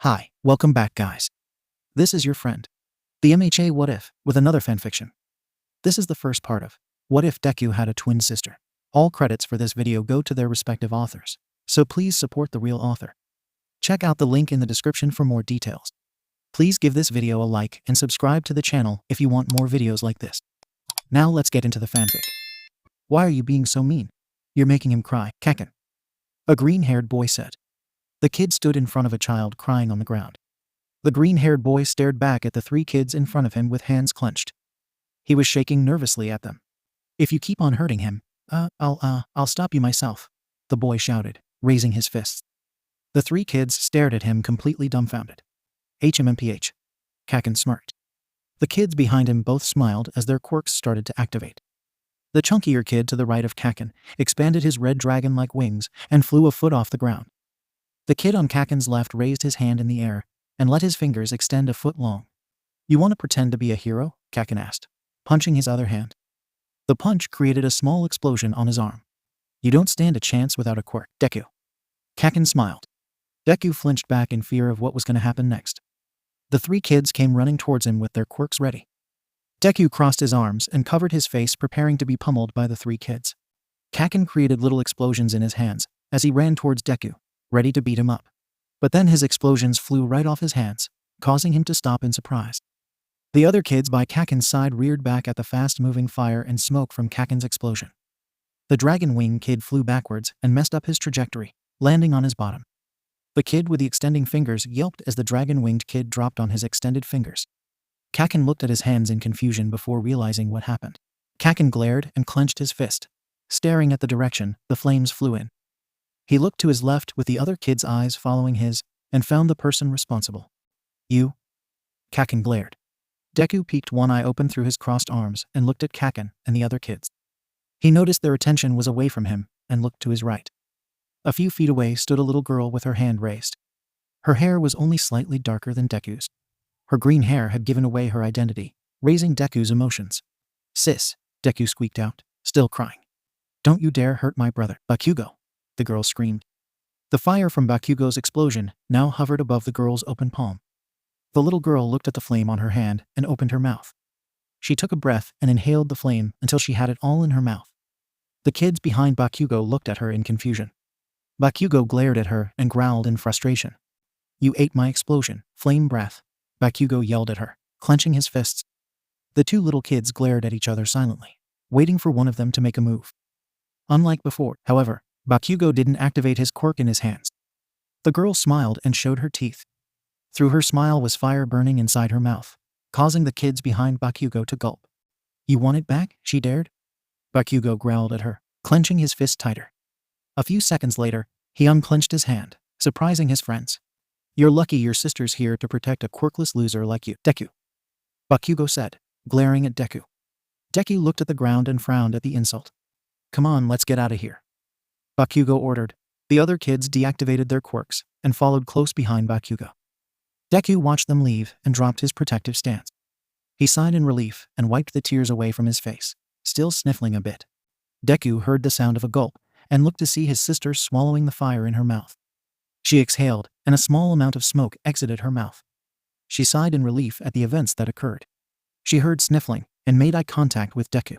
Hi, welcome back guys. This is your friend, the MHA What If, with another fanfiction. This is the first part of What If Deku Had a Twin Sister. All credits for this video go to their respective authors, so please support the real author. Check out the link in the description for more details. Please give this video a like and subscribe to the channel if you want more videos like this. Now let's get into the fanfic. Why are you being so mean? You're making him cry, Kaken. A green-haired boy said. The kid stood in front of a child crying on the ground. The green-haired boy stared back at the three kids in front of him with hands clenched. He was shaking nervously at them. If you keep on hurting him, I'll stop you myself, the boy shouted, raising his fists. The three kids stared at him completely dumbfounded. HMMPH. Kaken smirked. The kids behind him both smiled as their quirks started to activate. The chunkier kid to the right of Kaken expanded his red dragon-like wings and flew a foot off the ground. The kid on Kaken's left raised his hand in the air and let his fingers extend a foot long. You want to pretend to be a hero? Kaken asked, punching his other hand. The punch created a small explosion on his arm. You don't stand a chance without a quirk, Deku. Kaken smiled. Deku flinched back in fear of what was going to happen next. The three kids came running towards him with their quirks ready. Deku crossed his arms and covered his face, preparing to be pummeled by the three kids. Kaken created little explosions in his hands as he ran towards Deku, ready to beat him up. But then his explosions flew right off his hands, causing him to stop in surprise. The other kids by Kaken's side reared back at the fast-moving fire and smoke from Kaken's explosion. The dragon wing kid flew backwards and messed up his trajectory, landing on his bottom. The kid with the extending fingers yelped as the dragon-winged kid dropped on his extended fingers. Kaken looked at his hands in confusion before realizing what happened. Kaken glared and clenched his fist, staring at the direction the flames flew in. He looked to his left with the other kid's eyes following his and found the person responsible. You? Kaken glared. Deku peeked one eye open through his crossed arms and looked at Kaken and the other kids. He noticed their attention was away from him and looked to his right. A few feet away stood a little girl with her hand raised. Her hair was only slightly darker than Deku's. Her green hair had given away her identity, raising Deku's emotions. Sis, Deku squeaked out, still crying. Don't you dare hurt my brother, Bakugo, the girl screamed. The fire from Bakugo's explosion now hovered above the girl's open palm. The little girl looked at the flame on her hand and opened her mouth. She took a breath and inhaled the flame until she had it all in her mouth. The kids behind Bakugo looked at her in confusion. Bakugo glared at her and growled in frustration. You ate my explosion, flame breath, Bakugo yelled at her, clenching his fists. The two little kids glared at each other silently, waiting for one of them to make a move. Unlike before, however, Bakugo didn't activate his quirk in his hands. The girl smiled and showed her teeth. Through her smile was fire burning inside her mouth, causing the kids behind Bakugo to gulp. You want it back? She dared. Bakugo growled at her, clenching his fist tighter. A few seconds later, he unclenched his hand, surprising his friends. You're lucky your sister's here to protect a quirkless loser like you, Deku, Bakugo said, glaring at Deku. Deku looked at the ground and frowned at the insult. Come on, let's get out of here, Bakugo ordered. The other kids deactivated their quirks and followed close behind Bakugo. Deku watched them leave and dropped his protective stance. He sighed in relief and wiped the tears away from his face, still sniffling a bit. Deku heard the sound of a gulp and looked to see his sister swallowing the fire in her mouth. She exhaled, and a small amount of smoke exited her mouth. She sighed in relief at the events that occurred. She heard sniffling and made eye contact with Deku.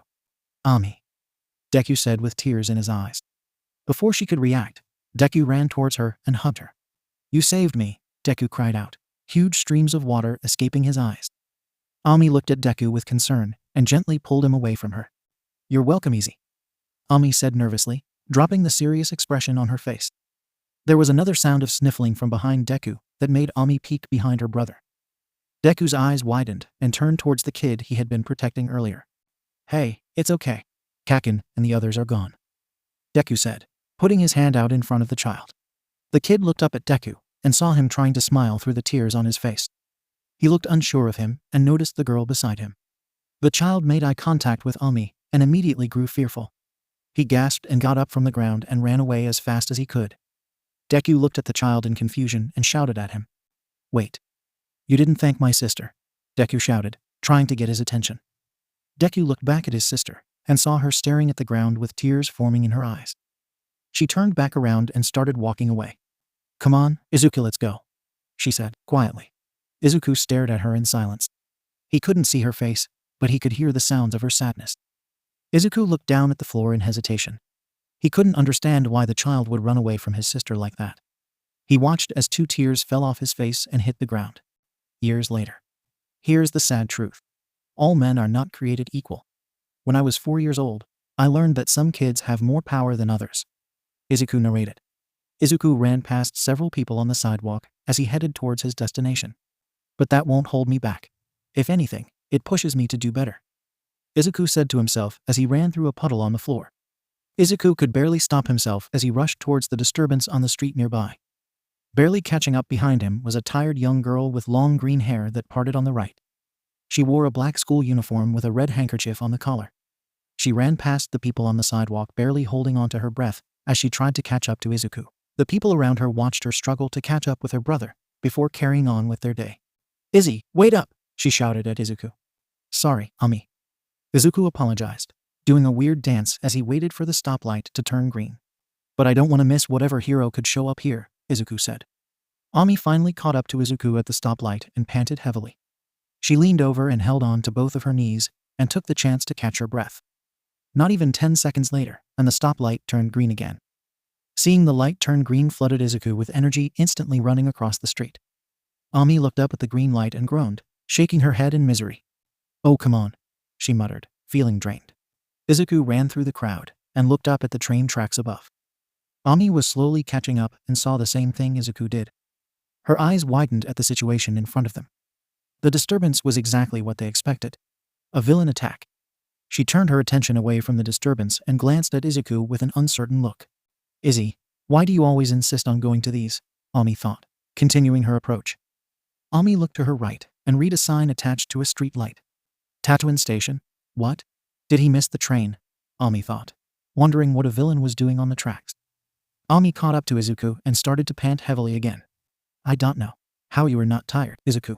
Ami, Deku said with tears in his eyes. Before she could react, Deku ran towards her and hugged her. You saved me, Deku cried out, huge streams of water escaping his eyes. Ami looked at Deku with concern and gently pulled him away from her. You're welcome, Easy, Ami said nervously, dropping the serious expression on her face. There was another sound of sniffling from behind Deku that made Ami peek behind her brother. Deku's eyes widened and turned towards the kid he had been protecting earlier. Hey, it's okay. Kaken and the others are gone, Deku said, putting his hand out in front of the child. The kid looked up at Deku and saw him trying to smile through the tears on his face. He looked unsure of him and noticed the girl beside him. The child made eye contact with Ami and immediately grew fearful. He gasped and got up from the ground and ran away as fast as he could. Deku looked at the child in confusion and shouted at him. Wait. You didn't thank my sister, Deku shouted, trying to get his attention. Deku looked back at his sister and saw her staring at the ground with tears forming in her eyes. She turned back around and started walking away. Come on, Izuki, let's go, she said, quietly. Izuku stared at her in silence. He couldn't see her face, but he could hear the sounds of her sadness. Izuku looked down at the floor in hesitation. He couldn't understand why the child would run away from his sister like that. He watched as 2 tears fell off his face and hit the ground. Years later. Here's the sad truth. All men are not created equal. When I was 4 years old, I learned that some kids have more power than others. Izuku narrated. Izuku ran past several people on the sidewalk as he headed towards his destination. But that won't hold me back. If anything, it pushes me to do better. Izuku said to himself as he ran through a puddle on the floor. Izuku could barely stop himself as he rushed towards the disturbance on the street nearby. Barely catching up behind him was a tired young girl with long green hair that parted on the right. She wore a black school uniform with a red handkerchief on the collar. She ran past the people on the sidewalk, barely holding onto her breath as she tried to catch up to Izuku. The people around her watched her struggle to catch up with her brother before carrying on with their day. "Izzy, wait up!" she shouted at Izuku. "Sorry, Ami." Izuku apologized, doing a weird dance as he waited for the stoplight to turn green. "But I don't want to miss whatever hero could show up here," Izuku said. Ami finally caught up to Izuku at the stoplight and panted heavily. She leaned over and held on to both of her knees and took the chance to catch her breath. Not even 10 seconds later, and the stoplight turned green again. Seeing the light turn green flooded Izuku with energy, instantly running across the street. Ami looked up at the green light and groaned, shaking her head in misery. "Oh, come on," she muttered, feeling drained. Izuku ran through the crowd and looked up at the train tracks above. Ami was slowly catching up and saw the same thing Izuku did. Her eyes widened at the situation in front of them. The disturbance was exactly what they expected. A villain attack. She turned her attention away from the disturbance and glanced at Izuku with an uncertain look. "Izzy, why do you always insist on going to these?" Ami thought, continuing her approach. Ami looked to her right and read a sign attached to a street light. Tatooine Station? What? Did he miss the train? Ami thought, wondering what a villain was doing on the tracks. Ami caught up to Izuku and started to pant heavily again. "I don't know how you are not tired, Izuku,"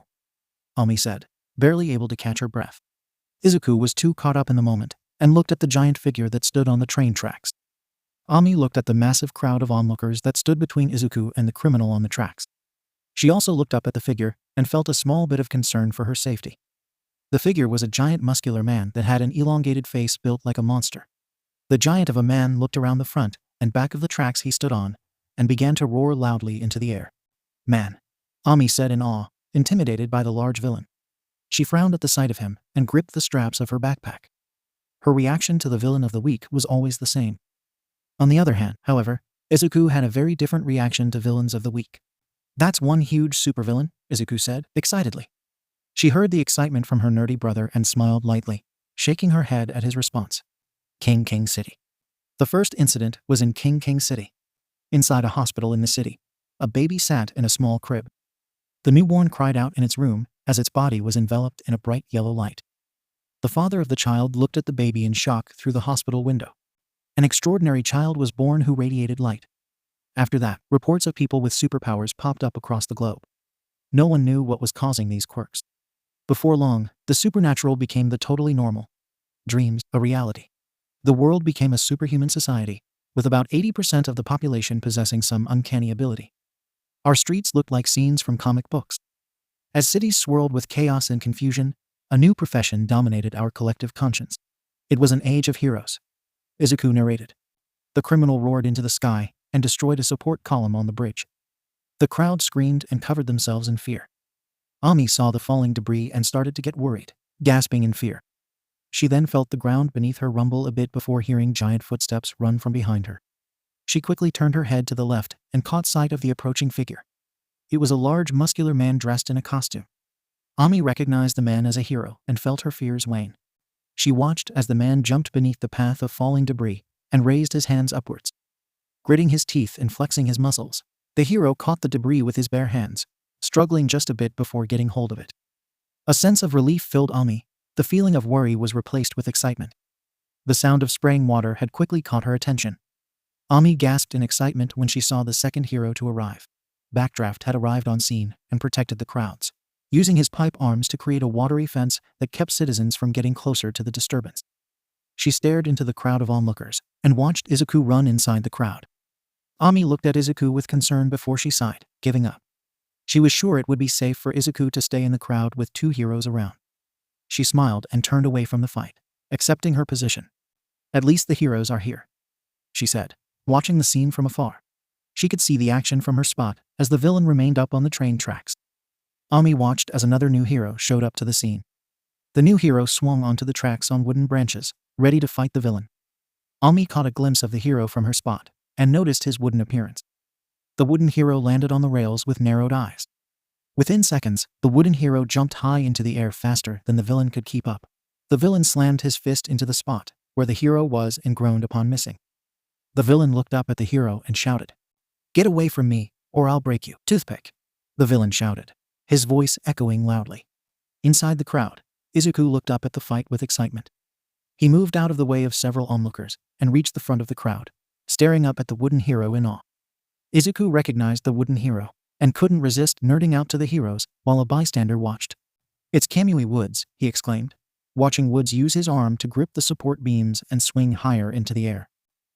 Ami said, barely able to catch her breath. Izuku was too caught up in the moment and looked at the giant figure that stood on the train tracks. Ami looked at the massive crowd of onlookers that stood between Izuku and the criminal on the tracks. She also looked up at the figure and felt a small bit of concern for her safety. The figure was a giant muscular man that had an elongated face built like a monster. The giant of a man looked around the front and back of the tracks he stood on and began to roar loudly into the air. "Man," Ami said in awe, intimidated by the large villain. She frowned at the sight of him and gripped the straps of her backpack. Her reaction to the villain of the week was always the same. On the other hand, however, Izuku had a very different reaction to villains of the week. "That's one huge supervillain," Izuku said, excitedly. She heard the excitement from her nerdy brother and smiled lightly, shaking her head at his response. King City. The first incident was in King City. Inside a hospital in the city, a baby sat in a small crib. The newborn cried out in its room as its body was enveloped in a bright yellow light. The father of the child looked at the baby in shock through the hospital window. An extraordinary child was born who radiated light. After that, reports of people with superpowers popped up across the globe. No one knew what was causing these quirks. Before long, the supernatural became the totally normal. Dreams, a reality. The world became a superhuman society, with about 80% of the population possessing some uncanny ability. Our streets looked like scenes from comic books. As cities swirled with chaos and confusion, a new profession dominated our collective conscience. It was an age of heroes. Izuku narrated. The criminal roared into the sky and destroyed a support column on the bridge. The crowd screamed and covered themselves in fear. Ami saw the falling debris and started to get worried, gasping in fear. She then felt the ground beneath her rumble a bit before hearing giant footsteps run from behind her. She quickly turned her head to the left and caught sight of the approaching figure. It was a large, muscular man dressed in a costume. Ami recognized the man as a hero and felt her fears wane. She watched as the man jumped beneath the path of falling debris and raised his hands upwards. Gritting his teeth and flexing his muscles, the hero caught the debris with his bare hands, struggling just a bit before getting hold of it. A sense of relief filled Ami. The feeling of worry was replaced with excitement. The sound of spraying water had quickly caught her attention. Ami gasped in excitement when she saw the second hero to arrive. Backdraft had arrived on scene and protected the crowds, using his pipe arms to create a watery fence that kept citizens from getting closer to the disturbance. She stared into the crowd of onlookers and watched Izuku run inside the crowd. Ami looked at Izuku with concern before she sighed, giving up. She was sure it would be safe for Izuku to stay in the crowd with 2 heroes around. She smiled and turned away from the fight, accepting her position. At least the heroes are here, she said, watching the scene from afar. She could see the action from her spot as the villain remained up on the train tracks. Ami watched as another new hero showed up to the scene. The new hero swung onto the tracks on wooden branches, ready to fight the villain. Ami caught a glimpse of the hero from her spot and noticed his wooden appearance. The wooden hero landed on the rails with narrowed eyes. Within seconds, the wooden hero jumped high into the air faster than the villain could keep up. The villain slammed his fist into the spot where the hero was and groaned upon missing. The villain looked up at the hero and shouted, "Get away from me, or I'll break you." "Toothpick," the villain shouted, his voice echoing loudly. Inside the crowd, Izuku looked up at the fight with excitement. He moved out of the way of several onlookers and reached the front of the crowd, staring up at the wooden hero in awe. Izuku recognized the wooden hero and couldn't resist nerding out to the heroes while a bystander watched. "It's Kamui Woods," he exclaimed, watching Woods use his arm to grip the support beams and swing higher into the air.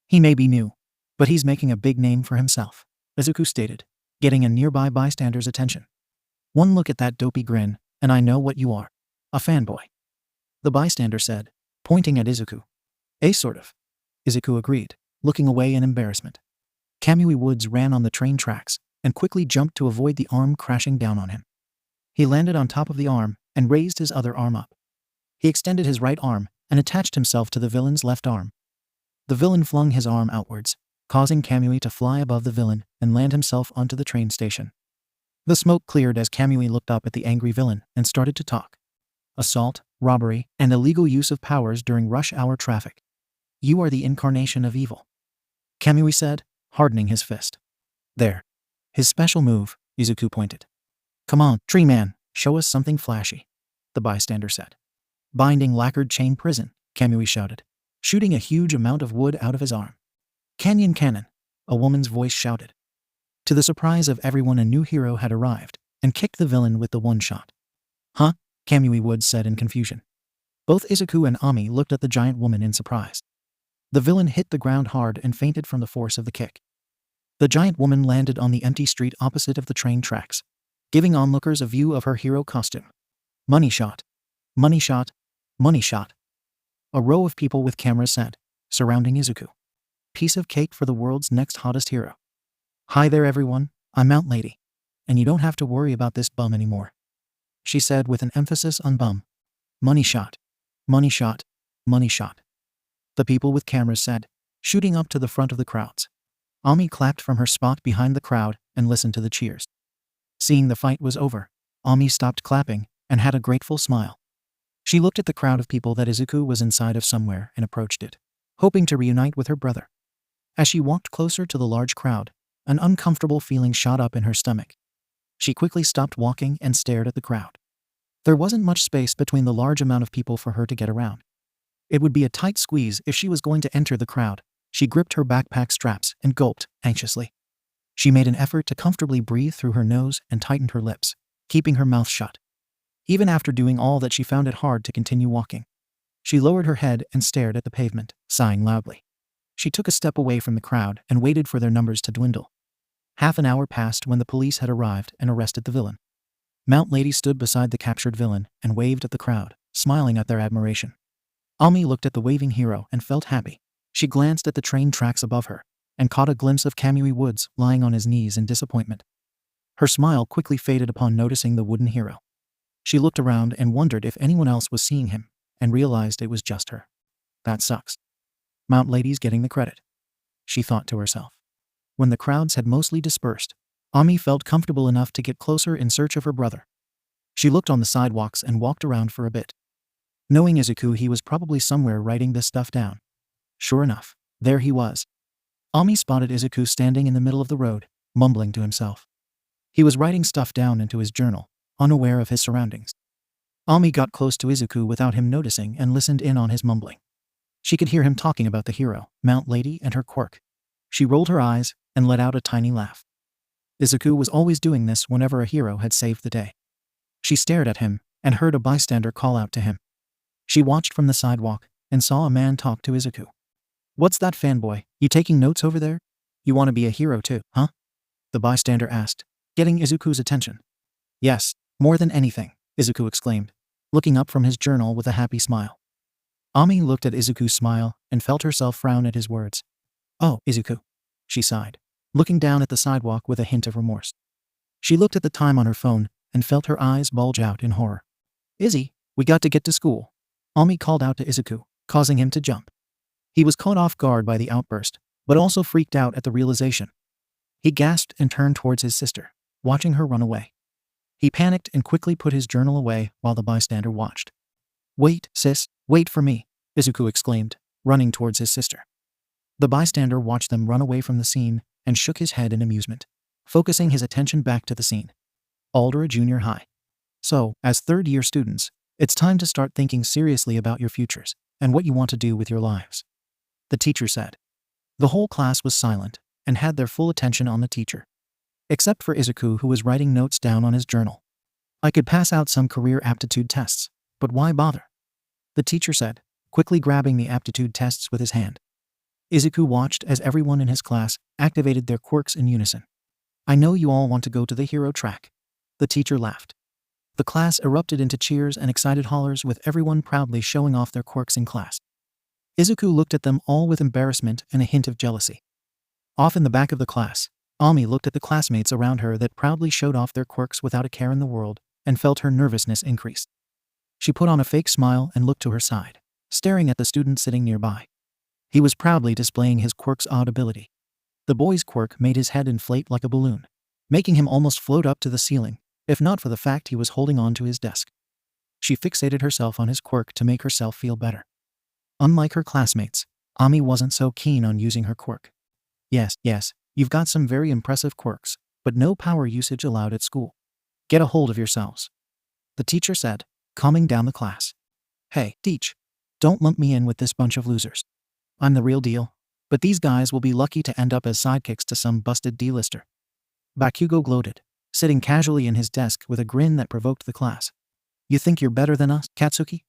"He may be new, but he's making a big name for himself," Izuku stated, getting a nearby bystander's attention. "One look at that dopey grin, and I know what you are. A fanboy," the bystander said, pointing at Izuku. Sort of," Izuku agreed, looking away in embarrassment. Kamui Woods ran on the train tracks and quickly jumped to avoid the arm crashing down on him. He landed on top of the arm and raised his other arm up. He extended his right arm and attached himself to the villain's left arm. The villain flung his arm outwards, causing Kamui to fly above the villain and land himself onto the train station. The smoke cleared as Kamui looked up at the angry villain and started to talk. "Assault, robbery, and illegal use of powers during rush hour traffic. You are the incarnation of evil," Kamui said, hardening his fist. "There. His special move," Izuku pointed. "Come on, Tree Man, show us something flashy," the bystander said. "Binding lacquered chain prison," Kamui shouted, shooting a huge amount of wood out of his arm. "Canyon Cannon," a woman's voice shouted. To the surprise of everyone, a new hero had arrived and kicked the villain with the one shot. "Huh?" Kamui Woods said in confusion. Both Izuku and Ami looked at the giant woman in surprise. The villain hit the ground hard and fainted from the force of the kick. The giant woman landed on the empty street opposite of the train tracks, giving onlookers a view of her hero costume. "Money shot. Money shot. Money shot," a row of people with cameras said, surrounding Izuku. "Piece of cake for the world's next hottest hero. Hi there everyone, I'm Mount Lady, and you don't have to worry about this bum anymore," she said with an emphasis on bum. "Money shot. Money shot. Money shot," the people with cameras said, shooting up to the front of the crowds. Ami clapped from her spot behind the crowd and listened to the cheers. Seeing the fight was over, Ami stopped clapping and had a grateful smile. She looked at the crowd of people that Izuku was inside of somewhere and approached it, hoping to reunite with her brother. As she walked closer to the large crowd, an uncomfortable feeling shot up in her stomach. She quickly stopped walking and stared at the crowd. There wasn't much space between the large amount of people for her to get around. It would be a tight squeeze if she was going to enter the crowd. She gripped her backpack straps and gulped anxiously. She made an effort to comfortably breathe through her nose and tightened her lips, keeping her mouth shut. Even after doing all that, she found it hard to continue walking. She lowered her head and stared at the pavement, sighing loudly. She took a step away from the crowd and waited for their numbers to dwindle. Half an hour passed when the police had arrived and arrested the villain. Mount Lady stood beside the captured villain and waved at the crowd, smiling at their admiration. Ami looked at the waving hero and felt happy. She glanced at the train tracks above her and caught a glimpse of Kamui Woods lying on his knees in disappointment. Her smile quickly faded upon noticing the wooden hero. She looked around and wondered if anyone else was seeing him, and realized it was just her. "That sucks. Mount Lady's getting the credit," she thought to herself. When the crowds had mostly dispersed, Ami felt comfortable enough to get closer in search of her brother. She looked on the sidewalks and walked around for a bit. Knowing Izuku, he was probably somewhere writing this stuff down. Sure enough, there he was. Ami spotted Izuku standing in the middle of the road, mumbling to himself. He was writing stuff down into his journal, unaware of his surroundings. Ami got close to Izuku without him noticing and listened in on his mumbling. She could hear him talking about the hero, Mount Lady, and her quirk. She rolled her eyes and let out a tiny laugh. Izuku was always doing this whenever a hero had saved the day. She stared at him and heard a bystander call out to him. She watched from the sidewalk and saw a man talk to Izuku. "What's that, fanboy? You taking notes over there? You want to be a hero too, huh?" the bystander asked, getting Izuku's attention. Yes, more than anything, Izuku exclaimed, looking up from his journal with a happy smile. Ami looked at Izuku's smile and felt herself frown at his words. Oh, Izuku, she sighed, looking down at the sidewalk with a hint of remorse. She looked at the time on her phone and felt her eyes bulge out in horror. Izzy, we got to get to school, Ami called out to Izuku, causing him to jump. He was caught off guard by the outburst, but also freaked out at the realization. He gasped and turned towards his sister, watching her run away. He panicked and quickly put his journal away while the bystander watched. Wait, sis, wait for me, Izuku exclaimed, running towards his sister. The bystander watched them run away from the scene and shook his head in amusement, focusing his attention back to the scene. Aldera Junior High. So, as third-year students, it's time to start thinking seriously about your futures and what you want to do with your lives, the teacher said. The whole class was silent and had their full attention on the teacher, except for Izuku, who was writing notes down on his journal. I could pass out some career aptitude tests, but why bother? The teacher said, quickly grabbing the aptitude tests with his hand. Izuku watched as everyone in his class activated their quirks in unison. I know you all want to go to the hero track. The teacher laughed. The class erupted into cheers and excited hollers, with everyone proudly showing off their quirks in class. Izuku looked at them all with embarrassment and a hint of jealousy. Off in the back of the class, Ami looked at the classmates around her that proudly showed off their quirks without a care in the world and felt her nervousness increase. She put on a fake smile and looked to her side, staring at the student sitting nearby. He was proudly displaying his quirk's odd ability. The boy's quirk made his head inflate like a balloon, making him almost float up to the ceiling, if not for the fact he was holding on to his desk. She fixated herself on his quirk to make herself feel better. Unlike her classmates, Ami wasn't so keen on using her quirk. Yes, you've got some very impressive quirks, but no power usage allowed at school. Get a hold of yourselves, the teacher said, calming down the class. Hey, teach, don't lump me in with this bunch of losers. I'm the real deal, but these guys will be lucky to end up as sidekicks to some busted D-lister. Bakugo gloated, sitting casually in his desk with a grin that provoked the class. You think you're better than us, Katsuki?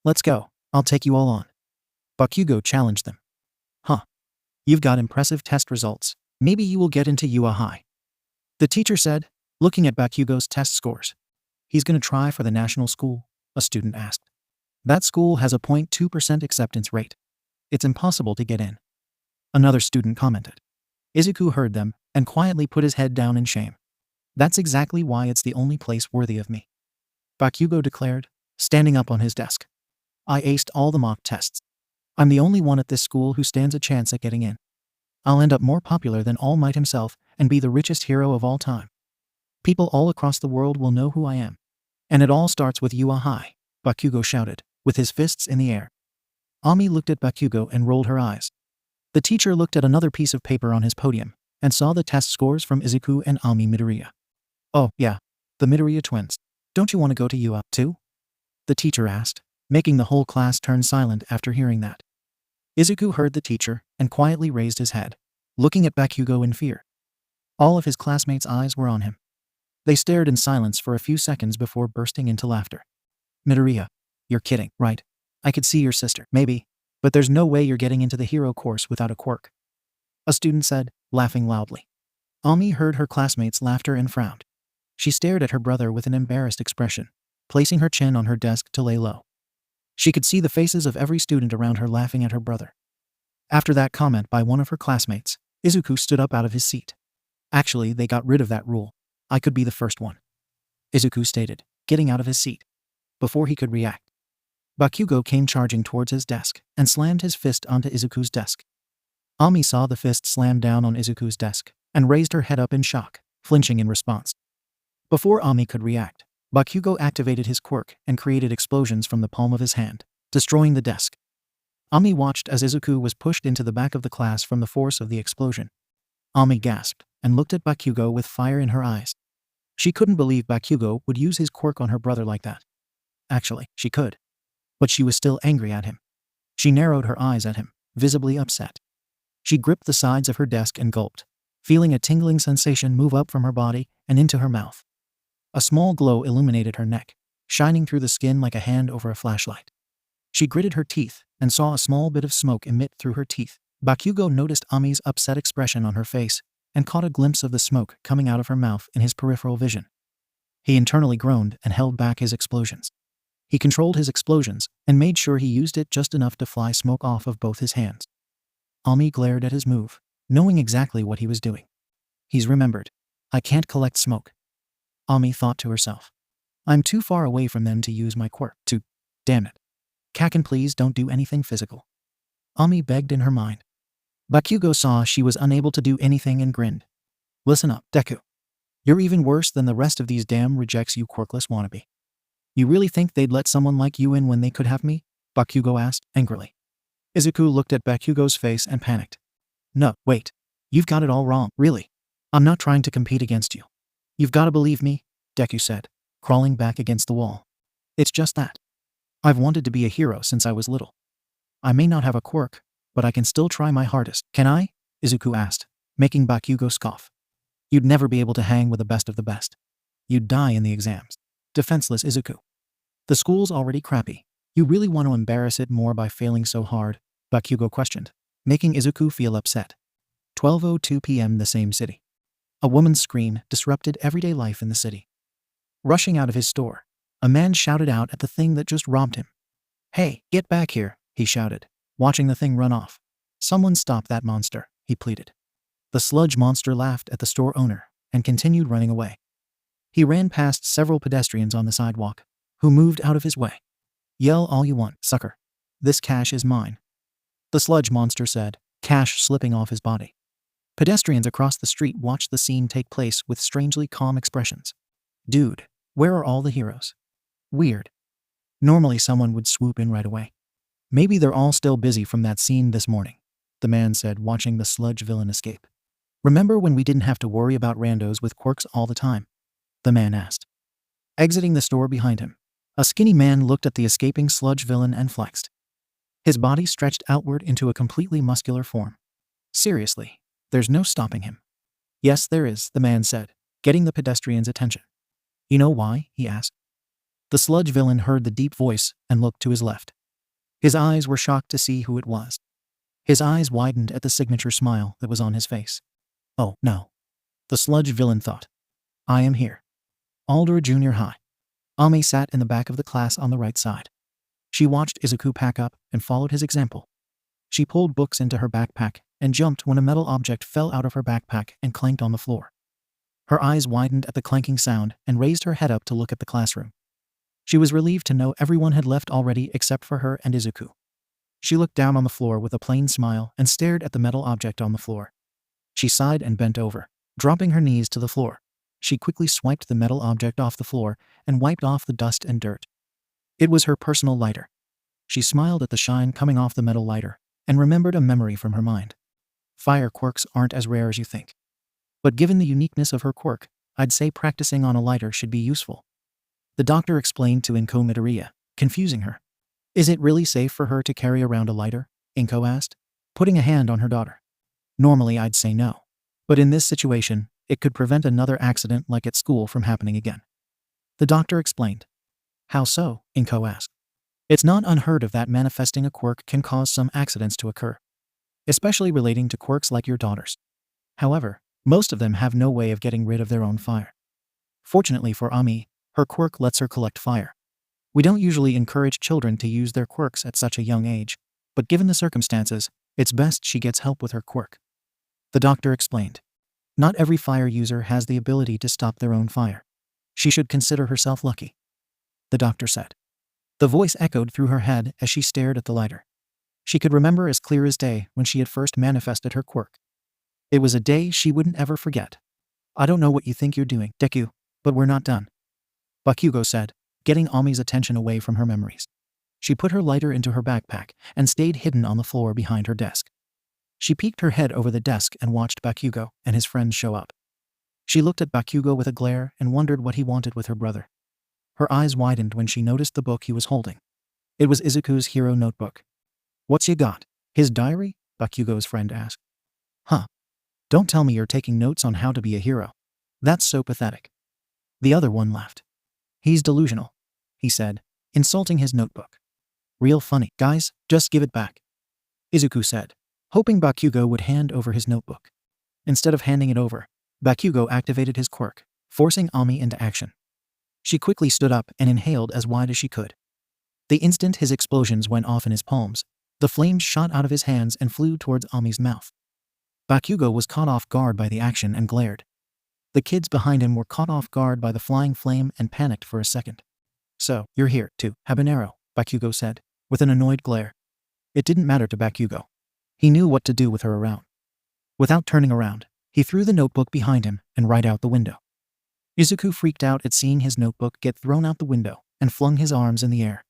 Let's go, I'll take you all on. Bakugo challenged them. Huh. You've got impressive test results. Maybe you will get into UA High, the teacher said, looking at Bakugo's test scores. He's gonna try for the national school, a student asked. That school has a 0.2% acceptance rate. It's impossible to get in, another student commented. Izuku heard them and quietly put his head down in shame. That's exactly why it's the only place worthy of me, Bakugo declared, standing up on his desk. I aced all the mock tests. I'm the only one at this school who stands a chance at getting in. I'll end up more popular than All Might himself and be the richest hero of all time. People all across the world will know who I am. And it all starts with UA High, Bakugo shouted, with his fists in the air. Ami looked at Bakugo and rolled her eyes. The teacher looked at another piece of paper on his podium and saw the test scores from Izuku and Ami Midoriya. Oh, yeah, the Midoriya twins. Don't you want to go to UA, too? The teacher asked, making the whole class turn silent after hearing that. Izuku heard the teacher and quietly raised his head, looking at Bakugo in fear. All of his classmates' eyes were on him. They stared in silence for a few seconds before bursting into laughter. Midoriya, you're kidding, right? I could see your sister, maybe, but there's no way you're getting into the hero course without a quirk, a student said, laughing loudly. Ami heard her classmates' laughter and frowned. She stared at her brother with an embarrassed expression, placing her chin on her desk to lay low. She could see the faces of every student around her laughing at her brother. After that comment by one of her classmates, Izuku stood up out of his seat. Actually, they got rid of that rule. I could be the first one, Izuku stated, getting out of his seat. Before he could react, Bakugo came charging towards his desk and slammed his fist onto Izuku's desk. Ami saw the fist slam down on Izuku's desk and raised her head up in shock, flinching in response. Before Ami could react, Bakugo activated his quirk and created explosions from the palm of his hand, destroying the desk. Ami watched as Izuku was pushed into the back of the class from the force of the explosion. Ami gasped and looked at Bakugo with fire in her eyes. She couldn't believe Bakugo would use his quirk on her brother like that. Actually, she could. But she was still angry at him. She narrowed her eyes at him, visibly upset. She gripped the sides of her desk and gulped, feeling a tingling sensation move up from her body and into her mouth. A small glow illuminated her neck, shining through the skin like a hand over a flashlight. She gritted her teeth and saw a small bit of smoke emit through her teeth. Bakugo noticed Ami's upset expression on her face and caught a glimpse of the smoke coming out of her mouth in his peripheral vision. He internally groaned and held back his explosions. He controlled his explosions and made sure he used it just enough to fly smoke off of both his hands. Ami glared at his move, knowing exactly what he was doing. He's remembered. I can't collect smoke. Ami thought to herself. I'm too far away from them to use my quirk. Damn it. Kaken, please don't do anything physical. Ami begged in her mind. Bakugo saw she was unable to do anything and grinned. Listen up, Deku. You're even worse than the rest of these damn rejects, you quirkless wannabe. You really think they'd let someone like you in when they could have me? Bakugo asked, angrily. Izuku looked at Bakugo's face and panicked. No, wait. You've got it all wrong, really. I'm not trying to compete against you. You've got to believe me, Deku said, crawling back against the wall. It's just that. I've wanted to be a hero since I was little. I may not have a quirk, but I can still try my hardest. Can I? Izuku asked, making Bakugo scoff. You'd never be able to hang with the best of the best. You'd die in the exams. Defenseless Izuku. The school's already crappy. You really want to embarrass it more by failing so hard? Bakugo questioned, making Izuku feel upset. 12:02 p.m. the same city. A woman's scream disrupted everyday life in the city. Rushing out of his store, a man shouted out at the thing that just robbed him. Hey, get back here, he shouted, watching the thing run off. Someone stop that monster, he pleaded. The sludge monster laughed at the store owner and continued running away. He ran past several pedestrians on the sidewalk, who moved out of his way. Yell all you want, sucker. This cash is mine. The sludge monster said, cash slipping off his body. Pedestrians across the street watched the scene take place with strangely calm expressions. Dude, where are all the heroes? Weird. Normally someone would swoop in right away. Maybe they're all still busy from that scene this morning, the man said, watching the sludge villain escape. Remember when we didn't have to worry about randos with quirks all the time? The man asked. Exiting the store behind him, a skinny man looked at the escaping sludge villain and flexed. His body stretched outward into a completely muscular form. Seriously, there's no stopping him. Yes, there is, the man said, getting the pedestrian's attention. You know why? He asked. The sludge villain heard the deep voice and looked to his left. His eyes were shocked to see who it was. His eyes widened at the signature smile that was on his face. Oh, no. The sludge villain thought. I am here. Aldera Junior High. Ami sat in the back of the class on the right side. She watched Izuku pack up and followed his example. She pulled books into her backpack and jumped when a metal object fell out of her backpack and clanked on the floor. Her eyes widened at the clanking sound and raised her head up to look at the classroom. She was relieved to know everyone had left already except for her and Izuku. She looked down on the floor with a plain smile and stared at the metal object on the floor. She sighed and bent over, dropping her knees to the floor. She quickly swiped the metal object off the floor and wiped off the dust and dirt. It was her personal lighter. She smiled at the shine coming off the metal lighter and remembered a memory from her mind. Fire quirks aren't as rare as you think. But given the uniqueness of her quirk, I'd say practicing on a lighter should be useful. The doctor explained to Inko Midoriya, confusing her. Is it really safe for her to carry around a lighter? Inko asked, putting a hand on her daughter. Normally I'd say no. But in this situation, it could prevent another accident like at school from happening again. The doctor explained. How so? Inko asked. It's not unheard of that manifesting a quirk can cause some accidents to occur, especially relating to quirks like your daughter's. However, most of them have no way of getting rid of their own fire. Fortunately for Ami, her quirk lets her collect fire. We don't usually encourage children to use their quirks at such a young age, but given the circumstances, it's best she gets help with her quirk. The doctor explained. Not every fire user has the ability to stop their own fire. She should consider herself lucky. The doctor said. The voice echoed through her head as she stared at the lighter. She could remember as clear as day when she had first manifested her quirk. It was a day she wouldn't ever forget. I don't know what you think you're doing, Deku, but we're not done. Bakugo said, getting Ami's attention away from her memories. She put her lighter into her backpack and stayed hidden on the floor behind her desk. She peeked her head over the desk and watched Bakugo and his friends show up. She looked at Bakugo with a glare and wondered what he wanted with her brother. Her eyes widened when she noticed the book he was holding. It was Izuku's hero notebook. What's you got? His diary? Bakugo's friend asked. Huh. Don't tell me you're taking notes on how to be a hero. That's so pathetic. The other one laughed. He's delusional, he said, insulting his notebook. Real funny. Guys, just give it back, Izuku said, hoping Bakugo would hand over his notebook. Instead of handing it over, Bakugo activated his quirk, forcing Ami into action. She quickly stood up and inhaled as wide as she could. The instant his explosions went off in his palms, the flames shot out of his hands and flew towards Ami's mouth. Bakugo was caught off guard by the action and glared. The kids behind him were caught off guard by the flying flame and panicked for a second. So, you're here, too, Habanero, Bakugo said, with an annoyed glare. It didn't matter to Bakugo. He knew what to do with her around. Without turning around, he threw the notebook behind him and right out the window. Izuku freaked out at seeing his notebook get thrown out the window and flung his arms in the air.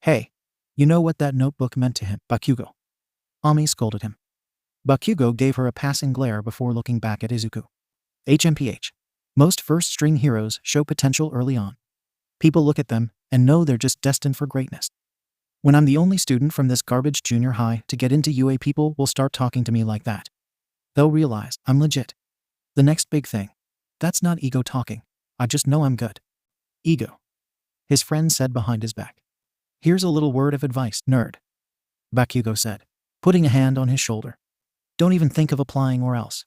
Hey, you know what that notebook meant to him, Bakugo? Ami scolded him. Bakugo gave her a passing glare before looking back at Izuku. HMPH. Most first-string heroes show potential early on. People look at them and know they're just destined for greatness. When I'm the only student from this garbage junior high to get into UA, people will start talking to me like that. They'll realize I'm legit. The next big thing. That's not ego talking. I just know I'm good. Ego. His friend said behind his back. Here's a little word of advice, nerd. Bakugo said, putting a hand on his shoulder. Don't even think of applying or else.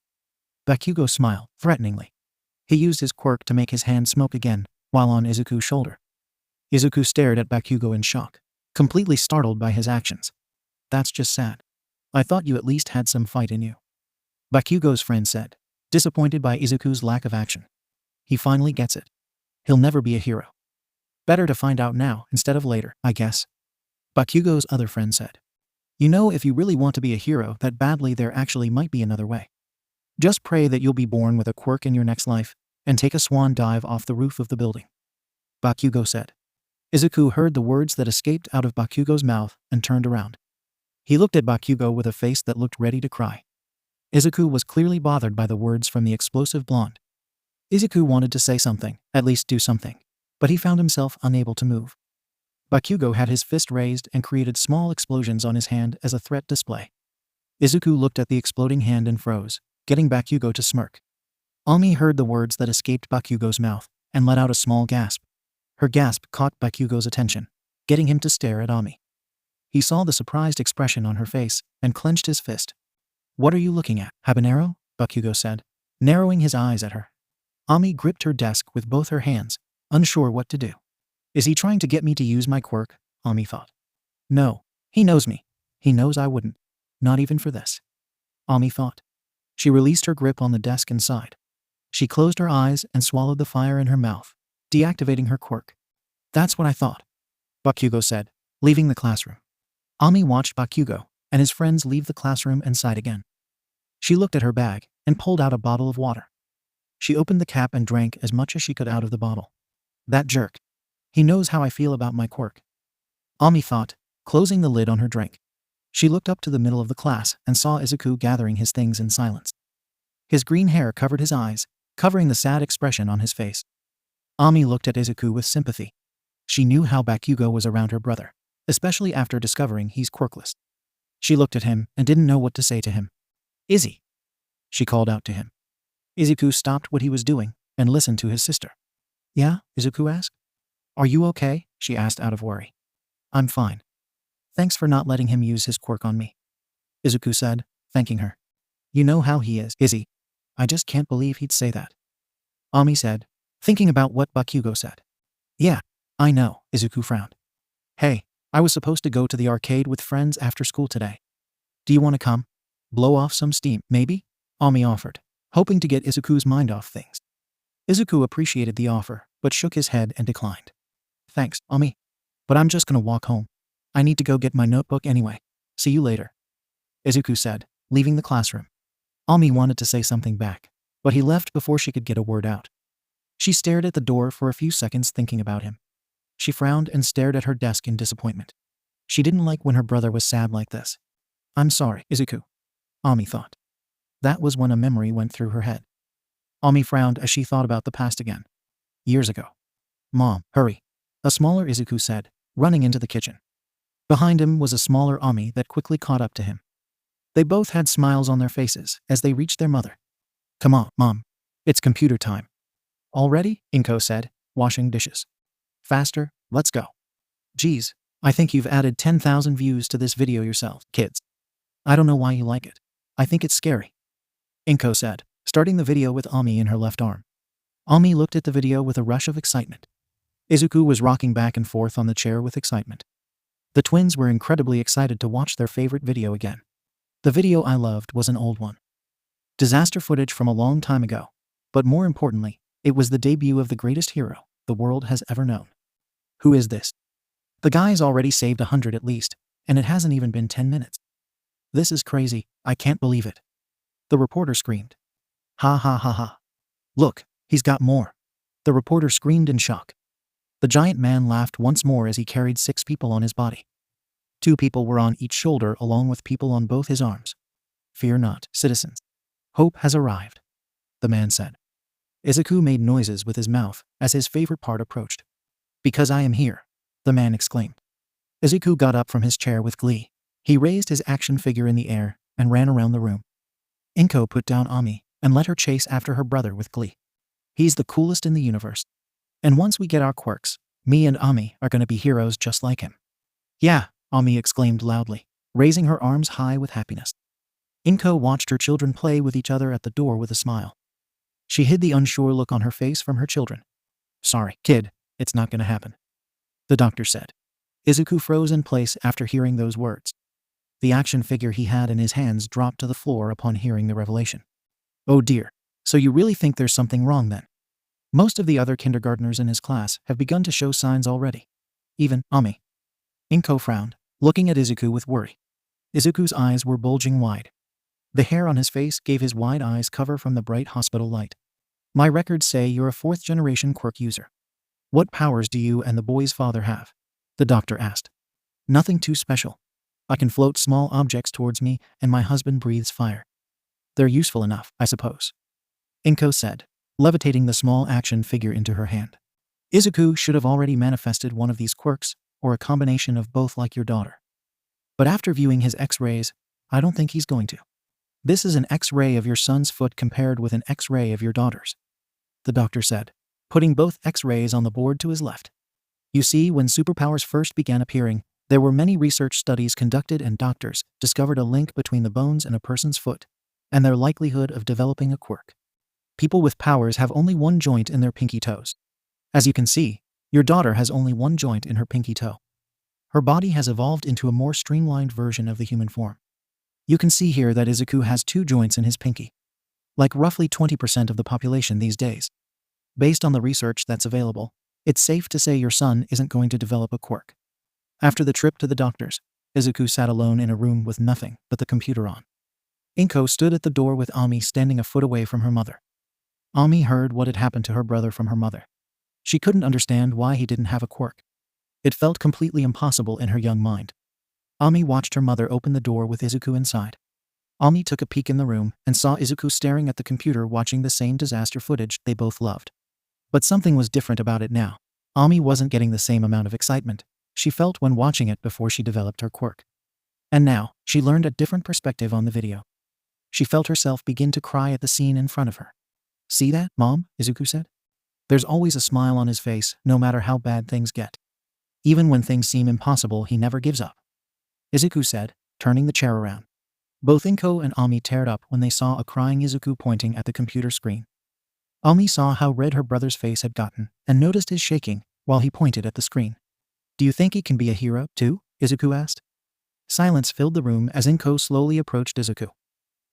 Bakugo smiled, threateningly. He used his quirk to make his hand smoke again, while on Izuku's shoulder. Izuku stared at Bakugo in shock, completely startled by his actions. That's just sad. I thought you at least had some fight in you. Bakugo's friend said, disappointed by Izuku's lack of action. He finally gets it. He'll never be a hero. Better to find out now instead of later, I guess. Bakugo's other friend said. You know, if you really want to be a hero that badly, there actually might be another way. Just pray that you'll be born with a quirk in your next life and take a swan dive off the roof of the building. Bakugo said. Izuku heard the words that escaped out of Bakugo's mouth and turned around. He looked at Bakugo with a face that looked ready to cry. Izuku was clearly bothered by the words from the explosive blonde. Izuku wanted to say something, at least do something, but he found himself unable to move. Bakugo had his fist raised and created small explosions on his hand as a threat display. Izuku looked at the exploding hand and froze, getting Bakugo to smirk. Ami heard the words that escaped Bakugo's mouth and let out a small gasp. Her gasp caught Bakugo's attention, getting him to stare at Ami. He saw the surprised expression on her face and clenched his fist. What are you looking at, Habanero? Bakugo said, narrowing his eyes at her. Ami gripped her desk with both her hands, unsure what to do. Is he trying to get me to use my quirk? Ami thought. No, he knows me. He knows I wouldn't. Not even for this. Ami thought. She released her grip on the desk and sighed. She closed her eyes and swallowed the fire in her mouth, deactivating her quirk. That's what I thought, Bakugo said, leaving the classroom. Ami watched Bakugo and his friends leave the classroom and sighed again. She looked at her bag and pulled out a bottle of water. She opened the cap and drank as much as she could out of the bottle. That jerk. He knows how I feel about my quirk. Ami thought, closing the lid on her drink. She looked up to the middle of the class and saw Izuku gathering his things in silence. His green hair covered his eyes, covering the sad expression on his face. Ami looked at Izuku with sympathy. She knew how Bakugo was around her brother, especially after discovering he's quirkless. She looked at him and didn't know what to say to him. Izzy, she called out to him. Izuku stopped what he was doing and listened to his sister. Yeah, Izuku asked. Are you okay? She asked out of worry. I'm fine. Thanks for not letting him use his quirk on me, Izuku said, thanking her. You know how he is, Izzy. I just can't believe he'd say that. Ami said, thinking about what Bakugo said. Yeah, I know, Izuku frowned. Hey, I was supposed to go to the arcade with friends after school today. Do you want to come? Blow off some steam, maybe? Ami offered, hoping to get Izuku's mind off things. Izuku appreciated the offer, but shook his head and declined. Thanks, Ami. But I'm just gonna walk home. I need to go get my notebook anyway. See you later, Izuku said, leaving the classroom. Ami wanted to say something back, but he left before she could get a word out. She stared at the door for a few seconds thinking about him. She frowned and stared at her desk in disappointment. She didn't like when her brother was sad like this. I'm sorry, Izuku, Ami thought. That was when a memory went through her head. Ami frowned as she thought about the past again. Years ago. Mom, hurry, a smaller Izuku said, running into the kitchen. Behind him was a smaller Ami that quickly caught up to him. They both had smiles on their faces as they reached their mother. Come on, Mom. It's computer time. Already? Inko said, washing dishes. Faster, let's go. Geez, I think you've added 10,000 views to this video yourself, kids. I don't know why you like it. I think it's scary. Inko said, starting the video with Ami in her left arm. Ami looked at the video with a rush of excitement. Izuku was rocking back and forth on the chair with excitement. The twins were incredibly excited to watch their favorite video again. The video I loved was an old one. Disaster footage from a long time ago. But more importantly, it was the debut of the greatest hero the world has ever known. Who is this? The guy's already saved 100 at least, and it hasn't even been 10 minutes. This is crazy, I can't believe it. The reporter screamed. Ha ha ha ha. Look, he's got more. The reporter screamed in shock. The giant man laughed once more as he carried 6 people on his body. 2 people were on each shoulder along with people on both his arms. Fear not, citizens. Hope has arrived, the man said. Izuku made noises with his mouth as his favorite part approached. Because I am here, the man exclaimed. Izuku got up from his chair with glee. He raised his action figure in the air and ran around the room. Inko put down Ami and let her chase after her brother with glee. He's the coolest in the universe. And once we get our quirks, me and Ami are going to be heroes just like him. Yeah, Ami exclaimed loudly, raising her arms high with happiness. Inko watched her children play with each other at the door with a smile. She hid the unsure look on her face from her children. Sorry, kid, it's not going to happen, the doctor said. Izuku froze in place after hearing those words. The action figure he had in his hands dropped to the floor upon hearing the revelation. Oh dear, so you really think there's something wrong then? Most of the other kindergartners in his class have begun to show signs already. Even Ami. Inko frowned, looking at Izuku with worry. Izuku's eyes were bulging wide. The hair on his face gave his wide eyes cover from the bright hospital light. My records say you're a 4th-generation quirk user. What powers do you and the boy's father have? The doctor asked. Nothing too special. I can float small objects towards me, and my husband breathes fire. They're useful enough, I suppose, Inko said, levitating the small action figure into her hand. Izuku should have already manifested one of these quirks, or a combination of both like your daughter. But after viewing his X-rays, I don't think he's going to. This is an X-ray of your son's foot compared with an X-ray of your daughter's, the doctor said, putting both X-rays on the board to his left. You see, when superpowers first began appearing, there were many research studies conducted and doctors discovered a link between the bones in a person's foot and their likelihood of developing a quirk. People with powers have only one joint in their pinky toes. As you can see, your daughter has only one joint in her pinky toe. Her body has evolved into a more streamlined version of the human form. You can see here that Izuku has 2 joints in his pinky, like roughly 20% of the population these days. Based on the research that's available, it's safe to say your son isn't going to develop a quirk. After the trip to the doctors, Izuku sat alone in a room with nothing but the computer on. Inko stood at the door with Ami standing a foot away from her mother. Ami heard what had happened to her brother from her mother. She couldn't understand why he didn't have a quirk. It felt completely impossible in her young mind. Ami watched her mother open the door with Izuku inside. Ami took a peek in the room and saw Izuku staring at the computer watching the same disaster footage they both loved. But something was different about it now. Ami wasn't getting the same amount of excitement she felt when watching it before she developed her quirk. And now, she learned a different perspective on the video. She felt herself begin to cry at the scene in front of her. See that, Mom? Izuku said. There's always a smile on his face, no matter how bad things get. Even when things seem impossible, he never gives up, Izuku said, turning the chair around. Both Inko and Ami teared up when they saw a crying Izuku pointing at the computer screen. Ami saw how red her brother's face had gotten and noticed his shaking while he pointed at the screen. Do you think he can be a hero, too? Izuku asked. Silence filled the room as Inko slowly approached Izuku.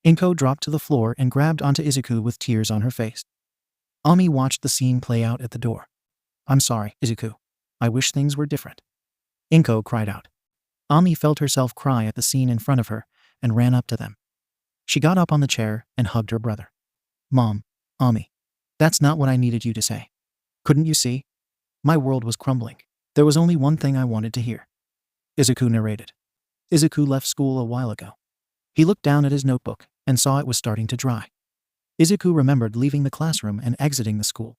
Inko dropped to the floor and grabbed onto Izuku with tears on her face. Ami watched the scene play out at the door. I'm sorry, Izuku. I wish things were different, Inko cried out. Ami felt herself cry at the scene in front of her and ran up to them. She got up on the chair and hugged her brother. Mom, Ami, that's not what I needed you to say. Couldn't you see? My world was crumbling. There was only one thing I wanted to hear, Izuku narrated. Izuku left school a while ago. He looked down at his notebook and saw it was starting to dry. Izuku remembered leaving the classroom and exiting the school.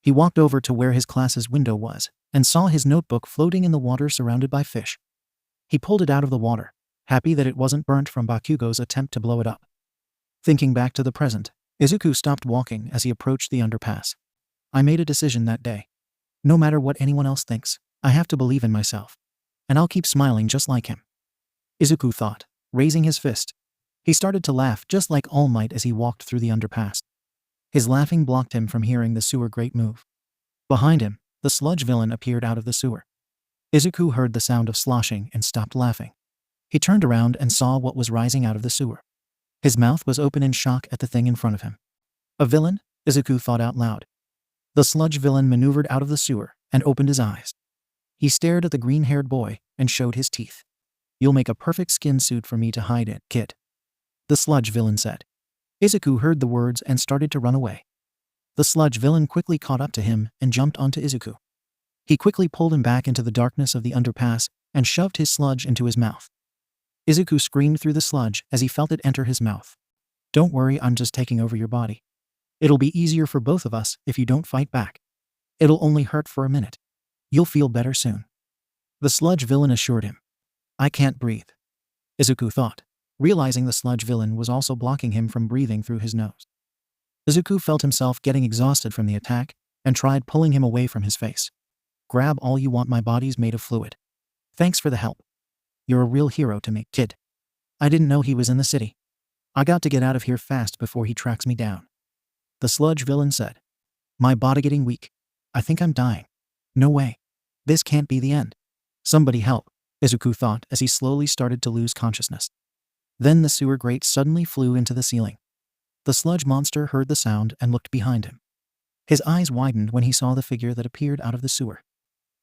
He walked over to where his class's window was and saw his notebook floating in the water surrounded by fish. He pulled it out of the water, happy that it wasn't burnt from Bakugo's attempt to blow it up. Thinking back to the present, Izuku stopped walking as he approached the underpass. I made a decision that day. No matter what anyone else thinks, I have to believe in myself. And I'll keep smiling just like him, Izuku thought, raising his fist. He started to laugh just like All Might as he walked through the underpass. His laughing blocked him from hearing the sewer grate move. Behind him, the sludge villain appeared out of the sewer. Izuku heard the sound of sloshing and stopped laughing. He turned around and saw what was rising out of the sewer. His mouth was open in shock at the thing in front of him. A villain? Izuku thought out loud. The sludge villain maneuvered out of the sewer and opened his eyes. He stared at the green-haired boy and showed his teeth. "You'll make a perfect skin suit for me to hide in, kid," the sludge villain said. Izuku heard the words and started to run away. The sludge villain quickly caught up to him and jumped onto Izuku. He quickly pulled him back into the darkness of the underpass and shoved his sludge into his mouth. Izuku screamed through the sludge as he felt it enter his mouth. "Don't worry, I'm just taking over your body. It'll be easier for both of us if you don't fight back. It'll only hurt for a minute. You'll feel better soon," the sludge villain assured him. "I can't breathe," Izuku thought, realizing the sludge villain was also blocking him from breathing through his nose. Izuku felt himself getting exhausted from the attack and tried pulling him away from his face. "Grab all you want, my body's made of fluid. Thanks for the help. You're a real hero to me, kid. I didn't know he was in the city. I got to get out of here fast before he tracks me down," the sludge villain said. "My body getting weak. I think I'm dying. No way. This can't be the end. Somebody help," Izuku thought as he slowly started to lose consciousness. Then the sewer grate suddenly flew into the ceiling. The sludge monster heard the sound and looked behind him. His eyes widened when he saw the figure that appeared out of the sewer.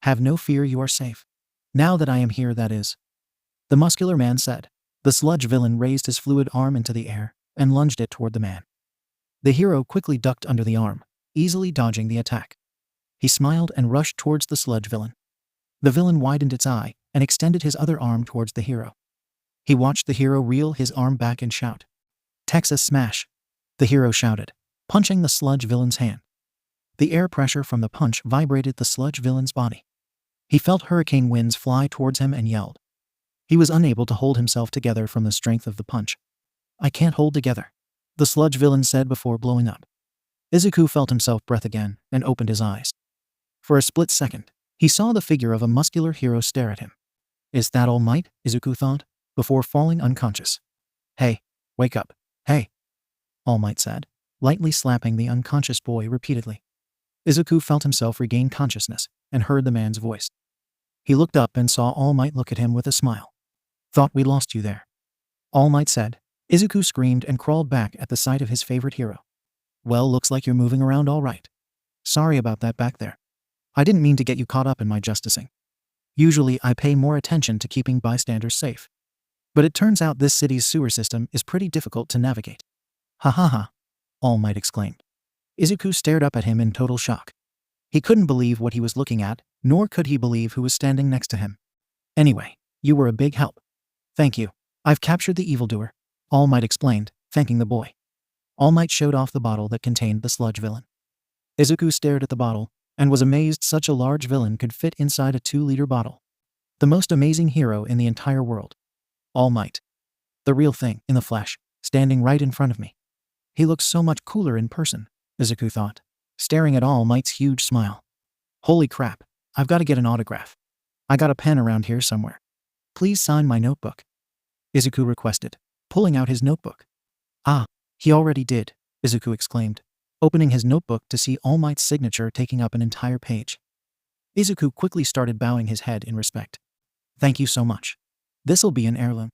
"Have no fear, you are safe. Now that I am here, that is," the muscular man said. The sludge villain raised his fluid arm into the air and lunged it toward the man. The hero quickly ducked under the arm, easily dodging the attack. He smiled and rushed towards the sludge villain. The villain widened its eye and extended his other arm towards the hero. He watched the hero reel his arm back and shout, "Texas smash," the hero shouted, punching the sludge villain's hand. The air pressure from the punch vibrated the sludge villain's body. He felt hurricane winds fly towards him and yelled. He was unable to hold himself together from the strength of the punch. "I can't hold together," the sludge villain said before blowing up. Izuku felt himself breath again and opened his eyes. For a split second, he saw the figure of a muscular hero stare at him. "Is that All Might?" Izuku thought, before falling unconscious. "Hey, wake up, hey," All Might said, lightly slapping the unconscious boy repeatedly. Izuku felt himself regain consciousness and heard the man's voice. He looked up and saw All Might look at him with a smile. "Thought we lost you there," All Might said. Izuku screamed and crawled back at the sight of his favorite hero. "Well, looks like you're moving around all right. Sorry about that back there. I didn't mean to get you caught up in my justicing. Usually I pay more attention to keeping bystanders safe. But it turns out this city's sewer system is pretty difficult to navigate." "Ha ha ha," All Might exclaimed. Izuku stared up at him in total shock. He couldn't believe what he was looking at, nor could he believe who was standing next to him. "Anyway, you were a big help. Thank you. I've captured the evildoer," All Might explained, thanking the boy. All Might showed off the bottle that contained the sludge villain. Izuku stared at the bottle and was amazed such a large villain could fit inside a 2-liter bottle. The most amazing hero in the entire world. All Might. The real thing, in the flesh, standing right in front of me. He looks so much cooler in person, Izuku thought, staring at All Might's huge smile. "Holy crap, I've got to get an autograph. I got a pen around here somewhere. Please sign my notebook," Izuku requested, pulling out his notebook. "Ah, he already did," Izuku exclaimed, opening his notebook to see All Might's signature taking up an entire page. Izuku quickly started bowing his head in respect. "Thank you so much. This'll be an heirloom.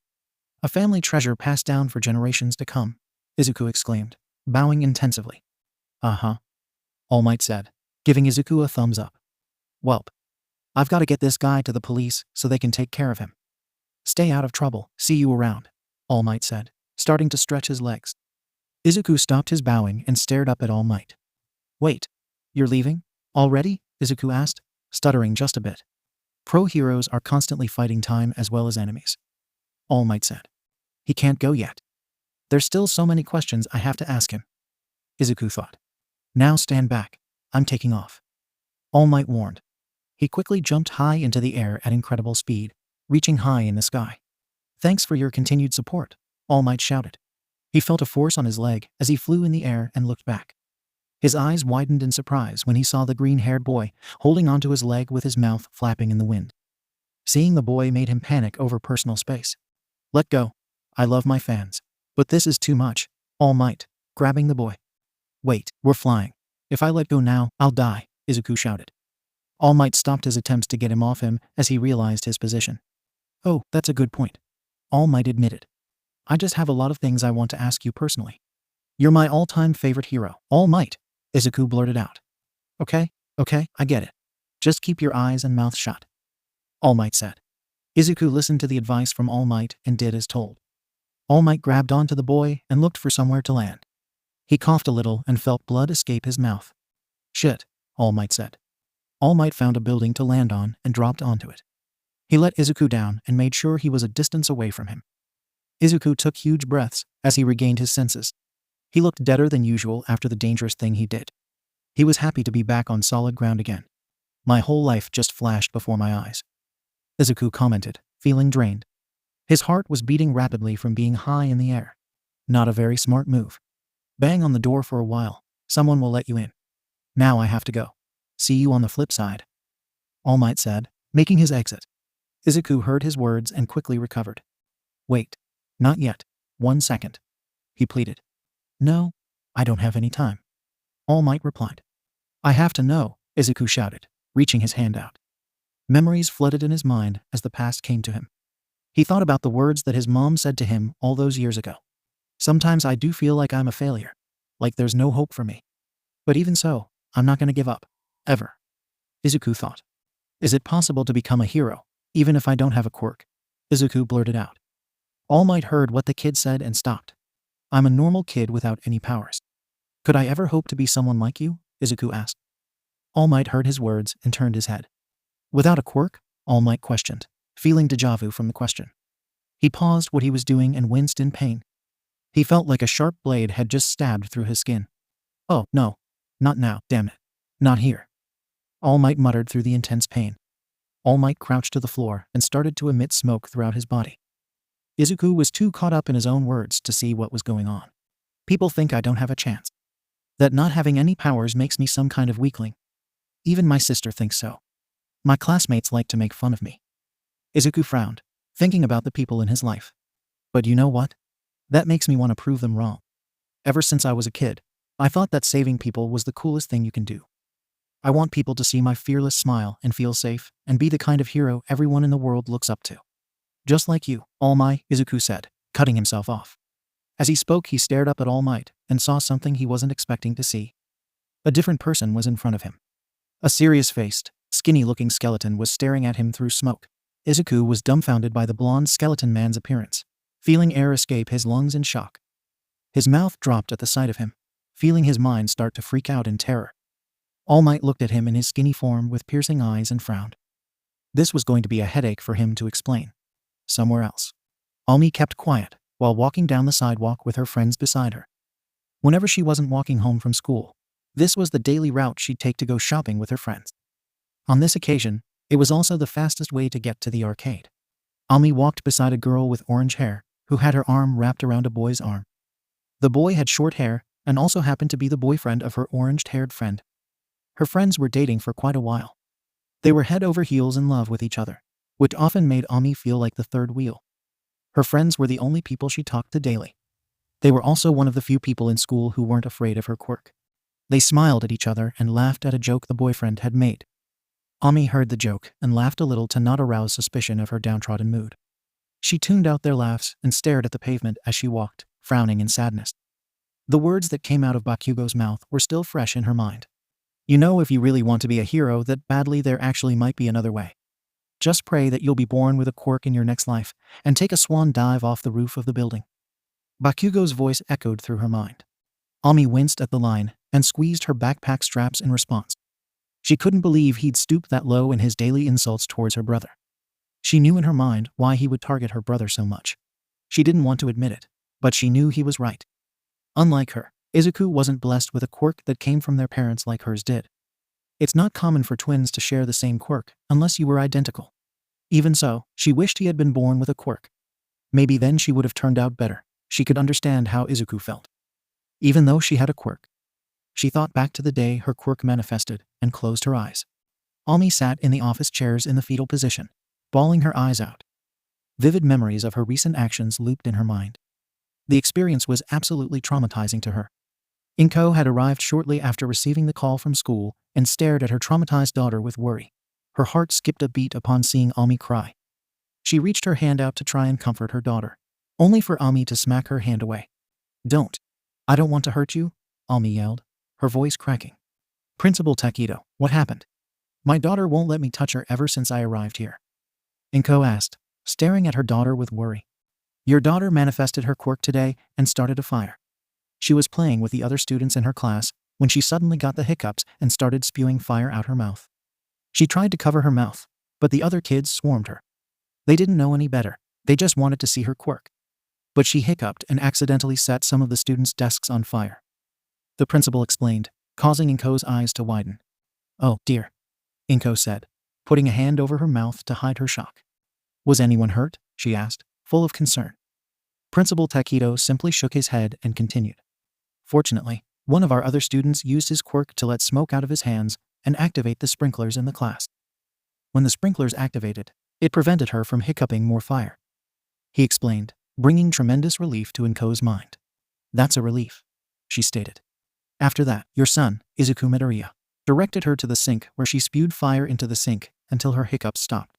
A family treasure passed down for generations to come," Izuku exclaimed, bowing intensively. "Uh-huh," All Might said, giving Izuku a thumbs up. "Welp. I've got to get this guy to the police so they can take care of him. Stay out of trouble, see you around," All Might said, starting to stretch his legs. Izuku stopped his bowing and stared up at All Might. "Wait, you're leaving? Already?" Izuku asked, stuttering just a bit. "Pro heroes are constantly fighting time as well as enemies," All Might said. "He can't go yet. There's still so many questions I have to ask him," Izuku thought. "Now stand back, I'm taking off," All Might warned. He quickly jumped high into the air at incredible speed, reaching high in the sky. "Thanks for your continued support," All Might shouted. He felt a force on his leg as he flew in the air and looked back. His eyes widened in surprise when he saw the green-haired boy holding onto his leg with his mouth flapping in the wind. Seeing the boy made him panic over personal space. "Let go. I love my fans. But this is too much. All Might, grabbing the boy. Wait, we're flying. If I let go now, I'll die, Izuku shouted. All Might stopped his attempts to get him off him as he realized his position. Oh, that's a good point. All Might admitted. I just have a lot of things I want to ask you personally. You're my all-time favorite hero. All Might, Izuku blurted out. Okay, I get it. Just keep your eyes and mouth shut. All Might said. Izuku listened to the advice from All Might and did as told. All Might grabbed onto the boy and looked for somewhere to land. He coughed a little and felt blood escape his mouth. Shit, All Might said. All Might found a building to land on and dropped onto it. He let Izuku down and made sure he was a distance away from him. Izuku took huge breaths as he regained his senses. He looked deader than usual after the dangerous thing he did. He was happy to be back on solid ground again. My whole life just flashed before my eyes. Izuku commented, feeling drained. His heart was beating rapidly from being high in the air. Not a very smart move. Bang on the door for a while. Someone will let you in. Now I have to go. See you on the flip side. All Might said, making his exit. Izuku heard his words and quickly recovered. Wait. Not yet. 1 second. He pleaded. No, I don't have any time. All Might replied. I have to know, Izuku shouted, reaching his hand out. Memories flooded in his mind as the past came to him. He thought about the words that his mom said to him all those years ago. Sometimes I do feel like I'm a failure, like there's no hope for me. But even so, I'm not going to give up. Ever. Izuku thought. Is it possible to become a hero, even if I don't have a quirk? Izuku blurted out. All Might heard what the kid said and stopped. I'm a normal kid without any powers. Could I ever hope to be someone like you? Izuku asked. All Might heard his words and turned his head. Without a quirk? All Might questioned, feeling déjà vu from the question. He paused what he was doing and winced in pain. He felt like a sharp blade had just stabbed through his skin. Oh, no. Not now, damn it. Not here. All Might muttered through the intense pain. All Might crouched to the floor and started to emit smoke throughout his body. Izuku was too caught up in his own words to see what was going on. People think I don't have a chance. That not having any powers makes me some kind of weakling. Even my sister thinks so. My classmates like to make fun of me. Izuku frowned, thinking about the people in his life. But you know what? That makes me want to prove them wrong. Ever since I was a kid, I thought that saving people was the coolest thing you can do. I want people to see my fearless smile and feel safe and be the kind of hero everyone in the world looks up to. Just like you, All Might, Izuku said, cutting himself off. As he spoke, he stared up at All Might and saw something he wasn't expecting to see. A different person was in front of him. A serious-faced, skinny-looking skeleton was staring at him through smoke. Izuku was dumbfounded by the blonde skeleton man's appearance, feeling air escape his lungs in shock. His mouth dropped at the sight of him, feeling his mind start to freak out in terror. All Might looked at him in his skinny form with piercing eyes and frowned. This was going to be a headache for him to explain. Somewhere else. Ami kept quiet while walking down the sidewalk with her friends beside her. Whenever she wasn't walking home from school, this was the daily route she'd take to go shopping with her friends. On this occasion, it was also the fastest way to get to the arcade. Ami walked beside a girl with orange hair who had her arm wrapped around a boy's arm. The boy had short hair and also happened to be the boyfriend of her orange-haired friend. Her friends were dating for quite a while. They were head over heels in love with each other, which often made Ami feel like the third wheel. Her friends were the only people she talked to daily. They were also one of the few people in school who weren't afraid of her quirk. They smiled at each other and laughed at a joke the boyfriend had made. Ami heard the joke and laughed a little to not arouse suspicion of her downtrodden mood. She tuned out their laughs and stared at the pavement as she walked, frowning in sadness. The words that came out of Bakugo's mouth were still fresh in her mind. You know, if you really want to be a hero that badly, there actually might be another way. Just pray that you'll be born with a quirk in your next life, and take a swan dive off the roof of the building. Bakugo's voice echoed through her mind. Ami winced at the line and squeezed her backpack straps in response. She couldn't believe he'd stooped that low in his daily insults towards her brother. She knew in her mind why he would target her brother so much. She didn't want to admit it, but she knew he was right. Unlike her, Izuku wasn't blessed with a quirk that came from their parents like hers did. It's not common for twins to share the same quirk unless you were identical. Even so, she wished he had been born with a quirk. Maybe then she would have turned out better. She could understand how Izuku felt. Even though she had a quirk. She thought back to the day her quirk manifested and closed her eyes. Ami sat in the office chairs in the fetal position, bawling her eyes out. Vivid memories of her recent actions looped in her mind. The experience was absolutely traumatizing to her. Inko had arrived shortly after receiving the call from school and stared at her traumatized daughter with worry. Her heart skipped a beat upon seeing Ami cry. She reached her hand out to try and comfort her daughter, only for Ami to smack her hand away. Don't. I don't want to hurt you, Ami yelled, her voice cracking. Principal Takedo, what happened? My daughter won't let me touch her ever since I arrived here. Inko asked, staring at her daughter with worry. Your daughter manifested her quirk today and started a fire. She was playing with the other students in her class when she suddenly got the hiccups and started spewing fire out her mouth. She tried to cover her mouth, but the other kids swarmed her. They didn't know any better, they just wanted to see her quirk. But she hiccuped and accidentally set some of the students' desks on fire. The principal explained, causing Inko's eyes to widen. Oh, dear, Inko said, putting a hand over her mouth to hide her shock. Was anyone hurt? She asked, full of concern. Principal Takedo simply shook his head and continued. Fortunately, one of our other students used his quirk to let smoke out of his hands and activate the sprinklers in the class. When the sprinklers activated, it prevented her from hiccuping more fire. He explained, bringing tremendous relief to Inko's mind. That's a relief, she stated. After that, your son, Izuku Midoriya, directed her to the sink where she spewed fire into the sink until her hiccups stopped.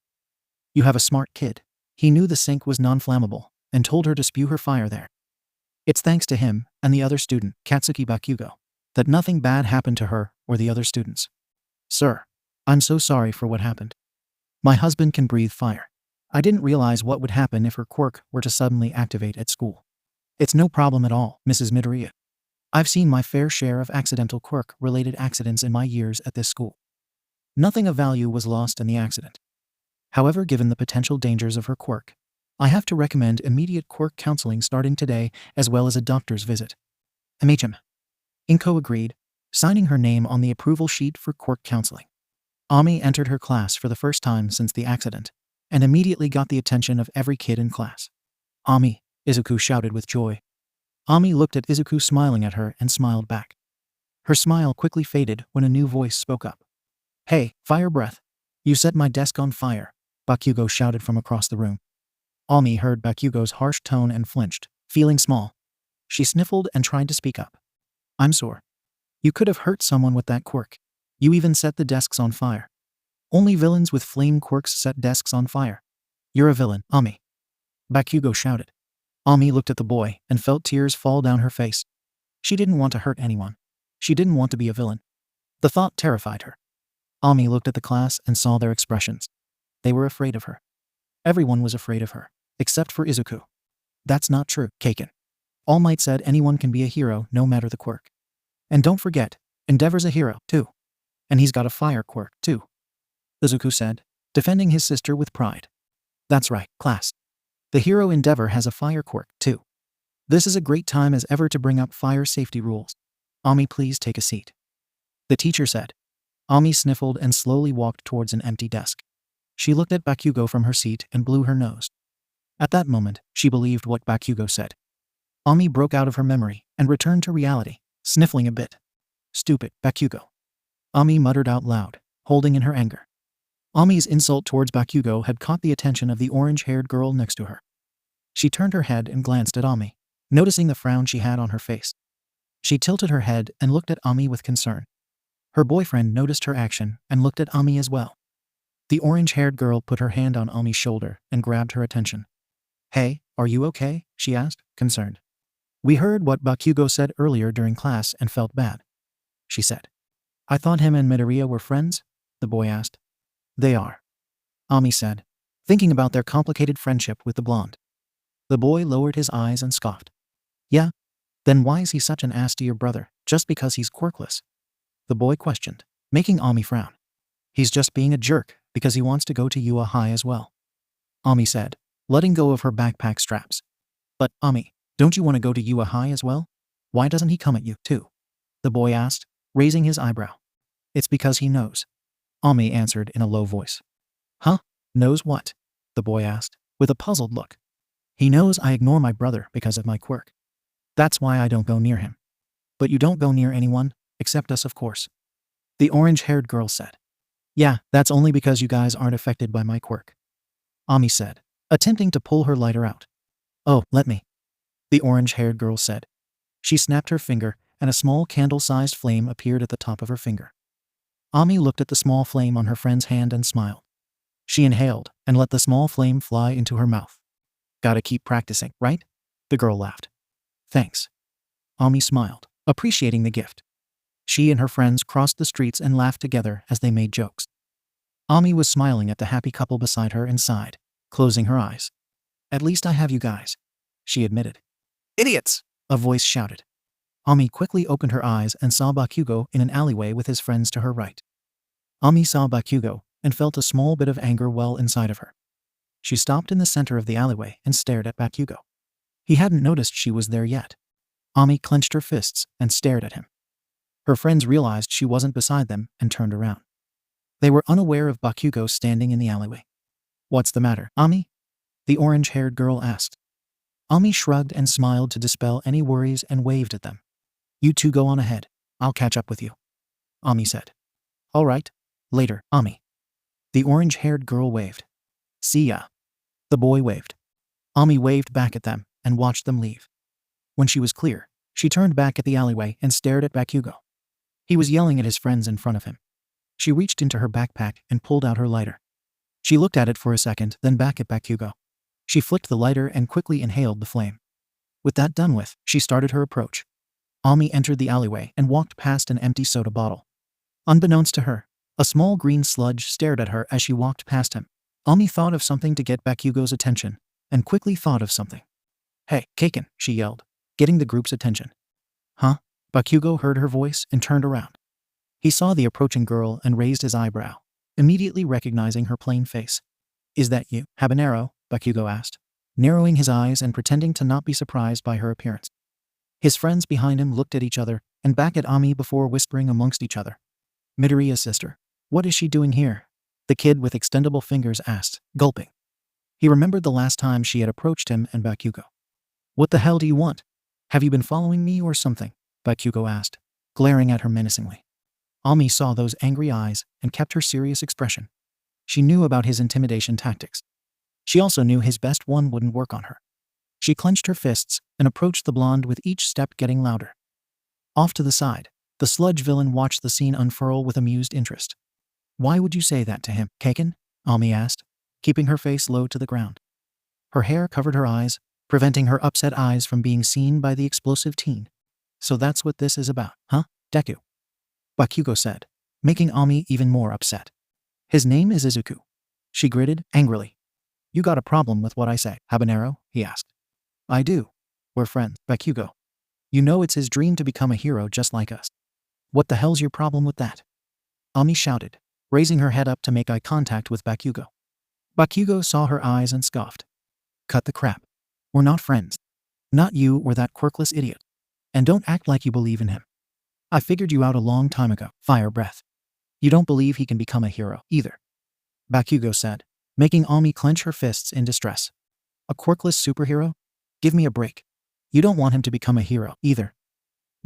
You have a smart kid. He knew the sink was non-flammable and told her to spew her fire there. It's thanks to him and the other student, Katsuki Bakugo, that nothing bad happened to her or the other students. Sir, I'm so sorry for what happened. My husband can breathe fire. I didn't realize what would happen if her quirk were to suddenly activate at school. It's no problem at all, Mrs. Midoriya. I've seen my fair share of accidental quirk-related accidents in my years at this school. Nothing of value was lost in the accident. However, given the potential dangers of her quirk, I have to recommend immediate quirk counseling starting today, as well as a doctor's visit. MHM. Inko agreed, signing her name on the approval sheet for quirk counseling. Ami entered her class for the first time since the accident, and immediately got the attention of every kid in class. Ami, Izuku shouted with joy. Ami looked at Izuku smiling at her and smiled back. Her smile quickly faded when a new voice spoke up. Hey, fire breath. You set my desk on fire, Bakugo shouted from across the room. Ami heard Bakugo's harsh tone and flinched, feeling small. She sniffled and tried to speak up. I'm sore. You could have hurt someone with that quirk. You even set the desks on fire. Only villains with flame quirks set desks on fire. You're a villain, Ami. Bakugo shouted. Ami looked at the boy and felt tears fall down her face. She didn't want to hurt anyone. She didn't want to be a villain. The thought terrified her. Ami looked at the class and saw their expressions. They were afraid of her. Everyone was afraid of her, except for Izuku. That's not true, Kaken. All Might said anyone can be a hero no matter the quirk. And don't forget, Endeavor's a hero, too. And he's got a fire quirk, too. Izuku said, defending his sister with pride. That's right, class. The hero Endeavor has a fire quirk, too. This is a great time as ever to bring up fire safety rules. Ami, please take a seat. The teacher said. Ami sniffled and slowly walked towards an empty desk. She looked at Bakugo from her seat and blew her nose. At that moment, she believed what Bakugo said. Ami broke out of her memory and returned to reality, sniffling a bit. Stupid, Bakugo. Ami muttered out loud, holding in her anger. Ami's insult towards Bakugo had caught the attention of the orange-haired girl next to her. She turned her head and glanced at Ami, noticing the frown she had on her face. She tilted her head and looked at Ami with concern. Her boyfriend noticed her action and looked at Ami as well. The orange-haired girl put her hand on Ami's shoulder and grabbed her attention. Hey, are you okay? She asked, concerned. We heard what Bakugo said earlier during class and felt bad, she said. I thought him and Midoriya were friends? The boy asked. They are, Ami said, thinking about their complicated friendship with the blonde. The boy lowered his eyes and scoffed. Yeah? Then why is he such an ass to your brother, just because he's quirkless? The boy questioned, making Ami frown. He's just being a jerk because he wants to go to UA High as well, Ami said, letting go of her backpack straps. But, Ami, don't you want to go to UA High as well? Why doesn't he come at you, too? The boy asked, raising his eyebrow. It's because he knows, Ami answered in a low voice. Huh? Knows what? The boy asked, with a puzzled look. He knows I ignore my brother because of my quirk. That's why I don't go near him. But you don't go near anyone, except us of course, the orange-haired girl said. Yeah, that's only because you guys aren't affected by my quirk, Ami said, attempting to pull her lighter out. Oh, let me. the orange-haired girl said. She snapped her finger, and a small candle-sized flame appeared at the top of her finger. Ami looked at the small flame on her friend's hand and smiled. She inhaled and let the small flame fly into her mouth. Gotta keep practicing, right? The girl laughed. Thanks. Ami smiled, appreciating the gift. She and her friends crossed the streets and laughed together as they made jokes. Ami was smiling at the happy couple beside her and sighed, closing her eyes. At least I have you guys, she admitted. Idiots! A voice shouted. Ami quickly opened her eyes and saw Bakugo in an alleyway with his friends to her right. Ami saw Bakugo and felt a small bit of anger well inside of her. She stopped in the center of the alleyway and stared at Bakugo. He hadn't noticed she was there yet. Ami clenched her fists and stared at him. Her friends realized she wasn't beside them and turned around. They were unaware of Bakugo standing in the alleyway. What's the matter, Ami? The orange-haired girl asked. Ami shrugged and smiled to dispel any worries and waved at them. You two go on ahead. I'll catch up with you, Ami said. All right. Later, Ami. The orange-haired girl waved. See ya. The boy waved. Ami waved back at them and watched them leave. When she was clear, she turned back at the alleyway and stared at Bakugo. He was yelling at his friends in front of him. She reached into her backpack and pulled out her lighter. She looked at it for a second, then back at Bakugo. She flicked the lighter and quickly inhaled the flame. With that done with, she started her approach. Ami entered the alleyway and walked past an empty soda bottle. Unbeknownst to her, a small green sludge stared at her as she walked past him. Ami thought of something to get Bakugo's attention, and quickly thought of something. Hey, Kaken, she yelled, getting the group's attention. Huh? Bakugo heard her voice and turned around. He saw the approaching girl and raised his eyebrow, immediately recognizing her plain face. Is that you, Habanero? Bakugo asked, narrowing his eyes and pretending to not be surprised by her appearance. His friends behind him looked at each other and back at Ami before whispering amongst each other. Midoriya's sister. What is she doing here? The kid with extendable fingers asked, gulping. He remembered the last time she had approached him and Bakugo. What the hell do you want? Have you been following me or something? Bakugo asked, glaring at her menacingly. Ami saw those angry eyes and kept her serious expression. She knew about his intimidation tactics. She also knew his best one wouldn't work on her. She clenched her fists and approached the blonde with each step getting louder. Off to the side, the sludge villain watched the scene unfurl with amused interest. Why would you say that to him, Kaken? Ami asked, keeping her face low to the ground. Her hair covered her eyes, preventing her upset eyes from being seen by the explosive teen. So that's what this is about, huh, Deku? Bakugo said, making Ami even more upset. His name is Izuku. She gritted angrily. You got a problem with what I say, Habanero? He asked. I do. We're friends, Bakugo. You know it's his dream to become a hero just like us. What the hell's your problem with that? Ami shouted, raising her head up to make eye contact with Bakugo. Bakugo saw her eyes and scoffed. Cut the crap. We're not friends. Not you or that quirkless idiot. And don't act like you believe in him. I figured you out a long time ago, fire breath. You don't believe he can become a hero, either. Bakugo said, making Ami clench her fists in distress. A quirkless superhero? Give me a break. You don't want him to become a hero, either.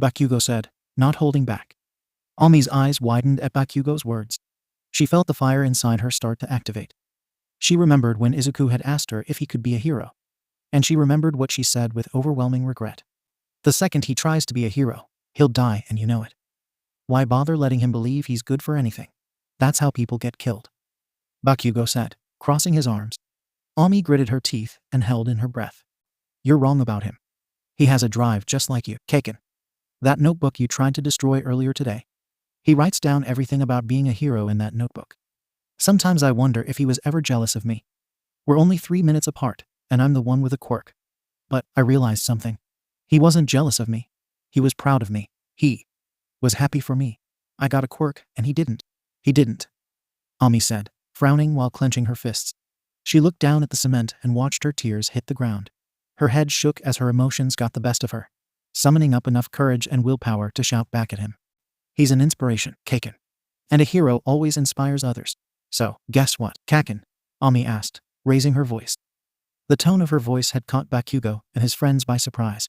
Bakugo said, not holding back. Ami's eyes widened at Bakugo's words. She felt the fire inside her start to activate. She remembered when Izuku had asked her if he could be a hero. And she remembered what she said with overwhelming regret. The second he tries to be a hero, he'll die and you know it. Why bother letting him believe he's good for anything? That's how people get killed. Bakugo said, crossing his arms. Ami gritted her teeth and held in her breath. You're wrong about him. He has a drive just like you, Kaken. That notebook you tried to destroy earlier today. He writes down everything about being a hero in that notebook. Sometimes I wonder if he was ever jealous of me. We're only 3 minutes apart, and I'm the one with a quirk. But I realized something. He wasn't jealous of me. He was proud of me. He was happy for me. I got a quirk, and he didn't. He didn't. Ami said, frowning while clenching her fists. She looked down at the cement and watched her tears hit the ground. Her head shook as her emotions got the best of her, summoning up enough courage and willpower to shout back at him. He's an inspiration, Kaken. And a hero always inspires others. So, guess what, Kaken? Ami asked, raising her voice. The tone of her voice had caught Bakugo and his friends by surprise.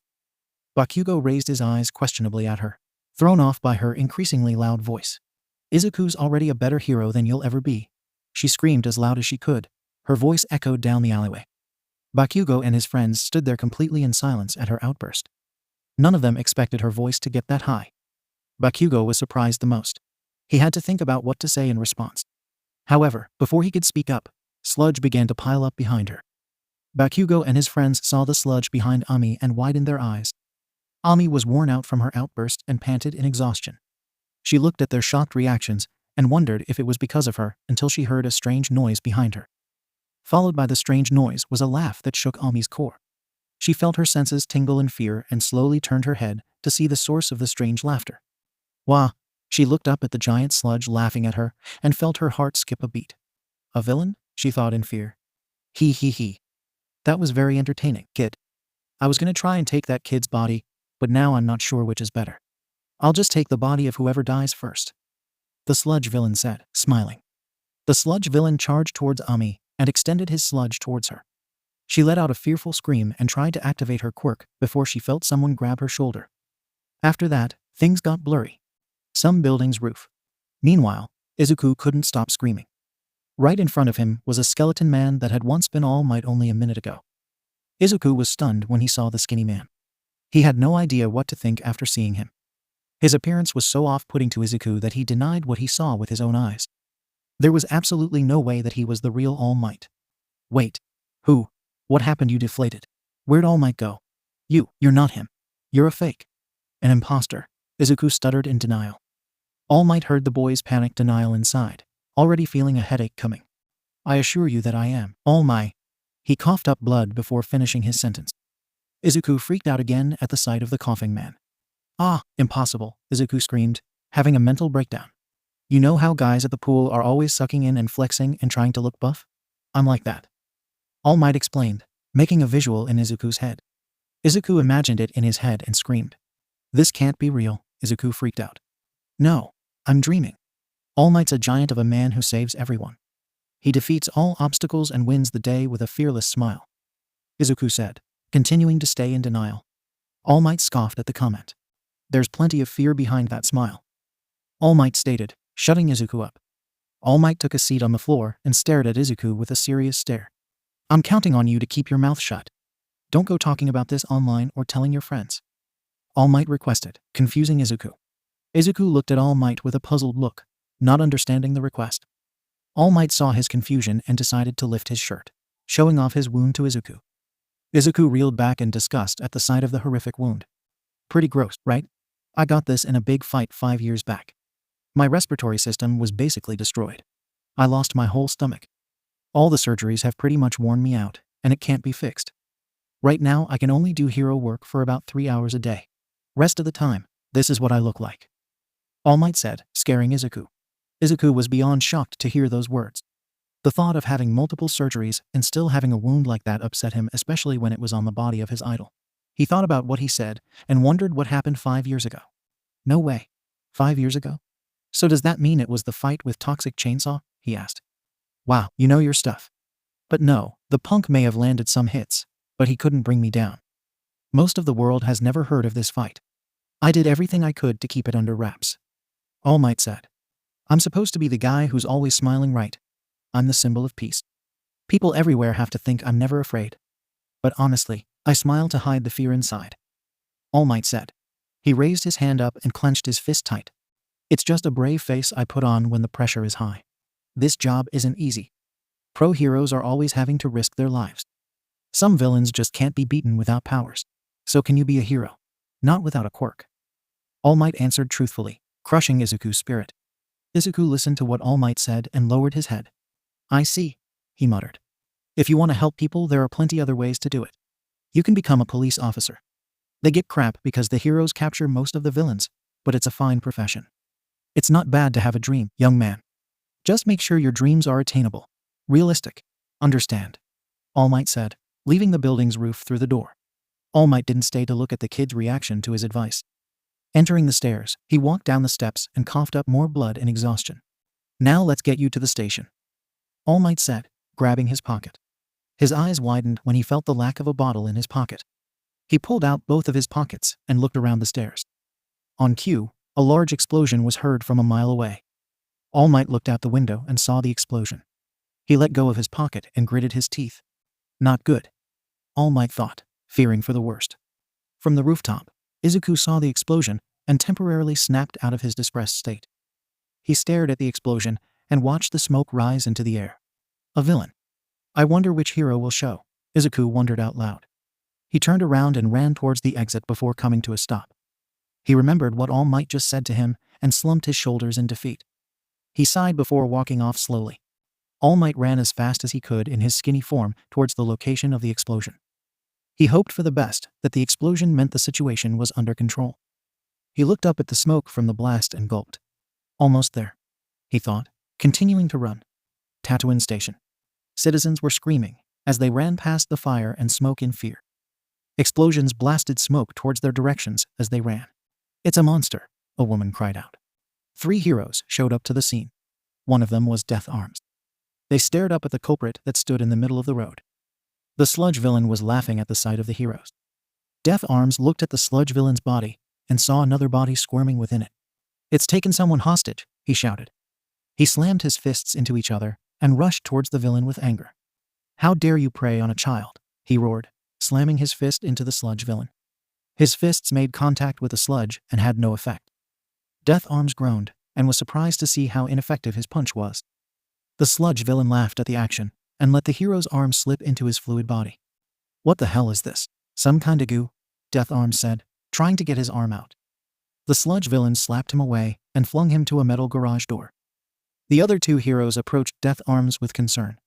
Bakugo raised his eyes questionably at her, thrown off by her increasingly loud voice. Izuku's already a better hero than you'll ever be. She screamed as loud as she could. Her voice echoed down the alleyway. Bakugo and his friends stood there completely in silence at her outburst. None of them expected her voice to get that high. Bakugo was surprised the most. He had to think about what to say in response. However, before he could speak up, sludge began to pile up behind her. Bakugo and his friends saw the sludge behind Ami and widened their eyes. Ami was worn out from her outburst and panted in exhaustion. She looked at their shocked reactions and wondered if it was because of her until she heard a strange noise behind her. Followed by the strange noise was a laugh that shook Ami's core. She felt her senses tingle in fear and slowly turned her head to see the source of the strange laughter. Wah! She looked up at the giant sludge laughing at her and felt her heart skip a beat. A villain? She thought in fear. He. That was very entertaining, kid. I was gonna try and take that kid's body, but now I'm not sure which is better. I'll just take the body of whoever dies first. The sludge villain said, smiling. The sludge villain charged towards Ami and extended his sludge towards her. She let out a fearful scream and tried to activate her quirk before she felt someone grab her shoulder. After that, things got blurry. Some building's roof. Meanwhile, Izuku couldn't stop screaming. Right in front of him was a skeleton man that had once been All Might only a minute ago. Izuku was stunned when he saw the skinny man. He had no idea what to think after seeing him. His appearance was so off-putting to Izuku that he denied what he saw with his own eyes. There was absolutely no way that he was the real All Might. Wait. Who? What happened? You deflated. Where'd All Might go? You're not him. You're a fake. An imposter. Izuku stuttered in denial. All Might heard the boy's panicked denial inside, already feeling a headache coming. I assure you that I am All Might. He coughed up blood before finishing his sentence. Izuku freaked out again at the sight of the coughing man. Ah, impossible, Izuku screamed, having a mental breakdown. You know how guys at the pool are always sucking in and flexing and trying to look buff? I'm like that. All Might explained, making a visual in Izuku's head. Izuku imagined it in his head and screamed. This can't be real, Izuku freaked out. No, I'm dreaming. All Might's a giant of a man who saves everyone. He defeats all obstacles and wins the day with a fearless smile. Izuku said, continuing to stay in denial. All Might scoffed at the comment. There's plenty of fear behind that smile. All Might stated, shutting Izuku up. All Might took a seat on the floor and stared at Izuku with a serious stare. I'm counting on you to keep your mouth shut. Don't go talking about this online or telling your friends. All Might requested, confusing Izuku. Izuku looked at All Might with a puzzled look, not understanding the request. All Might saw his confusion and decided to lift his shirt, showing off his wound to Izuku. Izuku reeled back in disgust at the sight of the horrific wound. Pretty gross, right? I got this in a big fight 5 years back. My respiratory system was basically destroyed. I lost my whole stomach. All the surgeries have pretty much worn me out, and it can't be fixed. Right now, I can only do hero work for about 3 hours a day. Rest of the time, this is what I look like. All Might said, scaring Izuku. Izuku was beyond shocked to hear those words. The thought of having multiple surgeries and still having a wound like that upset him, especially when it was on the body of his idol. He thought about what he said and wondered what happened 5 years ago. No way. 5 years ago? So does that mean it was the fight with Toxic Chainsaw? He asked. Wow, you know your stuff. But no, the punk may have landed some hits, but he couldn't bring me down. Most of the world has never heard of this fight. I did everything I could to keep it under wraps. All Might said. I'm supposed to be the guy who's always smiling, right? I'm the symbol of peace. People everywhere have to think I'm never afraid. But honestly, I smile to hide the fear inside. All Might said. He raised his hand up and clenched his fist tight. It's just a brave face I put on when the pressure is high. This job isn't easy. Pro heroes are always having to risk their lives. Some villains just can't be beaten without powers. So can you be a hero? Not without a quirk. All Might answered truthfully, crushing Izuku's spirit. Izuku listened to what All Might said and lowered his head. I see, he muttered. If you want to help people, there are plenty other ways to do it. You can become a police officer. They get crap because the heroes capture most of the villains, but it's a fine profession. It's not bad to have a dream, young man. Just make sure your dreams are attainable. Realistic. Understand? All Might said, leaving the building's roof through the door. All Might didn't stay to look at the kid's reaction to his advice. Entering the stairs, he walked down the steps and coughed up more blood and exhaustion. Now let's get you to the station. All Might said, grabbing his pocket. His eyes widened when he felt the lack of a bottle in his pocket. He pulled out both of his pockets and looked around the stairs. On cue, a large explosion was heard from a mile away. All Might looked out the window and saw the explosion. He let go of his pocket and gritted his teeth. Not good. All Might thought, fearing for the worst. From the rooftop, Izuku saw the explosion and temporarily snapped out of his depressed state. He stared at the explosion and watched the smoke rise into the air. A villain. I wonder which hero will show, Izuku wondered out loud. He turned around and ran towards the exit before coming to a stop. He remembered what All Might just said to him and slumped his shoulders in defeat. He sighed before walking off slowly. All Might ran as fast as he could in his skinny form towards the location of the explosion. He hoped for the best, that the explosion meant the situation was under control. He looked up at the smoke from the blast and gulped. Almost there, he thought, continuing to run. Tatooine Station. Citizens were screaming as they ran past the fire and smoke in fear. Explosions blasted smoke towards their directions as they ran. It's a monster, a woman cried out. 3 heroes showed up to the scene. One of them was Death Arms. They stared up at the culprit that stood in the middle of the road. The sludge villain was laughing at the sight of the heroes. Death Arms looked at the sludge villain's body and saw another body squirming within it. It's taken someone hostage, he shouted. He slammed his fists into each other and rushed towards the villain with anger. How dare you prey on a child, he roared, slamming his fist into the sludge villain. His fists made contact with the sludge and had no effect. Death Arms groaned and was surprised to see how ineffective his punch was. The sludge villain laughed at the action and let the hero's arm slip into his fluid body. What the hell is this? Some kind of goo? Death Arms said, trying to get his arm out. The sludge villain slapped him away and flung him to a metal garage door. The other 2 heroes approached Death Arms with concern.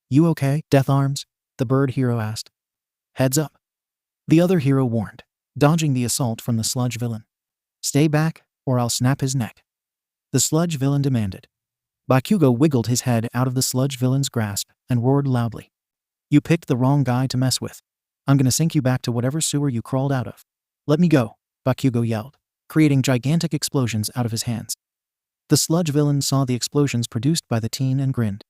You okay, Death Arms? The bird hero asked. Heads up. The other hero warned, dodging the assault from the sludge villain. Stay back, or I'll snap his neck. The sludge villain demanded. Bakugo wiggled his head out of the sludge villain's grasp and roared loudly. You picked the wrong guy to mess with. I'm gonna sink you back to whatever sewer you crawled out of. Let me go, Bakugo yelled, creating gigantic explosions out of his hands. The sludge villain saw the explosions produced by the teen and grinned.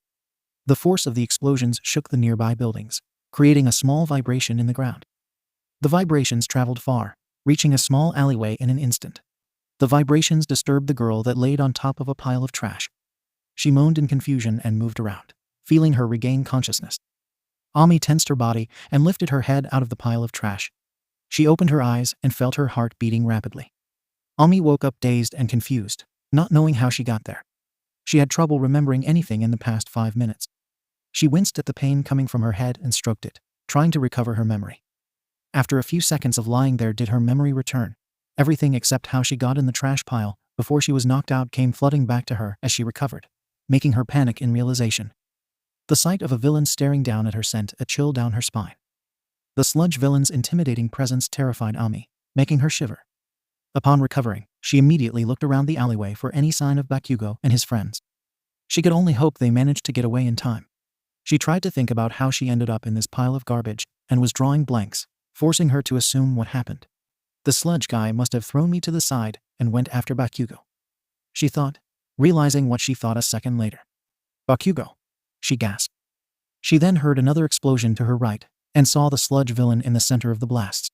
The force of the explosions shook the nearby buildings, creating a small vibration in the ground. The vibrations traveled far, reaching a small alleyway in an instant. The vibrations disturbed the girl that laid on top of a pile of trash. She moaned in confusion and moved around, feeling her regain consciousness. Ami tensed her body and lifted her head out of the pile of trash. She opened her eyes and felt her heart beating rapidly. Ami woke up dazed and confused, not knowing how she got there. She had trouble remembering anything in the past 5 minutes. She winced at the pain coming from her head and stroked it, trying to recover her memory. After a few seconds of lying there did her memory return. Everything except how she got in the trash pile before she was knocked out came flooding back to her as she recovered, making her panic in realization. The sight of a villain staring down at her sent a chill down her spine. The sludge villain's intimidating presence terrified Ami, making her shiver. Upon recovering, she immediately looked around the alleyway for any sign of Bakugo and his friends. She could only hope they managed to get away in time. She tried to think about how she ended up in this pile of garbage and was drawing blanks, forcing her to assume what happened. The sludge guy must have thrown me to the side and went after Bakugo, she thought, realizing what she thought a second later. Bakugo, she gasped. She then heard another explosion to her right and saw the sludge villain in the center of the blasts.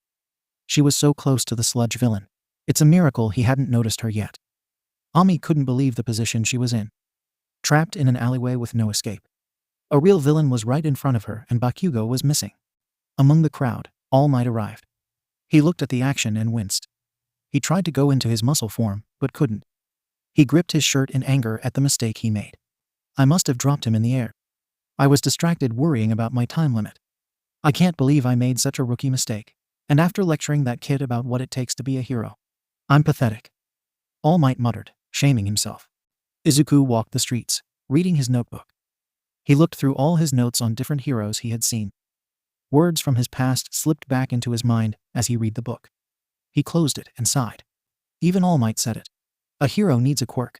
She was so close to the sludge villain. It's a miracle he hadn't noticed her yet. Ami couldn't believe the position she was in. Trapped in an alleyway with no escape. A real villain was right in front of her and Bakugo was missing. Among the crowd, All Might arrived. He looked at the action and winced. He tried to go into his muscle form, but couldn't. He gripped his shirt in anger at the mistake he made. I must have dropped him in the air. I was distracted worrying about my time limit. I can't believe I made such a rookie mistake. And after lecturing that kid about what it takes to be a hero, I'm pathetic. All Might muttered, shaming himself. Izuku walked the streets, reading his notebook. He looked through all his notes on different heroes he had seen. Words from his past slipped back into his mind as he read the book. He closed it and sighed. Even All Might said it. A hero needs a quirk.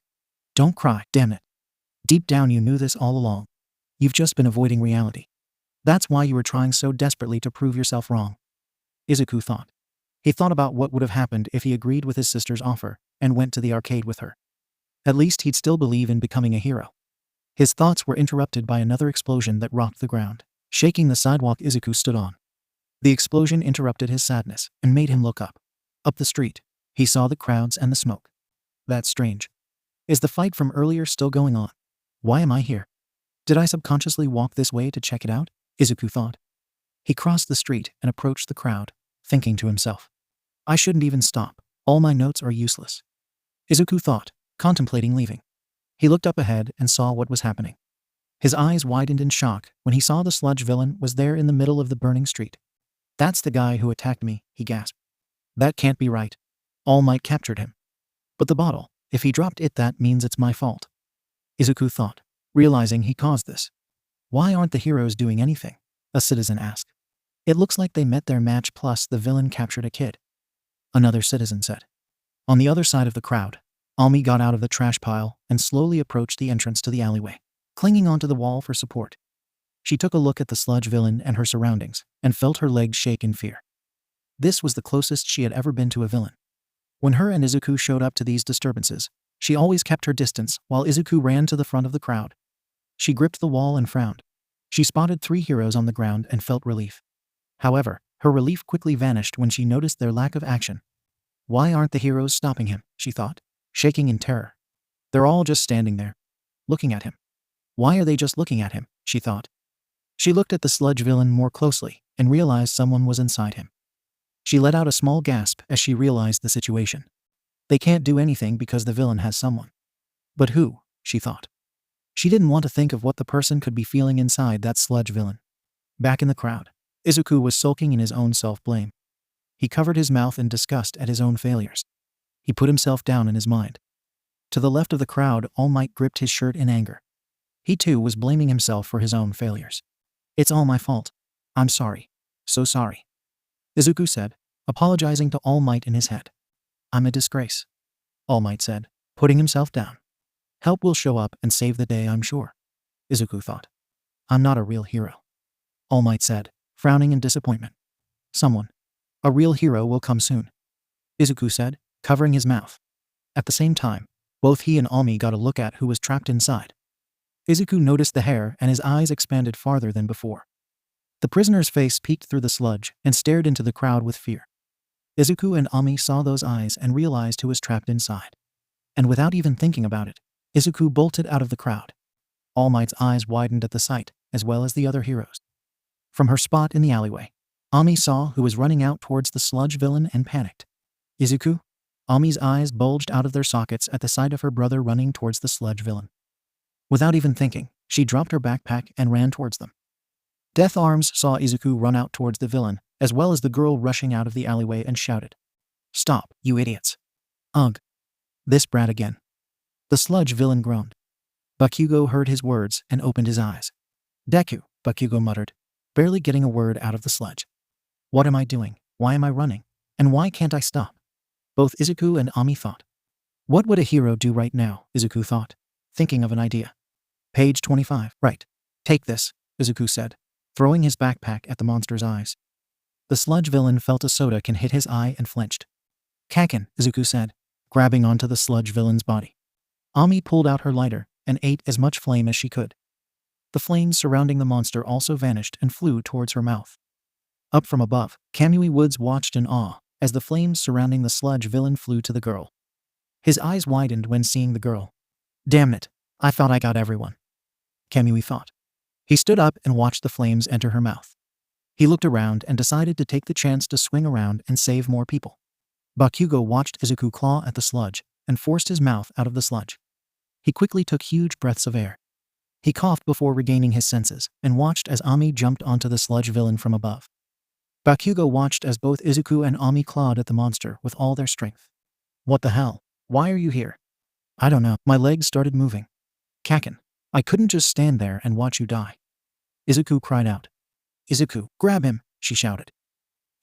Don't cry, damn it. Deep down you knew this all along. You've just been avoiding reality. That's why you were trying so desperately to prove yourself wrong. Izuku thought. He thought about what would have happened if he agreed with his sister's offer and went to the arcade with her. At least he'd still believe in becoming a hero. His thoughts were interrupted by another explosion that rocked the ground, shaking the sidewalk Izuku stood on. The explosion interrupted his sadness and made him look up. Up the street, he saw the crowds and the smoke. That's strange. Is the fight from earlier still going on? Why am I here? Did I subconsciously walk this way to check it out? Izuku thought. He crossed the street and approached the crowd, thinking to himself, I shouldn't even stop. All my notes are useless. Izuku thought, contemplating leaving. He looked up ahead and saw what was happening. His eyes widened in shock when he saw the sludge villain was there in the middle of the burning street. That's the guy who attacked me, he gasped. That can't be right. All Might captured him. But the bottle, if he dropped it, that means it's my fault. Izuku thought, realizing he caused this. Why aren't the heroes doing anything? A citizen asked. It looks like they met their match, plus the villain captured a kid. Another citizen said. On the other side of the crowd, Ami got out of the trash pile and slowly approached the entrance to the alleyway, clinging onto the wall for support. She took a look at the sludge villain and her surroundings and felt her legs shake in fear. This was the closest she had ever been to a villain. When her and Izuku showed up to these disturbances, she always kept her distance while Izuku ran to the front of the crowd. She gripped the wall and frowned. She spotted 3 heroes on the ground and felt relief. However, her relief quickly vanished when she noticed their lack of action. Why aren't the heroes stopping him? She thought, shaking in terror. They're all just standing there, looking at him. Why are they just looking at him? She thought. She looked at the sludge villain more closely and realized someone was inside him. She let out a small gasp as she realized the situation. They can't do anything because the villain has someone. But who? She thought. She didn't want to think of what the person could be feeling inside that sludge villain. Back in the crowd, Izuku was sulking in his own self-blame. He covered his mouth in disgust at his own failures. He put himself down in his mind. To the left of the crowd, All Might gripped his shirt in anger. He too was blaming himself for his own failures. It's all my fault. I'm sorry. So sorry. Izuku said, apologizing to All Might in his head. I'm a disgrace. All Might said, putting himself down. Help will show up and save the day, I'm sure. Izuku thought. I'm not a real hero. All Might said, frowning in disappointment. Someone. A real hero will come soon. Izuku said, covering his mouth. At the same time, both he and Ami got a look at who was trapped inside. Izuku noticed the hair and his eyes expanded farther than before. The prisoner's face peeked through the sludge and stared into the crowd with fear. Izuku and Ami saw those eyes and realized who was trapped inside. And without even thinking about it, Izuku bolted out of the crowd. All Might's eyes widened at the sight, as well as the other heroes. From her spot in the alleyway, Ami saw who was running out towards the sludge villain and panicked. Izuku? Ami's eyes bulged out of their sockets at the sight of her brother running towards the sludge villain. Without even thinking, she dropped her backpack and ran towards them. Death Arms saw Izuku run out towards the villain, as well as the girl rushing out of the alleyway, and shouted, Stop, you idiots. Ugh. This brat again. The sludge villain groaned. Bakugo heard his words and opened his eyes. Deku, Bakugo muttered, barely getting a word out of the sludge. What am I doing? Why am I running? And why can't I stop? Both Izuku and Ami thought. What would a hero do right now? Izuku thought, thinking of an idea. Page 25. Right. Take this, Izuku said, throwing his backpack at the monster's eyes. The sludge villain felt a soda can hit his eye and flinched. Kakin, Izuku said, grabbing onto the sludge villain's body. Ami pulled out her lighter and ate as much flame as she could. The flames surrounding the monster also vanished and flew towards her mouth. Up from above, Kamui Woods watched in awe as the flames surrounding the sludge villain flew to the girl. His eyes widened when seeing the girl. Damn it, I thought I got everyone. Kamui thought. He stood up and watched the flames enter her mouth. He looked around and decided to take the chance to swing around and save more people. Bakugo watched Izuku claw at the sludge and forced his mouth out of the sludge. He quickly took huge breaths of air. He coughed before regaining his senses and watched as Ami jumped onto the sludge villain from above. Bakugo watched as both Izuku and Ami clawed at the monster with all their strength. What the hell? Why are you here? I don't know. My legs started moving. Kakin, I couldn't just stand there and watch you die. Izuku cried out. Izuku, grab him, she shouted.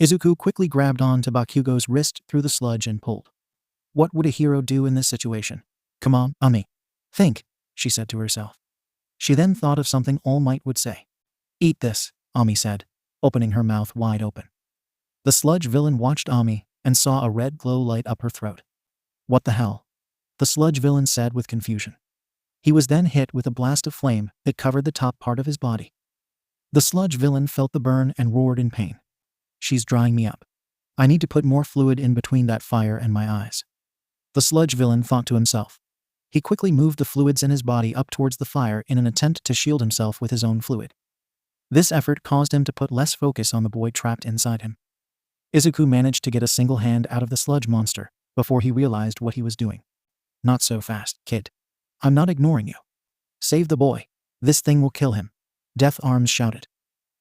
Izuku quickly grabbed on to Bakugo's wrist through the sludge and pulled. What would a hero do in this situation? Come on, Ami. Think, she said to herself. She then thought of something All Might would say. Eat this, Ami said, opening her mouth wide open. The sludge villain watched Ami and saw a red glow light up her throat. What the hell? The sludge villain said with confusion. He was then hit with a blast of flame that covered the top part of his body. The sludge villain felt the burn and roared in pain. She's drying me up. I need to put more fluid in between that fire and my eyes. The sludge villain thought to himself. He quickly moved the fluids in his body up towards the fire in an attempt to shield himself with his own fluid. This effort caused him to put less focus on the boy trapped inside him. Izuku managed to get a single hand out of the sludge monster before he realized what he was doing. Not so fast, kid. I'm not ignoring you. Save the boy. This thing will kill him. Death Arms shouted.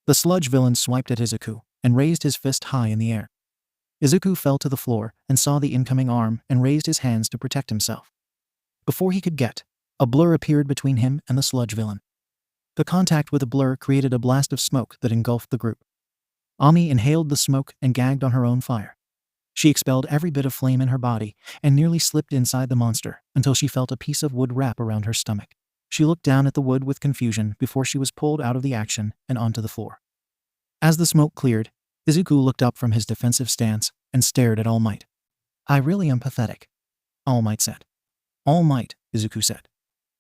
The sludge villain swiped at Izuku and raised his fist high in the air. Izuku fell to the floor and saw the incoming arm and raised his hands to protect himself. Before he could get, a blur appeared between him and the sludge villain. The contact with the blur created a blast of smoke that engulfed the group. Ami inhaled the smoke and gagged on her own fire. She expelled every bit of flame in her body and nearly slipped inside the monster until she felt a piece of wood wrap around her stomach. She looked down at the wood with confusion before she was pulled out of the action and onto the floor. As the smoke cleared, Izuku looked up from his defensive stance and stared at All Might. I really am pathetic, All Might said. All Might, Izuku said.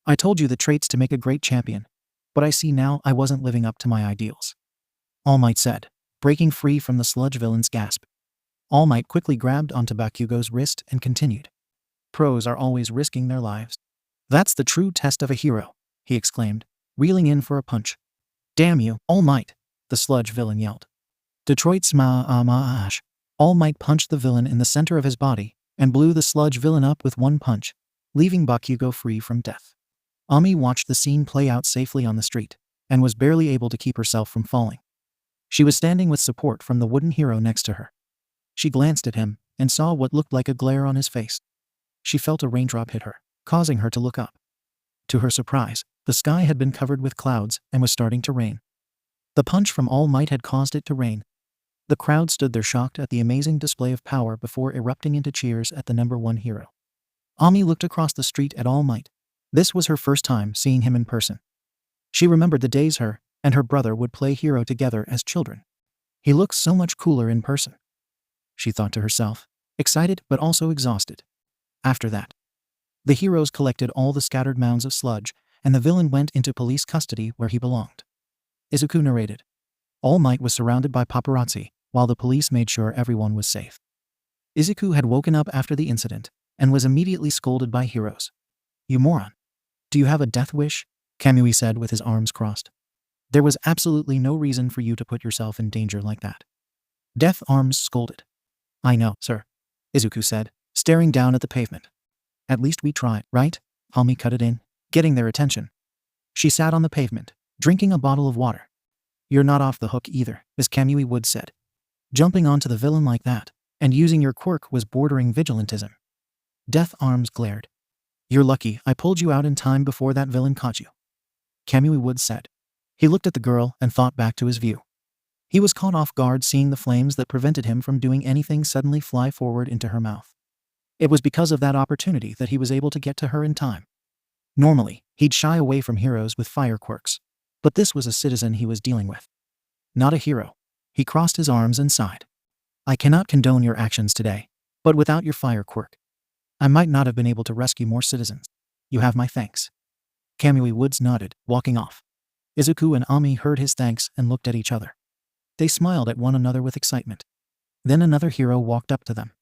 I told you the traits to make a great champion, but I see now I wasn't living up to my ideals. All Might said, breaking free from the sludge villain's gasp. All Might quickly grabbed onto Bakugo's wrist and continued. Pros are always risking their lives. That's the true test of a hero, he exclaimed, reeling in for a punch. Damn you, All Might, the sludge villain yelled. Detroit smash. All Might punched the villain in the center of his body and blew the sludge villain up with one punch, leaving Bakugo free from death. Ami watched the scene play out safely on the street and was barely able to keep herself from falling. She was standing with support from the wooden hero next to her. She glanced at him and saw what looked like a glare on his face. She felt a raindrop hit her, causing her to look up. To her surprise, the sky had been covered with clouds and was starting to rain. The punch from All Might had caused it to rain. The crowd stood there shocked at the amazing display of power before erupting into cheers at the #1 hero. Ami looked across the street at All Might. This was her first time seeing him in person. She remembered the days her and her brother would play hero together as children. He looks so much cooler in person, she thought to herself, excited but also exhausted. After that, the heroes collected all the scattered mounds of sludge, and the villain went into police custody where he belonged. Izuku narrated. All Might was surrounded by paparazzi, while the police made sure everyone was safe. Izuku had woken up after the incident, and was immediately scolded by heroes. You moron. Do you have a death wish? Kamui said with his arms crossed. There was absolutely no reason for you to put yourself in danger like that. Death Arms scolded. I know, sir, Izuku said, staring down at the pavement. At least we tried, right? Ami cut it in, getting their attention. She sat on the pavement, drinking a bottle of water. You're not off the hook either, as Kamui Wood said. Jumping onto the villain like that, and using your quirk was bordering vigilantism. Death Arms glared. You're lucky I pulled you out in time before that villain caught you, Kamui Wood said. He looked at the girl and thought back to his view. He was caught off guard seeing the flames that prevented him from doing anything suddenly fly forward into her mouth. It was because of that opportunity that he was able to get to her in time. Normally, he'd shy away from heroes with fire quirks, but this was a citizen he was dealing with. Not a hero. He crossed his arms and sighed. I cannot condone your actions today, but without your fire quirk, I might not have been able to rescue more citizens. You have my thanks. Kamui Woods nodded, walking off. Izuku and Ami heard his thanks and looked at each other. They smiled at one another with excitement. Then another hero walked up to them.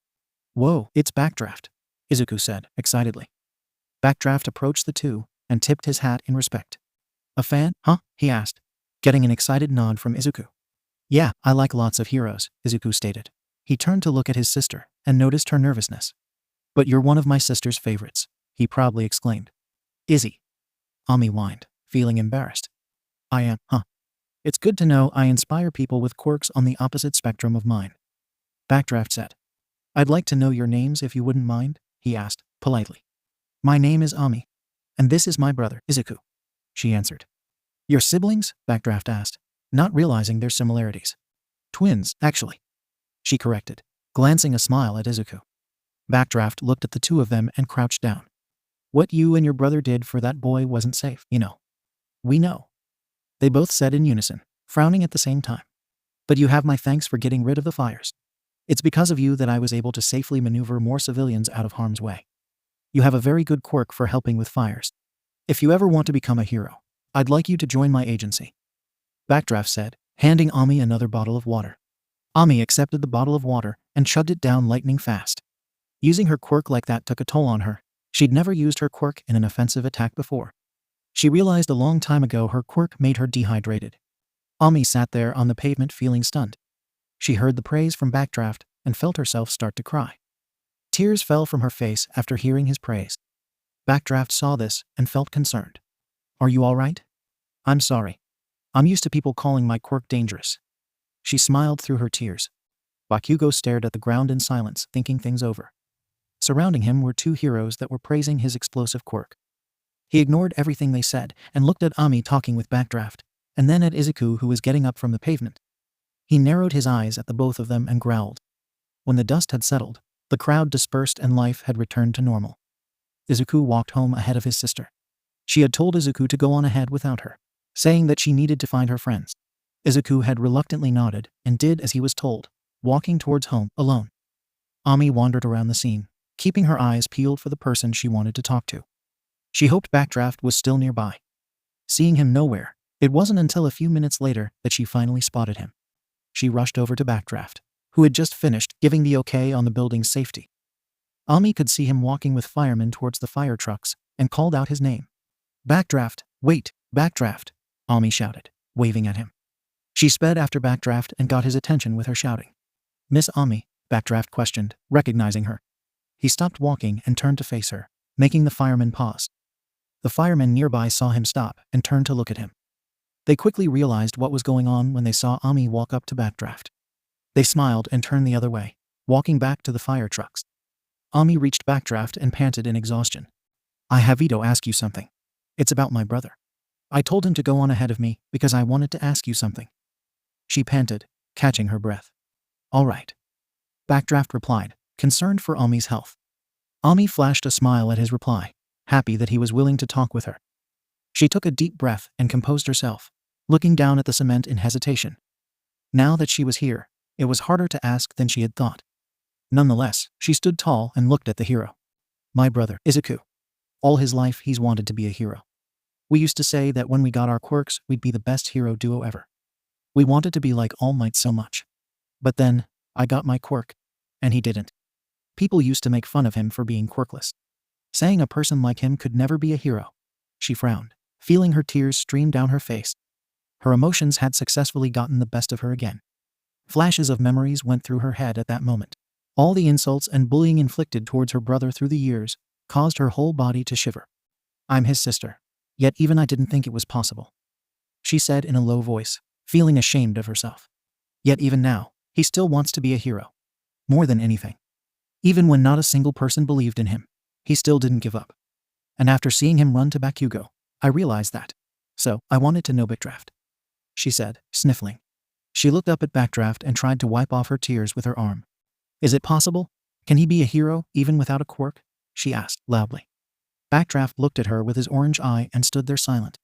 Whoa, it's Backdraft, Izuku said, excitedly. Backdraft approached the two and tipped his hat in respect. A fan, huh? He asked, getting an excited nod from Izuku. Yeah, I like lots of heroes, Izuku stated. He turned to look at his sister and noticed her nervousness. But you're one of my sister's favorites, he proudly exclaimed. Izzy. Ami whined, feeling embarrassed. I am, huh? It's good to know I inspire people with quirks on the opposite spectrum of mine. Backdraft said. I'd like to know your names if you wouldn't mind, he asked, politely. My name is Ami, and this is my brother, Izuku, she answered. Your siblings? Backdraft asked, not realizing their similarities. Twins, actually, she corrected, glancing a smile at Izuku. Backdraft looked at the two of them and crouched down. What you and your brother did for that boy wasn't safe, you know. We know, they both said in unison, frowning at the same time. But you have my thanks for getting rid of the fires. It's because of you that I was able to safely maneuver more civilians out of harm's way. You have a very good quirk for helping with fires. If you ever want to become a hero, I'd like you to join my agency. Backdraft said, handing Ami another bottle of water. Ami accepted the bottle of water and chugged it down lightning fast. Using her quirk like that took a toll on her. She'd never used her quirk in an offensive attack before. She realized a long time ago her quirk made her dehydrated. Ami sat there on the pavement feeling stunned. She heard the praise from Backdraft and felt herself start to cry. Tears fell from her face after hearing his praise. Backdraft saw this and felt concerned. Are you all right? I'm sorry. I'm used to people calling my quirk dangerous. She smiled through her tears. Bakugo stared at the ground in silence, thinking things over. Surrounding him were two heroes that were praising his explosive quirk. He ignored everything they said and looked at Ami talking with Backdraft, and then at Izuku who was getting up from the pavement. He narrowed his eyes at the both of them and growled. When the dust had settled, the crowd dispersed and life had returned to normal. Izuku walked home ahead of his sister. She had told Izuku to go on ahead without her, saying that she needed to find her friends. Izuku had reluctantly nodded and did as he was told, walking towards home alone. Ami wandered around the scene, keeping her eyes peeled for the person she wanted to talk to. She hoped Backdraft was still nearby. Seeing him nowhere, it wasn't until a few minutes later that she finally spotted him. She rushed over to Backdraft, who had just finished giving the okay on the building's safety. Ami could see him walking with firemen towards the fire trucks and called out his name. Backdraft, wait, Backdraft, Ami shouted, waving at him. She sped after Backdraft and got his attention with her shouting. Miss Ami, Backdraft questioned, recognizing her. He stopped walking and turned to face her, making the firemen pause. The firemen nearby saw him stop and turned to look at him. They quickly realized what was going on when they saw Ami walk up to Backdraft. They smiled and turned the other way, walking back to the fire trucks. Ami reached Backdraft and panted in exhaustion. I have to ask you something. It's about my brother. I told him to go on ahead of me because I wanted to ask you something. She panted, catching her breath. All right. Backdraft replied, concerned for Ami's health. Ami flashed a smile at his reply, happy that he was willing to talk with her. She took a deep breath and composed herself, looking down at the cement in hesitation. Now that she was here, it was harder to ask than she had thought. Nonetheless, she stood tall and looked at the hero. My brother, Izuku. All his life he's wanted to be a hero. We used to say that when we got our quirks, we'd be the best hero duo ever. We wanted to be like All Might so much. But then, I got my quirk, and he didn't. People used to make fun of him for being quirkless, saying a person like him could never be a hero. She frowned, feeling her tears stream down her face. Her emotions had successfully gotten the best of her again. Flashes of memories went through her head at that moment. All the insults and bullying inflicted towards her brother through the years caused her whole body to shiver. I'm his sister, yet even I didn't think it was possible, she said in a low voice, feeling ashamed of herself. Yet even now, he still wants to be a hero. More than anything. Even when not a single person believed in him, he still didn't give up. And after seeing him run to Bakugo, I realized that. So, I wanted to know Backdraft, she said, sniffling. She looked up at Backdraft and tried to wipe off her tears with her arm. Is it possible? Can he be a hero even without a quirk? She asked, loudly. Backdraft looked at her with his orange eye and stood there silent.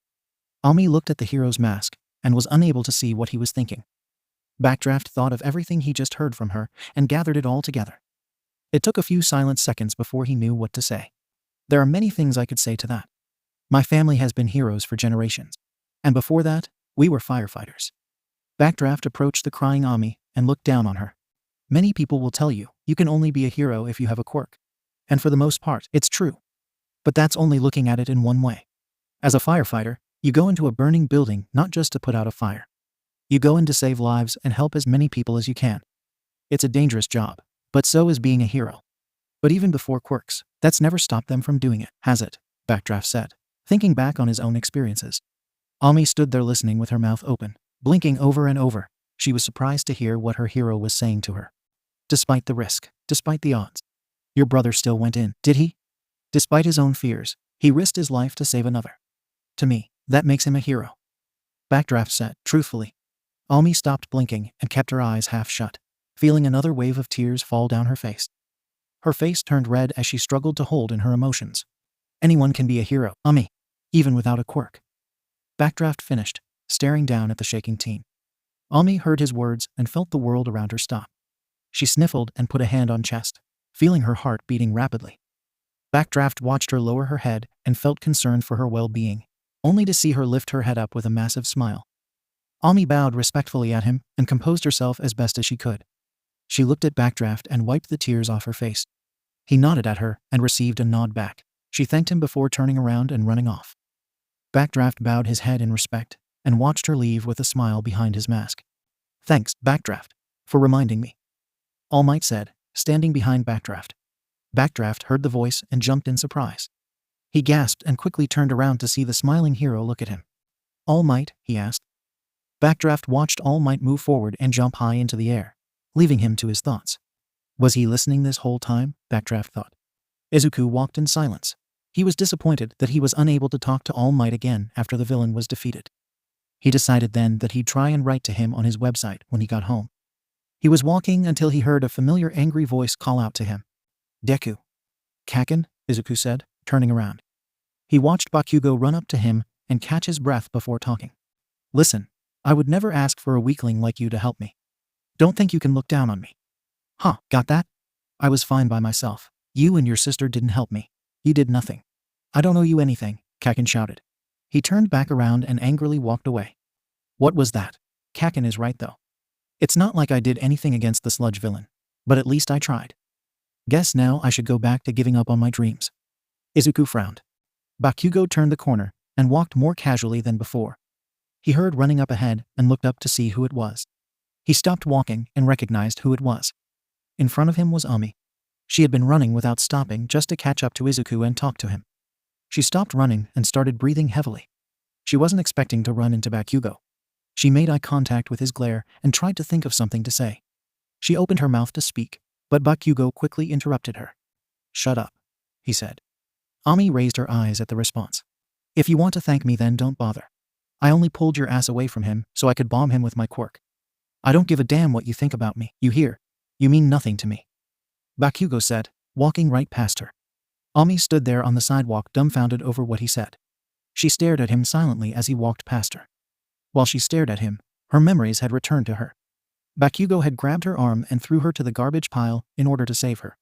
Ami looked at the hero's mask and was unable to see what he was thinking. Backdraft thought of everything he just heard from her and gathered it all together. It took a few silent seconds before he knew what to say. There are many things I could say to that. My family has been heroes for generations. And before that, we were firefighters. Backdraft approached the crying Ami and looked down on her. Many people will tell you, you can only be a hero if you have a quirk. And for the most part, it's true. But that's only looking at it in one way. As a firefighter, you go into a burning building not just to put out a fire. You go in to save lives and help as many people as you can. It's a dangerous job, but so is being a hero. But even before quirks, that's never stopped them from doing it, has it? Backdraft said, thinking back on his own experiences. Ami stood there listening with her mouth open, blinking over and over. She was surprised to hear what her hero was saying to her. Despite the risk, despite the odds, your brother still went in, did he? Despite his own fears, he risked his life to save another. To me, that makes him a hero. Backdraft said, truthfully. Ami stopped blinking and kept her eyes half shut, feeling another wave of tears fall down her face. Her face turned red as she struggled to hold in her emotions. Anyone can be a hero, Ami, even without a quirk. Backdraft finished, staring down at the shaking teen. Ami heard his words and felt the world around her stop. She sniffled and put a hand on chest, feeling her heart beating rapidly. Backdraft watched her lower her head and felt concerned for her well-being, only to see her lift her head up with a massive smile. Ami bowed respectfully at him and composed herself as best as she could. She looked at Backdraft and wiped the tears off her face. He nodded at her and received a nod back. She thanked him before turning around and running off. Backdraft bowed his head in respect, and watched her leave with a smile behind his mask. Thanks, Backdraft, for reminding me, All Might said, standing behind Backdraft. Backdraft heard the voice and jumped in surprise. He gasped and quickly turned around to see the smiling hero look at him. All Might? He asked. Backdraft watched All Might move forward and jump high into the air, leaving him to his thoughts. Was he listening this whole time? Backdraft thought. Izuku walked in silence. He was disappointed that he was unable to talk to All Might again after the villain was defeated. He decided then that he'd try and write to him on his website when he got home. He was walking until he heard a familiar angry voice call out to him. Deku. Kaken, Izuku said, turning around. He watched Bakugo run up to him and catch his breath before talking. Listen, I would never ask for a weakling like you to help me. Don't think you can look down on me. Huh, got that? I was fine by myself. You and your sister didn't help me. You did nothing. I don't owe you anything, Kaken shouted. He turned back around and angrily walked away. What was that? Kaken is right though. It's not like I did anything against the sludge villain, but at least I tried. Guess now I should go back to giving up on my dreams. Izuku frowned. Bakugo turned the corner and walked more casually than before. He heard running up ahead and looked up to see who it was. He stopped walking and recognized who it was. In front of him was Ami. She had been running without stopping just to catch up to Izuku and talk to him. She stopped running and started breathing heavily. She wasn't expecting to run into Bakugo. She made eye contact with his glare and tried to think of something to say. She opened her mouth to speak, but Bakugo quickly interrupted her. Shut up, he said. Ami raised her eyes at the response. If you want to thank me, then don't bother. I only pulled your ass away from him so I could bomb him with my quirk. I don't give a damn what you think about me, you hear? You mean nothing to me. Bakugo said, walking right past her. Ami stood there on the sidewalk dumbfounded over what he said. She stared at him silently as he walked past her. While she stared at him, her memories had returned to her. Bakugo had grabbed her arm and threw her to the garbage pile in order to save her.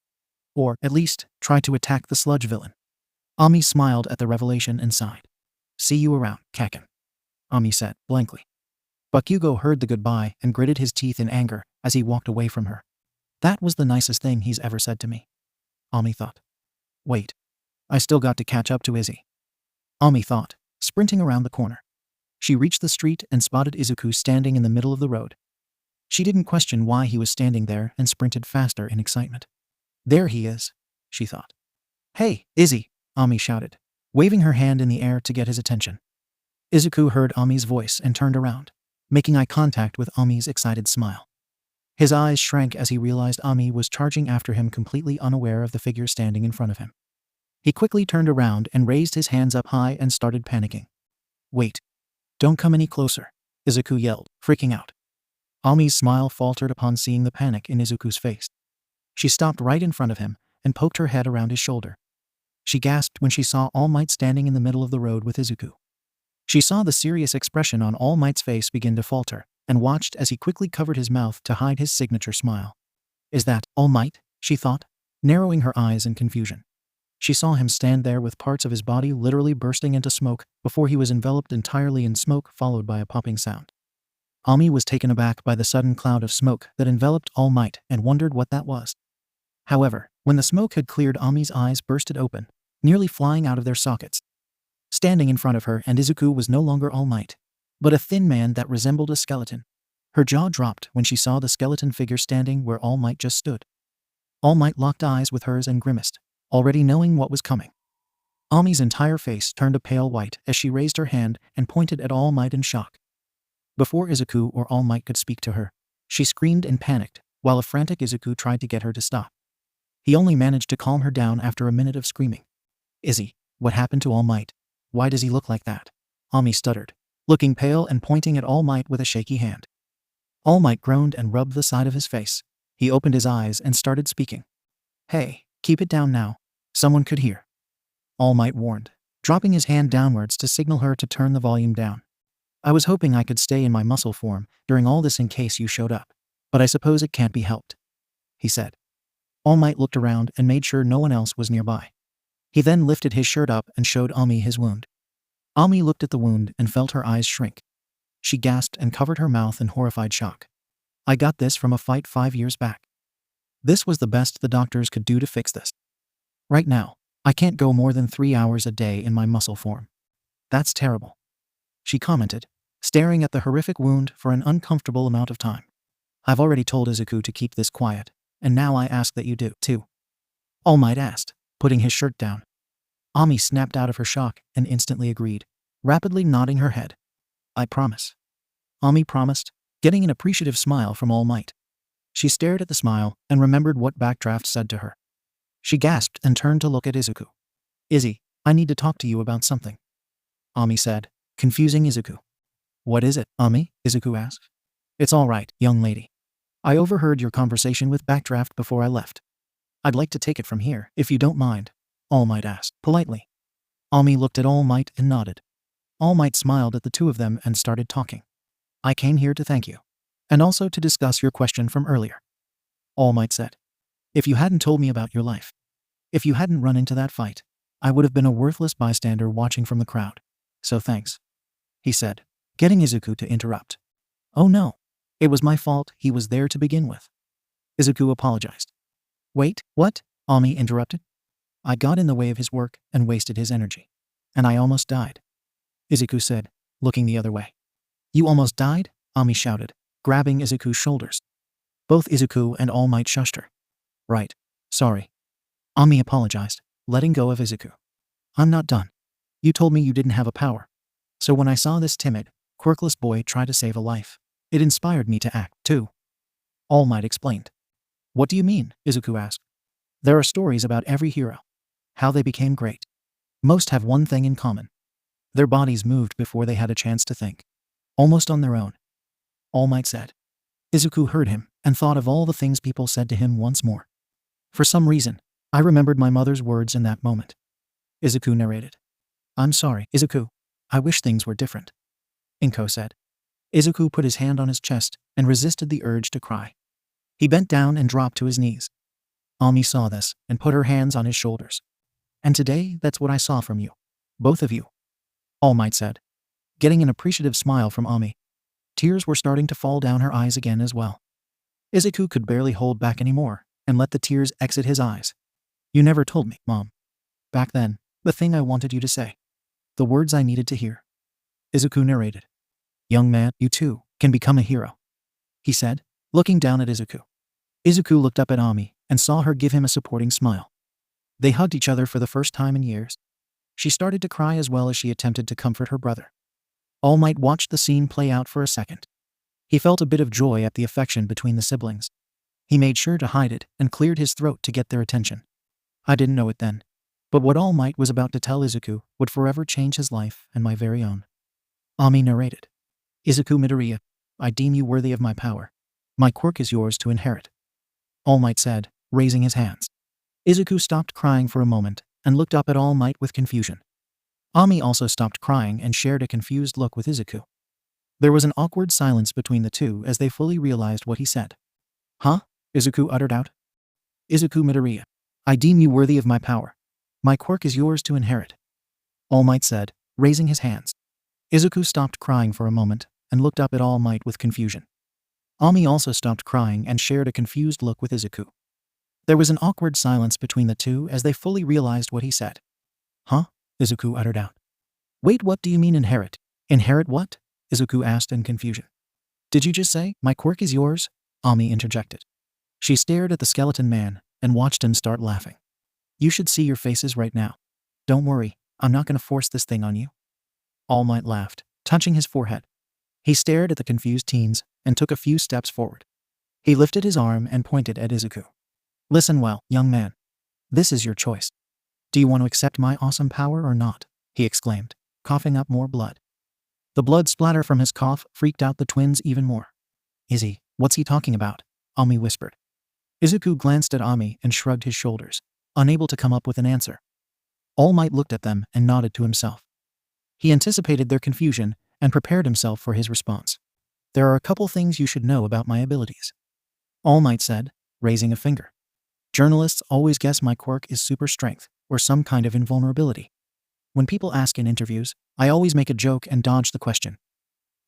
Or, at least, try to attack the sludge villain. Ami smiled at the revelation and sighed. See you around, Kaken, Ami said, blankly. Bakugo heard the goodbye and gritted his teeth in anger as he walked away from her. That was the nicest thing he's ever said to me, Ami thought. Wait. I still got to catch up to Izzy, Ami thought, sprinting around the corner. She reached the street and spotted Izuku standing in the middle of the road. She didn't question why he was standing there and sprinted faster in excitement. There he is, she thought. Hey, Izzy, Ami shouted, waving her hand in the air to get his attention. Izuku heard Ami's voice and turned around, making eye contact with Ami's excited smile. His eyes shrank as he realized Ami was charging after him completely unaware of the figure standing in front of him. He quickly turned around and raised his hands up high and started panicking. Wait. Don't come any closer, Izuku yelled, freaking out. Ami's smile faltered upon seeing the panic in Izuku's face. She stopped right in front of him and poked her head around his shoulder. She gasped when she saw All Might standing in the middle of the road with Izuku. She saw the serious expression on All Might's face begin to falter and watched as he quickly covered his mouth to hide his signature smile. Is that All Might? She thought, narrowing her eyes in confusion. She saw him stand there with parts of his body literally bursting into smoke before he was enveloped entirely in smoke followed by a popping sound. Ami was taken aback by the sudden cloud of smoke that enveloped All Might and wondered what that was. However, when the smoke had cleared, Ami's eyes bursted open, nearly flying out of their sockets. Standing in front of her and Izuku was no longer All Might, but a thin man that resembled a skeleton. Her jaw dropped when she saw the skeleton figure standing where All Might just stood. All Might locked eyes with hers and grimaced, already knowing what was coming. Ami's entire face turned a pale white as she raised her hand and pointed at All Might in shock. Before Izuku or All Might could speak to her, she screamed and panicked, while a frantic Izuku tried to get her to stop. He only managed to calm her down after a minute of screaming. Izzy, what happened to All Might? Why does he look like that? Ami stuttered, looking pale and pointing at All Might with a shaky hand. All Might groaned and rubbed the side of his face. He opened his eyes and started speaking. Hey, keep it down now. Someone could hear, All Might warned, dropping his hand downwards to signal her to turn the volume down. I was hoping I could stay in my muscle form during all this in case you showed up, but I suppose it can't be helped, he said. All Might looked around and made sure no one else was nearby. He then lifted his shirt up and showed Ami his wound. Ami looked at the wound and felt her eyes shrink. She gasped and covered her mouth in horrified shock. I got this from a fight 5 years back. This was the best the doctors could do to fix this. Right now, I can't go more than 3 hours a day in my muscle form. That's terrible, she commented, staring at the horrific wound for an uncomfortable amount of time. I've already told Izuku to keep this quiet, and now I ask that you do, too. All Might asked, putting his shirt down. Ami snapped out of her shock and instantly agreed, rapidly nodding her head. I promise. Ami promised, getting an appreciative smile from All Might. She stared at the smile and remembered what Backdraft said to her. She gasped and turned to look at Izuku. Izzy, I need to talk to you about something, Ami said, confusing Izuku. What is it, Ami? Izuku asked. It's all right, young lady. I overheard your conversation with Backdraft before I left. I'd like to take it from here, if you don't mind, All Might asked, politely. Ami looked at All Might and nodded. All Might smiled at the two of them and started talking. I came here to thank you, and also to discuss your question from earlier, All Might said. If you hadn't told me about your life, if you hadn't run into that fight, I would have been a worthless bystander watching from the crowd. So thanks, he said, getting Izuku to interrupt. Oh no, it was my fault he was there to begin with. Izuku apologized. Wait, what? Ami interrupted. I got in the way of his work and wasted his energy. And I almost died, Izuku said, looking the other way. You almost died? Ami shouted, grabbing Izuku's shoulders. Both Izuku and All Might shushed her. Right. Sorry. Ami apologized, letting go of Izuku. I'm not done. You told me you didn't have a power. So when I saw this timid, quirkless boy try to save a life, it inspired me to act, too. All Might explained. What do you mean? Izuku asked. There are stories about every hero. How they became great. Most have one thing in common. Their bodies moved before they had a chance to think. Almost on their own. All Might said. Izuku heard him and thought of all the things people said to him once more. For some reason, I remembered my mother's words in that moment. Izuku narrated. I'm sorry, Izuku. I wish things were different, Inko said. Izuku put his hand on his chest and resisted the urge to cry. He bent down and dropped to his knees. Ami saw this and put her hands on his shoulders. And today, that's what I saw from you. Both of you, All Might said, getting an appreciative smile from Ami. Tears were starting to fall down her eyes again as well. Izuku could barely hold back anymore and let the tears exit his eyes. You never told me, Mom. Back then, the thing I wanted you to say. The words I needed to hear. Izuku narrated. Young man, you too can become a hero, he said, looking down at Izuku. Izuku looked up at Ami and saw her give him a supporting smile. They hugged each other for the first time in years. She started to cry as well as she attempted to comfort her brother. All Might watched the scene play out for a second. He felt a bit of joy at the affection between the siblings. He made sure to hide it and cleared his throat to get their attention. I didn't know it then, but what All Might was about to tell Izuku would forever change his life and my very own. Ami narrated. Izuku Midoriya, I deem you worthy of my power. My quirk is yours to inherit, All Might said, raising his hands. Izuku stopped crying for a moment and looked up at All Might with confusion. Ami also stopped crying and shared a confused look with Izuku. There was an awkward silence between the two as they fully realized what he said. Huh? Izuku uttered out. Izuku Midoriya, I deem you worthy of my power. My quirk is yours to inherit, All Might said, raising his hands. Izuku stopped crying for a moment and looked up at All Might with confusion. Ami also stopped crying and shared a confused look with Izuku. There was an awkward silence between the two as they fully realized what he said. Huh? Izuku uttered out. Wait, what do you mean inherit? Inherit what? Izuku asked in confusion. Did you just say, my quirk is yours? Ami interjected. She stared at the skeleton man and watched him start laughing. You should see your faces right now. Don't worry, I'm not going to force this thing on you. All Might laughed, touching his forehead. He stared at the confused teens and took a few steps forward. He lifted his arm and pointed at Izuku. Listen well, young man. This is your choice. Do you want to accept my awesome power or not? He exclaimed, coughing up more blood. The blood splatter from his cough freaked out the twins even more. Izzy, what's he talking about? Ami whispered. Izuku glanced at Ami and shrugged his shoulders, unable to come up with an answer. All Might looked at them and nodded to himself. He anticipated their confusion and prepared himself for his response. There are a couple things you should know about my abilities, All Might said, raising a finger. Journalists always guess my quirk is super strength or some kind of invulnerability. When people ask in interviews, I always make a joke and dodge the question.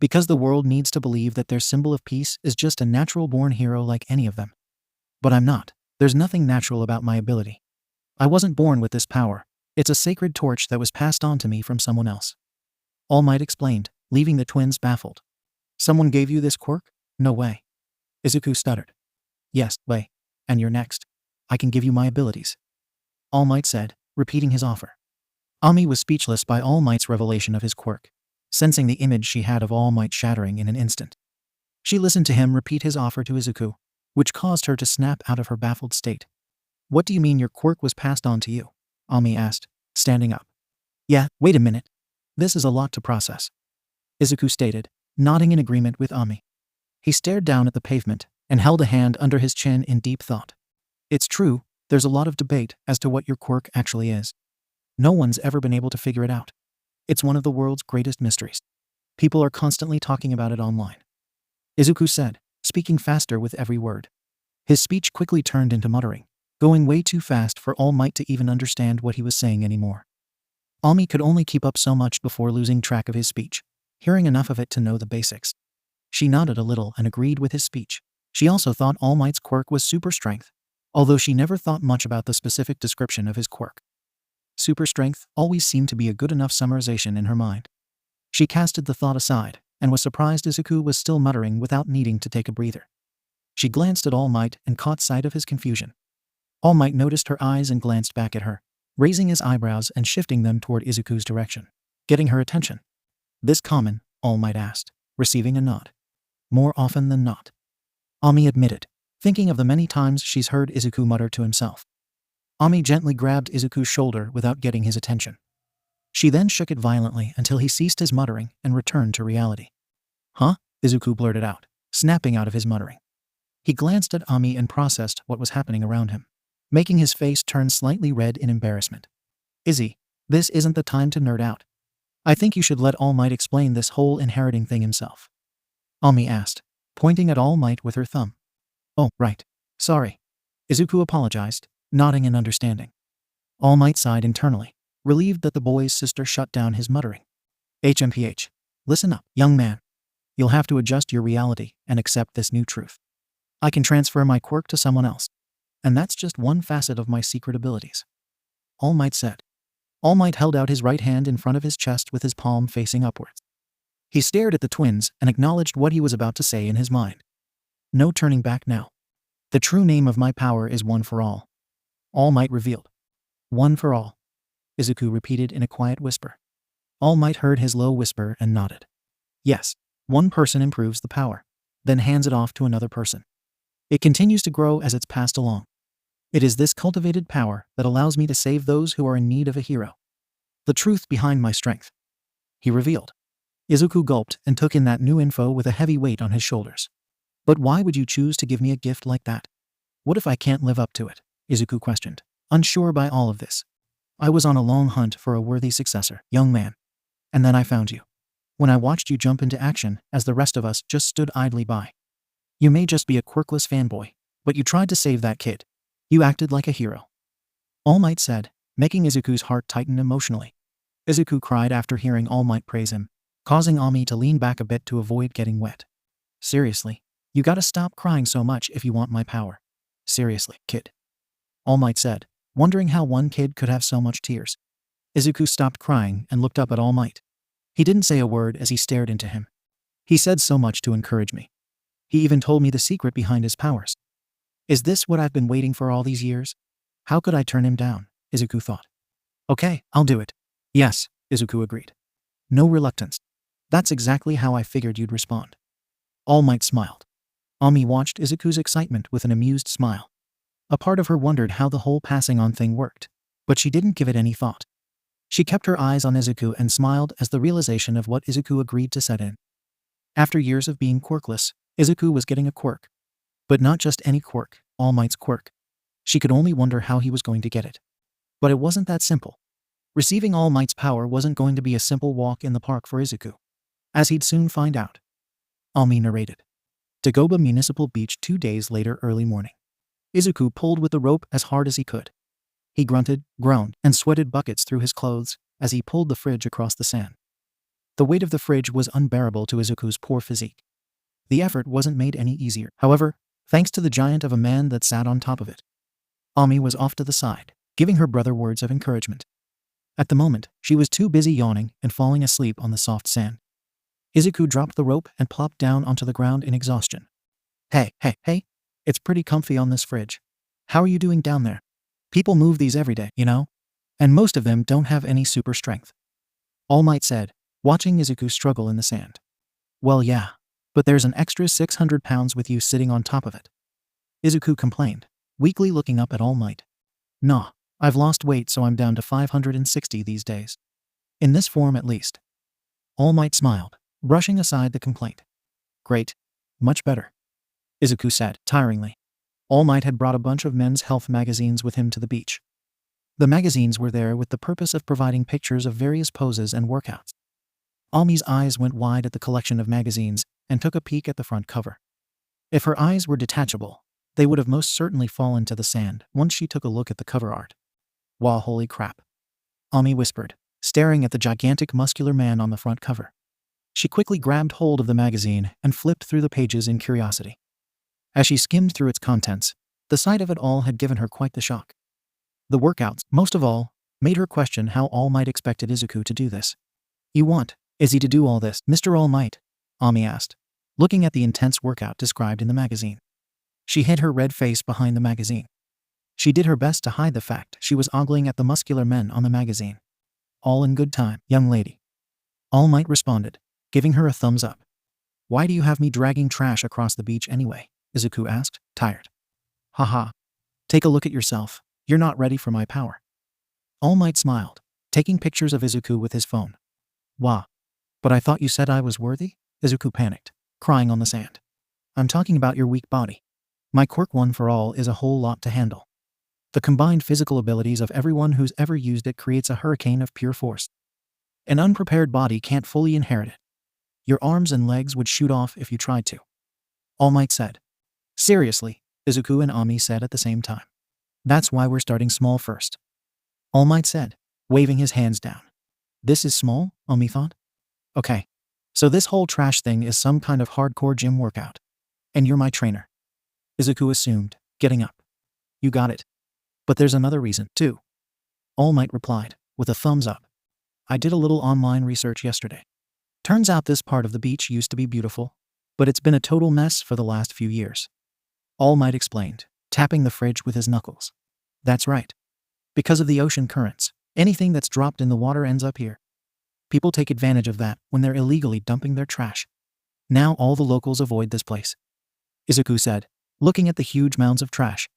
Because the world needs to believe that their symbol of peace is just a natural-born hero like any of them. But I'm not. There's nothing natural about my ability. I wasn't born with this power. It's a sacred torch that was passed on to me from someone else. All Might explained, leaving the twins baffled. Someone gave you this quirk? No way. Izuku stuttered. Yes, way. And you're next. I can give you my abilities. All Might said, repeating his offer. Ami was speechless by All Might's revelation of his quirk, sensing the image she had of All Might shattering in an instant. She listened to him repeat his offer to Izuku, which caused her to snap out of her baffled state. What do you mean your quirk was passed on to you? Ami asked, standing up. Yeah, wait a minute. This is a lot to process. Izuku stated, nodding in agreement with Ami. He stared down at the pavement and held a hand under his chin in deep thought. It's true, there's a lot of debate as to what your quirk actually is. No one's ever been able to figure it out. It's one of the world's greatest mysteries. People are constantly talking about it online. Izuku said, speaking faster with every word. His speech quickly turned into muttering, going way too fast for All Might to even understand what he was saying anymore. Ami could only keep up so much before losing track of his speech, hearing enough of it to know the basics. She nodded a little and agreed with his speech. She also thought All Might's quirk was super strength, although she never thought much about the specific description of his quirk. Super strength always seemed to be a good enough summarization in her mind. She casted the thought aside and was surprised Izuku was still muttering without needing to take a breather. She glanced at All Might and caught sight of his confusion. All Might noticed her eyes and glanced back at her, raising his eyebrows and shifting them toward Izuku's direction, getting her attention. This common? All Might asked, receiving a nod. More often than not. Ami admitted, thinking of the many times she's heard Izuku mutter to himself. Ami gently grabbed Izuku's shoulder without getting his attention. She then shook it violently until he ceased his muttering and returned to reality. Huh? Izuku blurted out, snapping out of his muttering. He glanced at Ami and processed what was happening around him, making his face turn slightly red in embarrassment. Izzy, this isn't the time to nerd out. I think you should let All Might explain this whole inheriting thing himself. Ami asked, pointing at All Might with her thumb. Oh, right. Sorry. Izuku apologized, nodding in understanding. All Might sighed internally, relieved that the boy's sister shut down his muttering. HMPH. Listen up, young man. You'll have to adjust your reality and accept this new truth. I can transfer my quirk to someone else. And that's just one facet of my secret abilities. All Might said. All Might held out his right hand in front of his chest with his palm facing upwards. He stared at the twins and acknowledged what he was about to say in his mind. No turning back now. The true name of my power is One for All. All Might revealed. One for all. Izuku repeated in a quiet whisper. All Might heard his low whisper and nodded. Yes, one person improves the power, then hands it off to another person. It continues to grow as it's passed along. It is this cultivated power that allows me to save those who are in need of a hero. The truth behind my strength. He revealed. Izuku gulped and took in that new info with a heavy weight on his shoulders. But why would you choose to give me a gift like that? What if I can't live up to it? Izuku questioned, unsure by all of this. I was on a long hunt for a worthy successor, young man. And then I found you. When I watched you jump into action as the rest of us just stood idly by. You may just be a quirkless fanboy, but you tried to save that kid. You acted like a hero. All Might said, making Izuku's heart tighten emotionally. Izuku cried after hearing All Might praise him, causing Ami to lean back a bit to avoid getting wet. Seriously, you gotta stop crying so much if you want my power. Seriously, kid. All Might said, wondering how one kid could have so much tears. Izuku stopped crying and looked up at All Might. He didn't say a word as he stared into him. He said so much to encourage me. He even told me the secret behind his powers. Is this what I've been waiting for all these years? How could I turn him down? Izuku thought. Okay, I'll do it. Yes, Izuku agreed. No reluctance. That's exactly how I figured you'd respond. All Might smiled. Ami watched Izuku's excitement with an amused smile. A part of her wondered how the whole passing on thing worked, but she didn't give it any thought. She kept her eyes on Izuku and smiled as the realization of what Izuku agreed to set in. After years of being quirkless, Izuku was getting a quirk. But not just any quirk, All Might's quirk. She could only wonder how he was going to get it. But it wasn't that simple. Receiving All Might's power wasn't going to be a simple walk in the park for Izuku, as he'd soon find out. Ami narrated. Dagoba Municipal Beach 2 days later early morning. Izuku pulled with the rope as hard as he could. He grunted, groaned, and sweated buckets through his clothes as he pulled the fridge across the sand. The weight of the fridge was unbearable to Izuku's poor physique. The effort wasn't made any easier, however, thanks to the giant of a man that sat on top of it. Ami was off to the side, giving her brother words of encouragement. At the moment, she was too busy yawning and falling asleep on the soft sand. Izuku dropped the rope and plopped down onto the ground in exhaustion. Hey, it's pretty comfy on this fridge. How are you doing down there? People move these every day, you know? And most of them don't have any super strength. All Might said, watching Izuku struggle in the sand. Well, yeah, but there's an extra 600 pounds with you sitting on top of it. Izuku complained, weakly looking up at All Might. Nah, I've lost weight so I'm down to 560 these days. In this form at least. All Might smiled, brushing aside the complaint. Great. Much better. Izuku said, tiringly. All Might had brought a bunch of men's health magazines with him to the beach. The magazines were there with the purpose of providing pictures of various poses and workouts. Ami's eyes went wide at the collection of magazines and took a peek at the front cover. If her eyes were detachable, they would have most certainly fallen to the sand once she took a look at the cover art. Wah, holy crap. Ami whispered, staring at the gigantic muscular man on the front cover. She quickly grabbed hold of the magazine and flipped through the pages in curiosity. As she skimmed through its contents, the sight of it all had given her quite the shock. The workouts, most of all, made her question how All Might expected Izuku to do this. Is he to do all this, Mr. All Might? Ami asked, looking at the intense workout described in the magazine. She hid her red face behind the magazine. She did her best to hide the fact she was ogling at the muscular men on the magazine. All in good time, young lady. All Might responded, giving her a thumbs up. Why do you have me dragging trash across the beach anyway? Izuku asked, tired. Haha. Take a look at yourself. You're not ready for my power. All Might smiled, taking pictures of Izuku with his phone. Wah. But I thought you said I was worthy? Izuku panicked, crying on the sand. I'm talking about your weak body. My quirk one for all is a whole lot to handle. The combined physical abilities of everyone who's ever used it creates a hurricane of pure force. An unprepared body can't fully inherit it. Your arms and legs would shoot off if you tried to. All Might said. Seriously, Izuku and Ami said at the same time. That's why we're starting small first. All Might said, waving his hands down. This is small, Ami thought. Okay. So this whole trash thing is some kind of hardcore gym workout. And you're my trainer. Izuku assumed, getting up. You got it. But there's another reason, too. All Might replied, with a thumbs up. I did a little online research yesterday. Turns out this part of the beach used to be beautiful, but it's been a total mess for the last few years. All Might explained, tapping the fridge with his knuckles. That's right. Because of the ocean currents, anything that's dropped in the water ends up here. People take advantage of that when they're illegally dumping their trash. Now all the locals avoid this place. Izuku said, looking at the huge mounds of trash.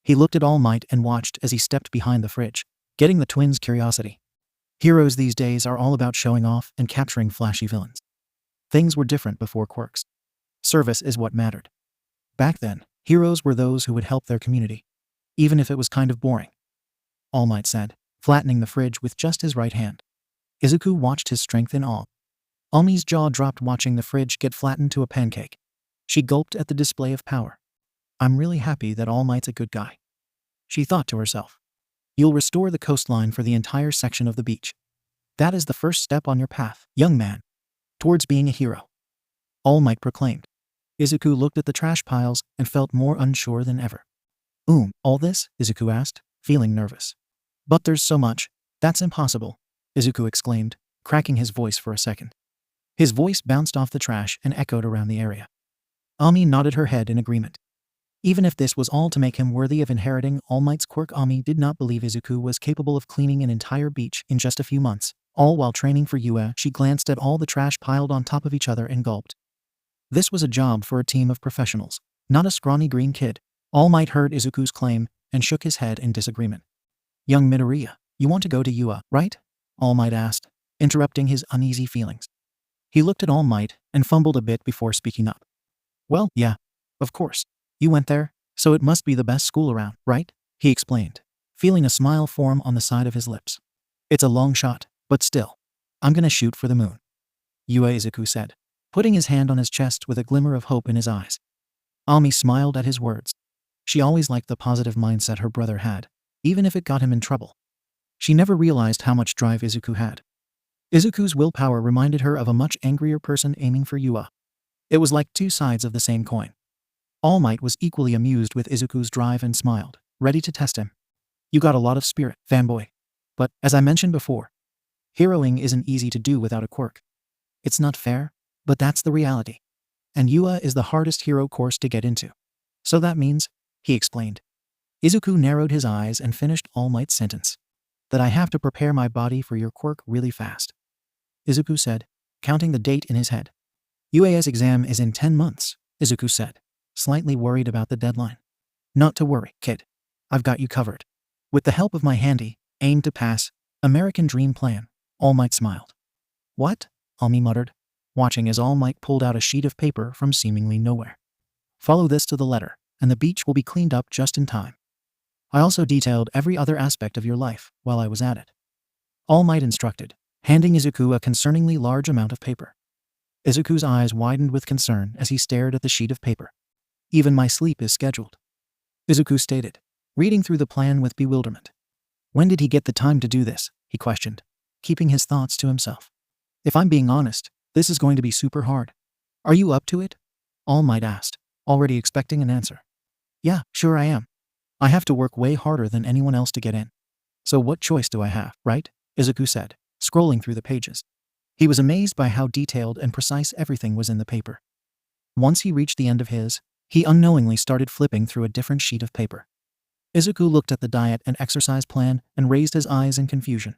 He looked at All Might and watched as he stepped behind the fridge, getting the twins' curiosity. Heroes these days are all about showing off and capturing flashy villains. Things were different before quirks. Service is what mattered. Back then, heroes were those who would help their community, even if it was kind of boring. All Might said, flattening the fridge with just his right hand. Izuku watched his strength in awe. Ami's jaw dropped watching the fridge get flattened to a pancake. She gulped at the display of power. I'm really happy that All Might's a good guy. She thought to herself. You'll restore the coastline for the entire section of the beach. That is the first step on your path, young man, towards being a hero. All Might proclaimed. Izuku looked at the trash piles and felt more unsure than ever. All this? Izuku asked, feeling nervous. But there's so much. That's impossible, Izuku exclaimed, cracking his voice for a second. His voice bounced off the trash and echoed around the area. Ami nodded her head in agreement. Even if this was all to make him worthy of inheriting All Might's quirk, Ami did not believe Izuku was capable of cleaning an entire beach in just a few months. All while training for UA, she glanced at all the trash piled on top of each other and gulped. This was a job for a team of professionals, not a scrawny green kid. All Might heard Izuku's claim and shook his head in disagreement. Young Midoriya, you want to go to UA, right? All Might asked, interrupting his uneasy feelings. He looked at All Might and fumbled a bit before speaking up. Well, yeah, of course. You went there, so it must be the best school around, right? He explained, feeling a smile form on the side of his lips. It's a long shot, but still. I'm gonna shoot for the moon. UA, Izuku said, putting his hand on his chest with a glimmer of hope in his eyes. Ami smiled at his words. She always liked the positive mindset her brother had, even if it got him in trouble. She never realized how much drive Izuku had. Izuku's willpower reminded her of a much angrier person aiming for UA. It was like two sides of the same coin. All Might was equally amused with Izuku's drive and smiled, ready to test him. You got a lot of spirit, fanboy. But, as I mentioned before, heroing isn't easy to do without a quirk. It's not fair, But that's the reality. And UA is the hardest hero course to get into. So that means, he explained. Izuku narrowed his eyes and finished All Might's sentence. That I have to prepare my body for your quirk really fast. Izuku said, counting the date in his head. UA's exam is in 10 months, Izuku said, slightly worried about the deadline. Not to worry, kid. I've got you covered. With the help of my handy, aim to pass, American dream plan, All Might smiled. What? Ami muttered, watching as All Might pulled out a sheet of paper from seemingly nowhere. Follow this to the letter, and the beach will be cleaned up just in time. I also detailed every other aspect of your life while I was at it. All Might instructed, handing Izuku a concerningly large amount of paper. Izuku's eyes widened with concern as he stared at the sheet of paper. Even my sleep is scheduled, Izuku stated, reading through the plan with bewilderment. When did he get the time to do this? He questioned, keeping his thoughts to himself. If I'm being honest, this is going to be super hard. Are you up to it? All Might asked, already expecting an answer. Yeah, sure I am. I have to work way harder than anyone else to get in. So what choice do I have, right? Izuku said, scrolling through the pages. He was amazed by how detailed and precise everything was in the paper. Once he reached the end of his, he unknowingly started flipping through a different sheet of paper. Izuku looked at the diet and exercise plan and raised his eyes in confusion.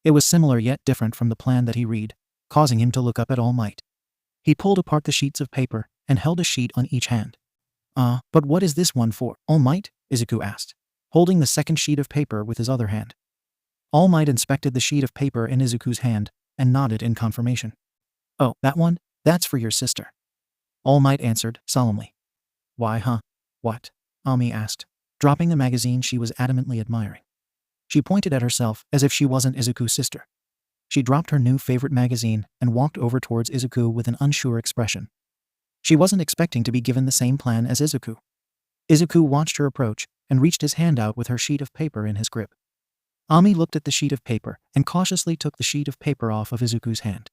It was similar yet different from the plan that he read, causing him to look up at All Might. He pulled apart the sheets of paper and held a sheet on each hand. But what is this one for, All Might? Izuku asked, holding the second sheet of paper with his other hand. All Might inspected the sheet of paper in Izuku's hand and nodded in confirmation. Oh, that one? That's for your sister. All Might answered, solemnly. Why, huh? What? Ami asked, dropping the magazine she was adamantly admiring. She pointed at herself as if she wasn't Izuku's sister. She dropped her new favorite magazine and walked over towards Izuku with an unsure expression. She wasn't expecting to be given the same plan as Izuku. Izuku watched her approach and reached his hand out with her sheet of paper in his grip. Ami looked at the sheet of paper and cautiously took the sheet of paper off of Izuku's hand.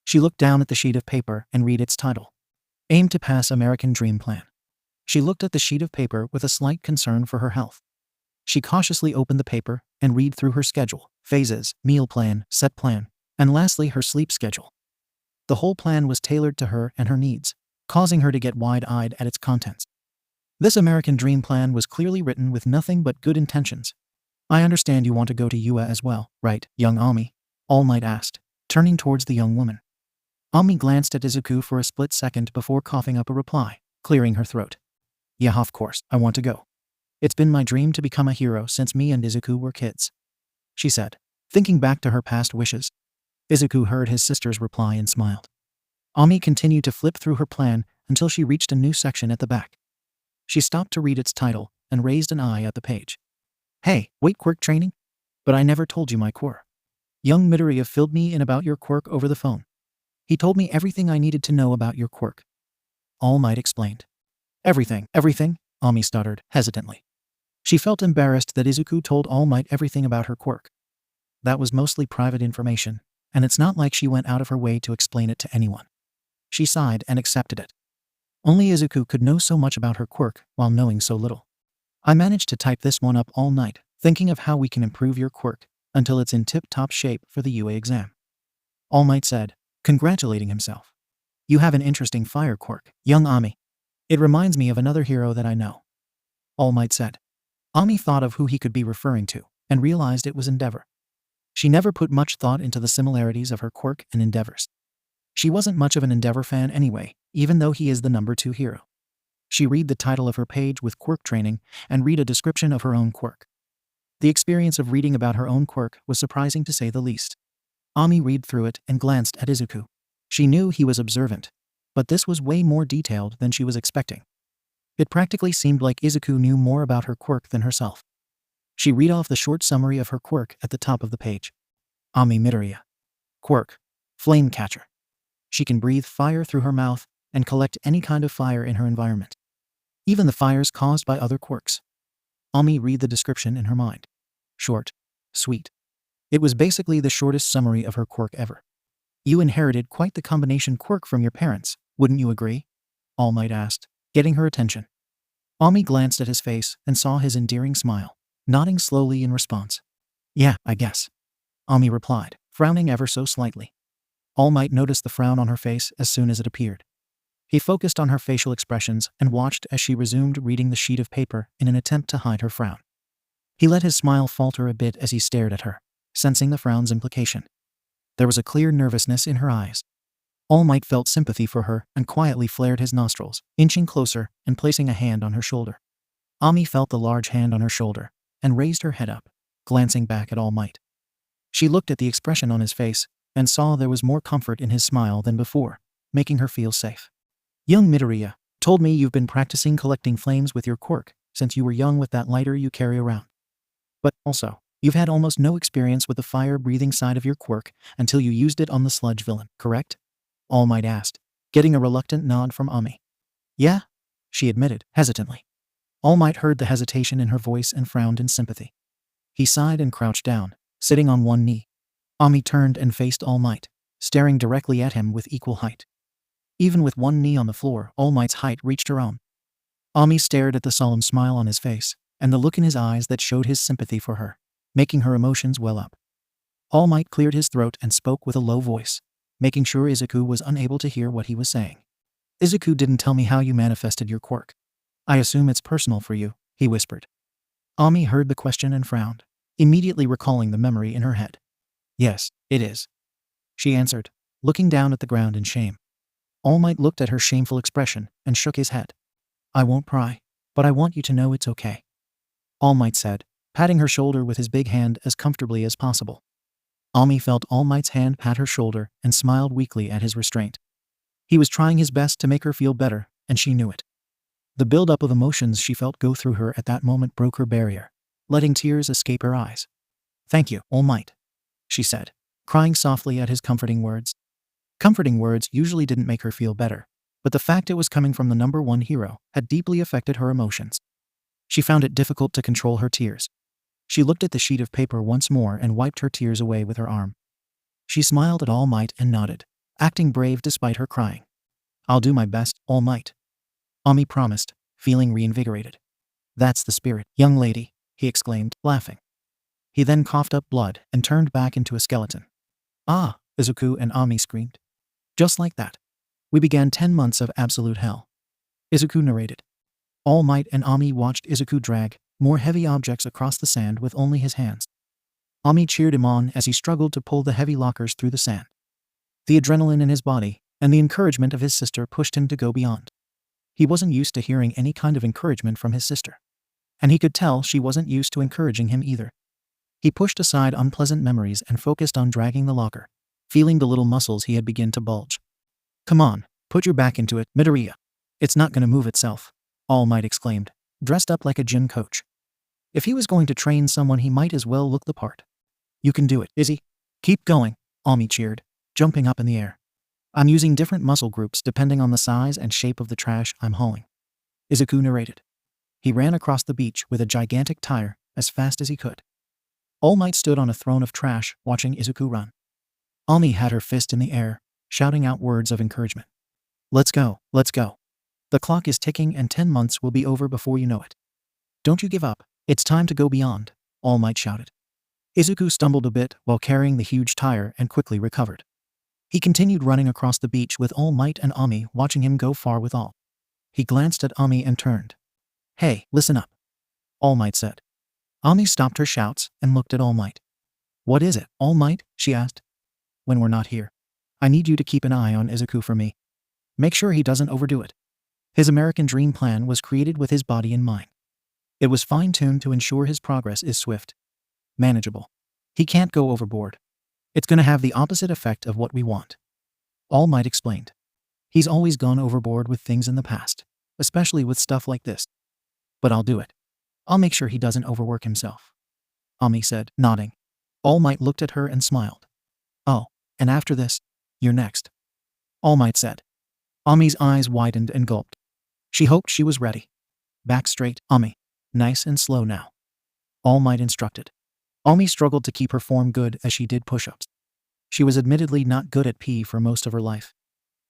She looked down at the sheet of paper and read its title. Aim to pass American Dream Plan. She looked at the sheet of paper with a slight concern for her health. She cautiously opened the paper and read through her schedule, phases, meal plan, set plan, and lastly her sleep schedule. The whole plan was tailored to her and her needs, causing her to get wide-eyed at its contents. This American Dream Plan was clearly written with nothing but good intentions. I understand you want to go to UA as well, right, young Ami? All Might asked, turning towards the young woman. Ami glanced at Izuku for a split second before coughing up a reply, clearing her throat. Yeah, of course, I want to go. It's been my dream to become a hero since me and Izuku were kids, she said, thinking back to her past wishes. Izuku heard his sister's reply and smiled. Ami continued to flip through her plan until she reached a new section at the back. She stopped to read its title and raised an eye at the page. Hey, wait, quirk training? But I never told you my quirk. Young Midoriya filled me in about your quirk over the phone. He told me everything I needed to know about your quirk. All Might explained. Everything, Ami stuttered, hesitantly. She felt embarrassed that Izuku told All Might everything about her quirk. That was mostly private information, and it's not like she went out of her way to explain it to anyone. She sighed and accepted it. Only Izuku could know so much about her quirk while knowing so little. I managed to type this one up all night, thinking of how we can improve your quirk until it's in tip-top shape for the UA exam. All Might said, congratulating himself. You have an interesting fire quirk, young Ami. It reminds me of another hero that I know. All Might said. Ami thought of who he could be referring to and realized it was Endeavor. She never put much thought into the similarities of her quirk and Endeavor's. She wasn't much of an Endeavor fan anyway, even though he is the number 2 hero. She read the title of her page with quirk training and read a description of her own quirk. The experience of reading about her own quirk was surprising to say the least. Ami read through it and glanced at Izuku. She knew he was observant, but this was way more detailed than she was expecting. It practically seemed like Izuku knew more about her quirk than herself. She read off the short summary of her quirk at the top of the page. Ami Midoriya. Quirk. Flame Catcher. She can breathe fire through her mouth and collect any kind of fire in her environment, even the fires caused by other quirks. Ami read the description in her mind. Short. Sweet. It was basically the shortest summary of her quirk ever. You inherited quite the combination quirk from your parents, wouldn't you agree? All Might asked, getting her attention. Ami glanced at his face and saw his endearing smile, nodding slowly in response. Yeah, I guess. Ami replied, frowning ever so slightly. All Might noticed the frown on her face as soon as it appeared. He focused on her facial expressions and watched as she resumed reading the sheet of paper in an attempt to hide her frown. He let his smile falter a bit as he stared at her, sensing the frown's implication. There was a clear nervousness in her eyes. All Might felt sympathy for her and quietly flared his nostrils, inching closer and placing a hand on her shoulder. Ami felt the large hand on her shoulder and raised her head up, glancing back at All Might. She looked at the expression on his face and saw there was more comfort in his smile than before, making her feel safe. Young Midoriya told me you've been practicing collecting flames with your quirk since you were young with that lighter you carry around. But also, you've had almost no experience with the fire-breathing side of your quirk until you used it on the sludge villain, correct? All Might asked, getting a reluctant nod from Ami. Yeah, she admitted, hesitantly. All Might heard the hesitation in her voice and frowned in sympathy. He sighed and crouched down, sitting on one knee. Ami turned and faced All Might, staring directly at him with equal height. Even with one knee on the floor, All Might's height reached her own. Ami stared at the solemn smile on his face and the look in his eyes that showed his sympathy for her, making her emotions well up. All Might cleared his throat and spoke with a low voice, making sure Izuku was unable to hear what he was saying. Izuku didn't tell me how you manifested your quirk. I assume it's personal for you, he whispered. Ami heard the question and frowned, immediately recalling the memory in her head. Yes, it is, she answered, looking down at the ground in shame. All Might looked at her shameful expression and shook his head. I won't pry, but I want you to know it's okay, All Might said, patting her shoulder with his big hand as comfortably as possible. Ami felt All Might's hand pat her shoulder and smiled weakly at his restraint. He was trying his best to make her feel better, and she knew it. The buildup of emotions she felt go through her at that moment broke her barrier, letting tears escape her eyes. Thank you, All Might, she said, crying softly at his comforting words. Comforting words usually didn't make her feel better, but the fact it was coming from the #1 hero had deeply affected her emotions. She found it difficult to control her tears. She looked at the sheet of paper once more and wiped her tears away with her arm. She smiled at All Might and nodded, acting brave despite her crying. I'll do my best, All Might, Ami promised, feeling reinvigorated. That's the spirit, young lady, he exclaimed, laughing. He then coughed up blood and turned back into a skeleton. Ah, Izuku and Ami screamed. Just like that, we began 10 months of absolute hell, Izuku narrated. All Might and Ami watched Izuku drag more heavy objects across the sand with only his hands. Ami cheered him on as he struggled to pull the heavy lockers through the sand. The adrenaline in his body and the encouragement of his sister pushed him to go beyond. He wasn't used to hearing any kind of encouragement from his sister, and he could tell she wasn't used to encouraging him either. He pushed aside unpleasant memories and focused on dragging the locker, feeling the little muscles he had begin to bulge. Come on, put your back into it, Midoriya. It's not going to move itself, All Might exclaimed, dressed up like a gym coach. If he was going to train someone, he might as well look the part. You can do it, Izzy. Keep going, Ami cheered, jumping up in the air. I'm using different muscle groups depending on the size and shape of the trash I'm hauling, Izuku narrated. He ran across the beach with a gigantic tire as fast as he could. All Might stood on a throne of trash watching Izuku run. Ami had her fist in the air, shouting out words of encouragement. Let's go, let's go. The clock is ticking and 10 months will be over before you know it. Don't you give up, it's time to go beyond, All Might shouted. Izuku stumbled a bit while carrying the huge tire and quickly recovered. He continued running across the beach with All Might and Ami watching him go far with all. He glanced at Ami and turned. Hey, listen up, All Might said. Ami stopped her shouts and looked at All Might. What is it, All Might? She asked. When we're not here, I need you to keep an eye on Izuku for me. Make sure he doesn't overdo it. His American dream plan was created with his body in mind. It was fine-tuned to ensure his progress is swift, manageable. He can't go overboard. It's going to have the opposite effect of what we want, All Might explained. He's always gone overboard with things in the past, especially with stuff like this. But I'll do it. I'll make sure he doesn't overwork himself, Ami said, nodding. All Might looked at her and smiled. Oh, and after this, you're next, All Might said. Ami's eyes widened and gulped. She hoped she was ready. Back straight, Ami. Nice and slow now, All Might instructed. Ami struggled to keep her form good as she did push-ups. She was admittedly not good at pee for most of her life.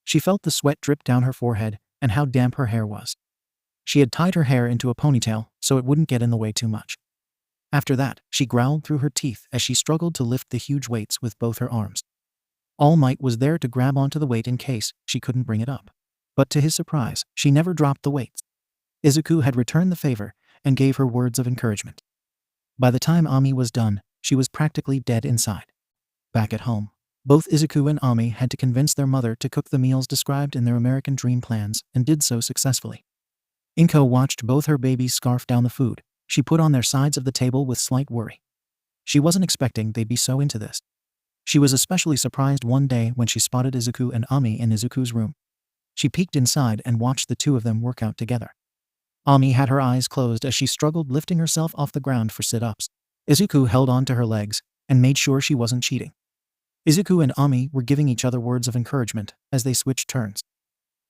She felt the sweat drip down her forehead and how damp her hair was. She had tied her hair into a ponytail so it wouldn't get in the way too much. After that, she growled through her teeth as she struggled to lift the huge weights with both her arms. All Might was there to grab onto the weight in case she couldn't bring it up. But to his surprise, she never dropped the weights. Izuku had returned the favor and gave her words of encouragement. By the time Ami was done, she was practically dead inside. Back at home, both Izuku and Ami had to convince their mother to cook the meals described in their American dream plans and did so successfully. Inko watched both her babies scarf down the food she put on their sides of the table with slight worry. She wasn't expecting they'd be so into this. She was especially surprised one day when she spotted Izuku and Ami in Izuku's room. She peeked inside and watched the two of them work out together. Ami had her eyes closed as she struggled lifting herself off the ground for sit-ups. Izuku held on to her legs and made sure she wasn't cheating. Izuku and Ami were giving each other words of encouragement as they switched turns.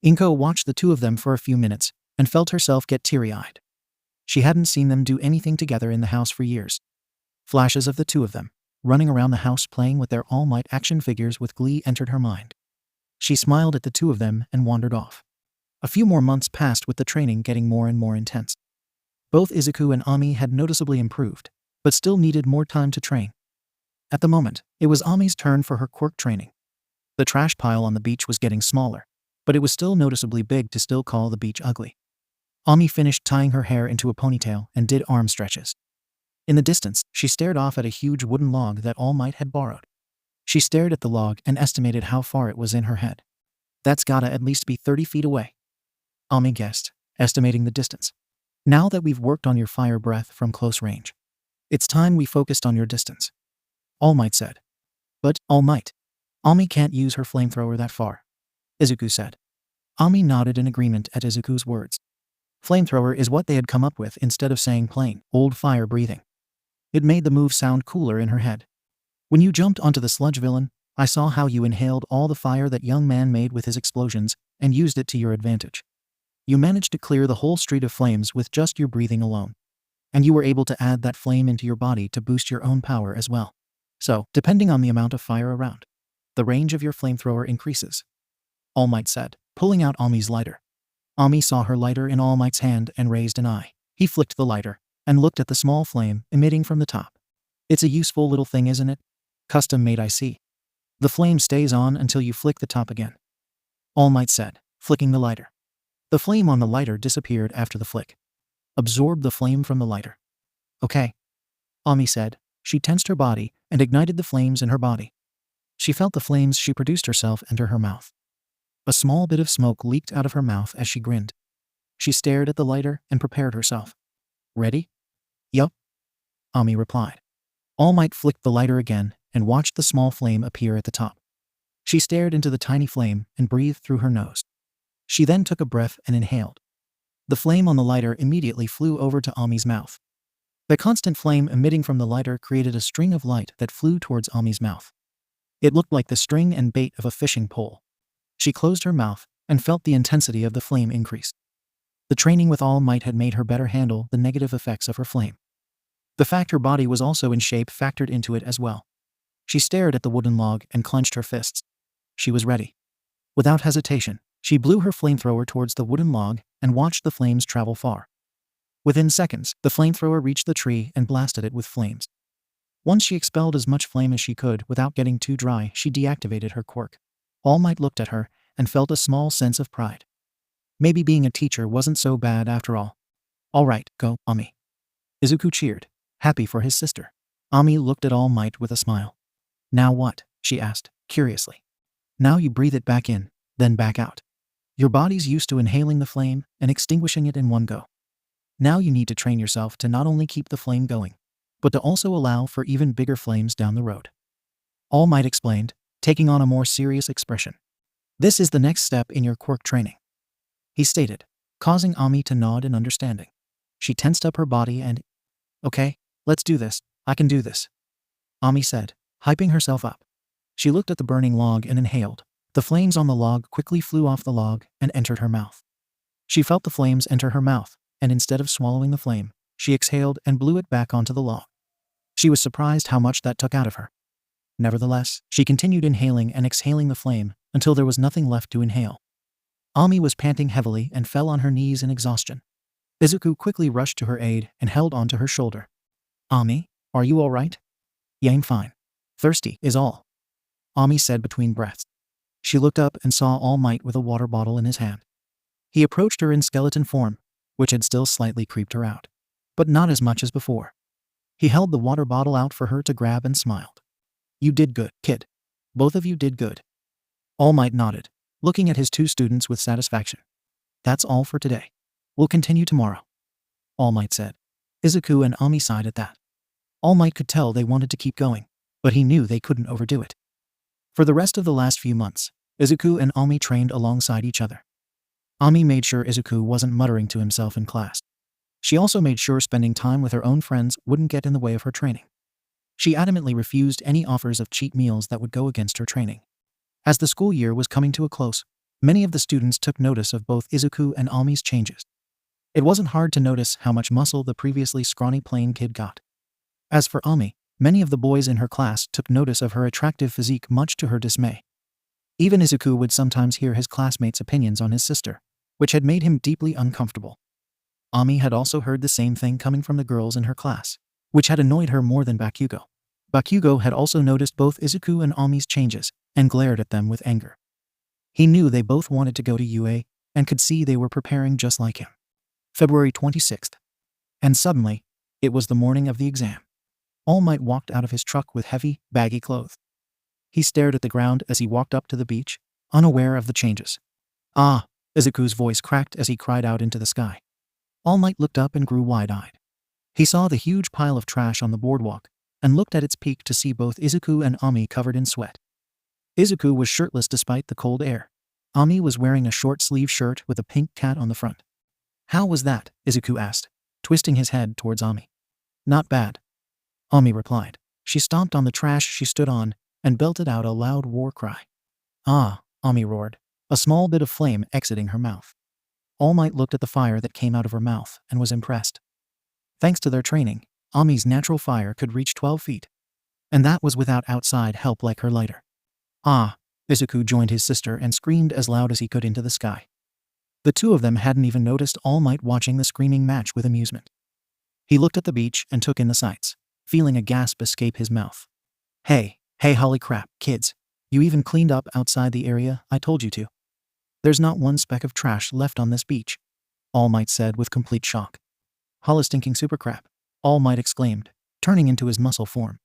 Inko watched the two of them for a few minutes and felt herself get teary-eyed. She hadn't seen them do anything together in the house for years. Flashes of the two of them, running around the house playing with their All Might action figures with glee, entered her mind. She smiled at the two of them and wandered off. A few more months passed with the training getting more and more intense. Both Izuku and Ami had noticeably improved, but still needed more time to train. At the moment, it was Ami's turn for her quirk training. The trash pile on the beach was getting smaller, but it was still noticeably big to still call the beach ugly. Ami finished tying her hair into a ponytail and did arm stretches. In the distance, she stared off at a huge wooden log that All Might had borrowed. She stared at the log and estimated how far it was in her head. That's gotta at least be 30 feet away, Ami guessed, estimating the distance. Now that we've worked on your fire breath from close range, it's time we focused on your distance, All Might said. But, All Might, Ami can't use her flamethrower that far, Izuku said. Ami nodded in agreement at Izuku's words. Flamethrower is what they had come up with instead of saying plain, old fire breathing. It made the move sound cooler in her head. When you jumped onto the sludge villain, I saw how you inhaled all the fire that young man made with his explosions and used it to your advantage. You managed to clear the whole street of flames with just your breathing alone. And you were able to add that flame into your body to boost your own power as well. So, depending on the amount of fire around, the range of your flamethrower increases, All Might said, pulling out Ami's lighter. Ami saw her lighter in All Might's hand and raised an eye. He flicked the lighter and looked at the small flame emitting from the top. It's a useful little thing, isn't it? Custom made, I see. The flame stays on until you flick the top again, All Might said, flicking the lighter. The flame on the lighter disappeared after the flick. Absorb the flame from the lighter. Okay, Ami said. She tensed her body and ignited the flames in her body. She felt the flames she produced herself enter her mouth. A small bit of smoke leaked out of her mouth as she grinned. She stared at the lighter and prepared herself. Ready? Yup, Ami replied. All Might flicked the lighter again and watched the small flame appear at the top. She stared into the tiny flame and breathed through her nose. She then took a breath and inhaled. The flame on the lighter immediately flew over to Ami's mouth. The constant flame emitting from the lighter created a string of light that flew towards Ami's mouth. It looked like the string and bait of a fishing pole. She closed her mouth and felt the intensity of the flame increase. The training with All Might had made her better handle the negative effects of her flame. The fact her body was also in shape factored into it as well. She stared at the wooden log and clenched her fists. She was ready. Without hesitation, she blew her flamethrower towards the wooden log and watched the flames travel far. Within seconds, the flamethrower reached the tree and blasted it with flames. Once she expelled as much flame as she could without getting too dry, she deactivated her quirk. All Might looked at her and felt a small sense of pride. Maybe being a teacher wasn't so bad after all. All right, go, Ami, Izuku cheered, happy for his sister. Ami looked at All Might with a smile. Now what? She asked, curiously. Now you breathe it back in, then back out. Your body's used to inhaling the flame and extinguishing it in one go. Now you need to train yourself to not only keep the flame going, but to also allow for even bigger flames down the road. All Might explained, taking on a more serious expression. This is the next step in your quirk training, he stated, causing Ami to nod in understanding. She tensed up her body and, okay, let's do this, I can do this, Ami said, hyping herself up. She looked at the burning log and inhaled. The flames on the log quickly flew off the log and entered her mouth. She felt the flames enter her mouth, and instead of swallowing the flame, she exhaled and blew it back onto the log. She was surprised how much that took out of her. Nevertheless, she continued inhaling and exhaling the flame until there was nothing left to inhale. Ami was panting heavily and fell on her knees in exhaustion. Izuku quickly rushed to her aid and held onto her shoulder. Ami, are you all right? Yeah, I'm fine. Thirsty is all, Ami said between breaths. She looked up and saw All Might with a water bottle in his hand. He approached her in skeleton form, which had still slightly creeped her out. But not as much as before. He held the water bottle out for her to grab and smiled. You did good, kid. Both of you did good. All Might nodded, looking at his two students with satisfaction. That's all for today. We'll continue tomorrow. All Might said. Izuku and Ami sighed at that. All Might could tell they wanted to keep going, but he knew they couldn't overdo it. For the rest of the last few months, Izuku and Ami trained alongside each other. Ami made sure Izuku wasn't muttering to himself in class. She also made sure spending time with her own friends wouldn't get in the way of her training. She adamantly refused any offers of cheat meals that would go against her training. As the school year was coming to a close, many of the students took notice of both Izuku and Ami's changes. It wasn't hard to notice how much muscle the previously scrawny plain kid got. As for Ami, many of the boys in her class took notice of her attractive physique, much to her dismay. Even Izuku would sometimes hear his classmates' opinions on his sister, which had made him deeply uncomfortable. Ami had also heard the same thing coming from the girls in her class, which had annoyed her more than Bakugo. Bakugo had also noticed both Izuku and Ami's changes and glared at them with anger. He knew they both wanted to go to UA and could see they were preparing just like him. February 26th. And suddenly, it was the morning of the exam. All Might walked out of his truck with heavy, baggy clothes. He stared at the ground as he walked up to the beach, unaware of the changes. Ah! Izuku's voice cracked as he cried out into the sky. All Might looked up and grew wide-eyed. He saw the huge pile of trash on the boardwalk and looked at its peak to see both Izuku and Ami covered in sweat. Izuku was shirtless despite the cold air. Ami was wearing a short-sleeved shirt with a pink cat on the front. How was that? Izuku asked, twisting his head towards Ami. Not bad. Ami replied. She stomped on the trash she stood on and belted out a loud war cry. Ah! Ami roared, a small bit of flame exiting her mouth. All Might looked at the fire that came out of her mouth and was impressed. Thanks to their training, Ami's natural fire could reach 12 feet. And that was without outside help like her lighter. Ah! Izuku joined his sister and screamed as loud as he could into the sky. The two of them hadn't even noticed All Might watching the screaming match with amusement. He looked at the beach and took in the sights, feeling a gasp escape his mouth. Hey, holy crap, kids. You even cleaned up outside the area I told you to. There's not one speck of trash left on this beach, All Might said with complete shock. Holla stinking super crap, All Might exclaimed, turning into his muscle form.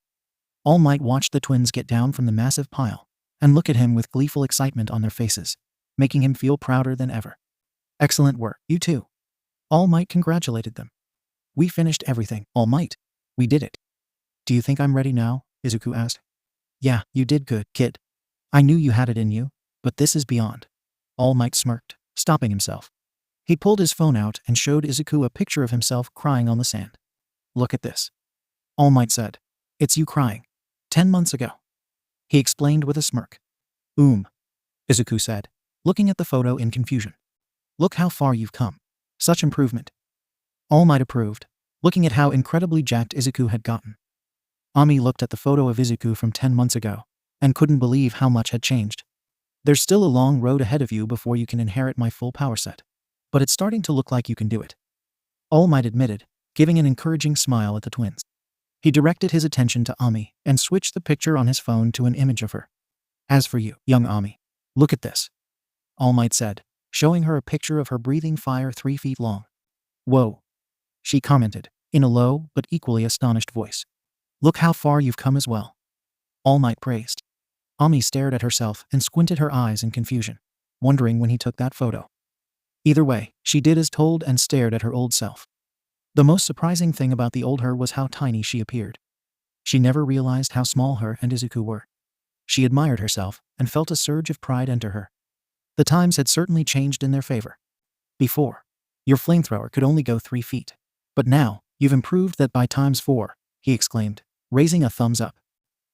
All Might watched the twins get down from the massive pile and look at him with gleeful excitement on their faces, making him feel prouder than ever. Excellent work, you two. All Might congratulated them. We finished everything, All Might. We did it. Do you think I'm ready now? Izuku asked. Yeah, you did good, kid. I knew you had it in you, but this is beyond. All Might smirked, stopping himself. He pulled his phone out and showed Izuku a picture of himself crying on the sand. Look at this. All Might said. It's you crying. 10 months ago. He explained with a smirk. Izuku said, looking at the photo in confusion. Look how far you've come. Such improvement. All Might approved, looking at how incredibly jacked Izuku had gotten. Ami looked at the photo of Izuku from 10 months ago and couldn't believe how much had changed. There's still a long road ahead of you before you can inherit my full power set, but it's starting to look like you can do it. All Might admitted, giving an encouraging smile at the twins. He directed his attention to Ami and switched the picture on his phone to an image of her. As for you, young Ami, look at this. All Might said, showing her a picture of her breathing fire 3 feet long. Whoa. She commented, in a low but equally astonished voice. Look how far you've come as well. All Might praised. Ami stared at herself and squinted her eyes in confusion, wondering when he took that photo. Either way, she did as told and stared at her old self. The most surprising thing about the old her was how tiny she appeared. She never realized how small her and Izuku were. She admired herself and felt a surge of pride enter her. The times had certainly changed in their favor. Before, your flamethrower could only go 3 feet. But now, you've improved that by times 4, he exclaimed, raising a thumbs up.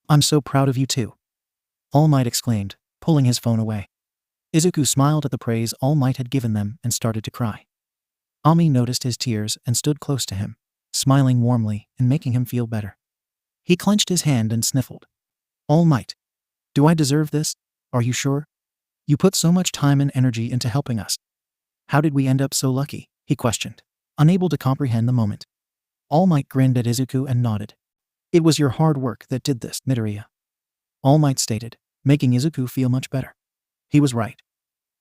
I'm so proud of you too. All Might exclaimed, pulling his phone away. Izuku smiled at the praise All Might had given them and started to cry. Ami noticed his tears and stood close to him, smiling warmly and making him feel better. He clenched his hand and sniffled. All Might. Do I deserve this? Are you sure? You put so much time and energy into helping us. How did we end up so lucky? He questioned, unable to comprehend the moment. All Might grinned at Izuku and nodded. It was your hard work that did this, Midoriya. All Might stated, making Izuku feel much better. He was right.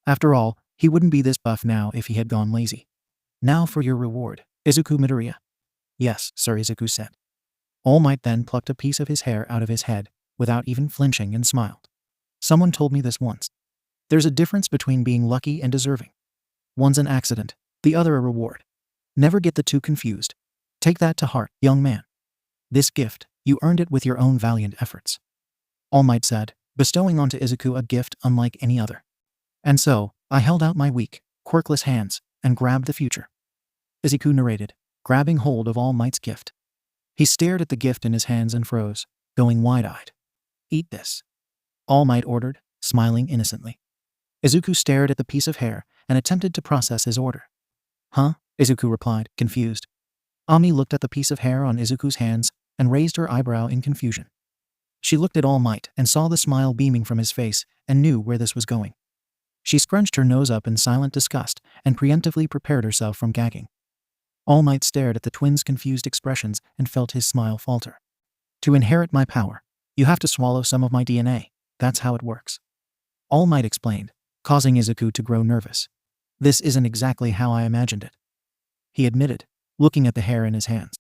After all, he wouldn't be this buff now if he had gone lazy. Now for your reward, Izuku Midoriya. Yes, sir, Izuku said. All Might then plucked a piece of his hair out of his head, without even flinching, and smiled. Someone told me this once. There's a difference between being lucky and deserving. One's an accident, the other a reward. Never get the two confused. Take that to heart, young man. This gift, you earned it with your own valiant efforts. All Might said, bestowing onto Izuku a gift unlike any other. And so, I held out my weak, quirkless hands, and grabbed the future. Izuku narrated, grabbing hold of All Might's gift. He stared at the gift in his hands and froze, going wide-eyed. Eat this. All Might ordered, smiling innocently. Izuku stared at the piece of hair and attempted to process his order. Huh? Izuku replied, confused. Ami looked at the piece of hair on Izuku's hands and raised her eyebrow in confusion. She looked at All Might and saw the smile beaming from his face and knew where this was going. She scrunched her nose up in silent disgust and preemptively prepared herself from gagging. All Might stared at the twins' confused expressions and felt his smile falter. To inherit my power, you have to swallow some of my DNA. That's how it works. All Might explained, causing Izuku to grow nervous. This isn't exactly how I imagined it, he admitted, looking at the hair in his hands.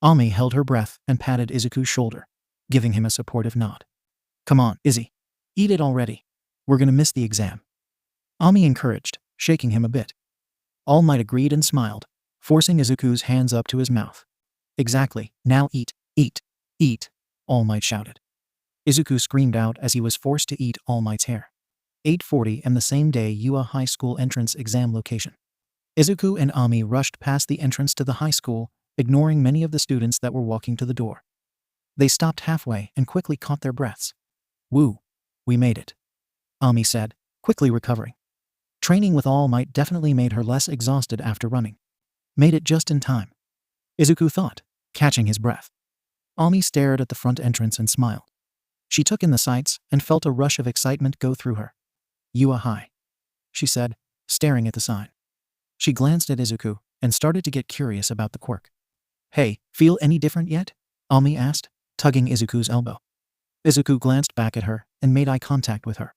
Ami held her breath and patted Izuku's shoulder, giving him a supportive nod. Come on, Izzy. Eat it already. We're gonna miss the exam. Ami encouraged, shaking him a bit. All Might agreed and smiled, forcing Izuku's hands up to his mouth. Exactly, now eat, eat, eat, All Might shouted. Izuku screamed out as he was forced to eat All Might's hair. 8:40 and the same day Yua High School entrance exam location. Izuku and Ami rushed past the entrance to the high school, ignoring many of the students that were walking to the door. They stopped halfway and quickly caught their breaths. Woo, we made it, Ami said, quickly recovering. Training with All Might definitely made her less exhausted after running. Made it just in time, Izuku thought, catching his breath. Ami stared at the front entrance and smiled. She took in the sights and felt a rush of excitement go through her. Yua High, she said, staring at the sign. She glanced at Izuku and started to get curious about the quirk. Hey, feel any different yet? Ami asked, tugging Izuku's elbow. Izuku glanced back at her and made eye contact with her.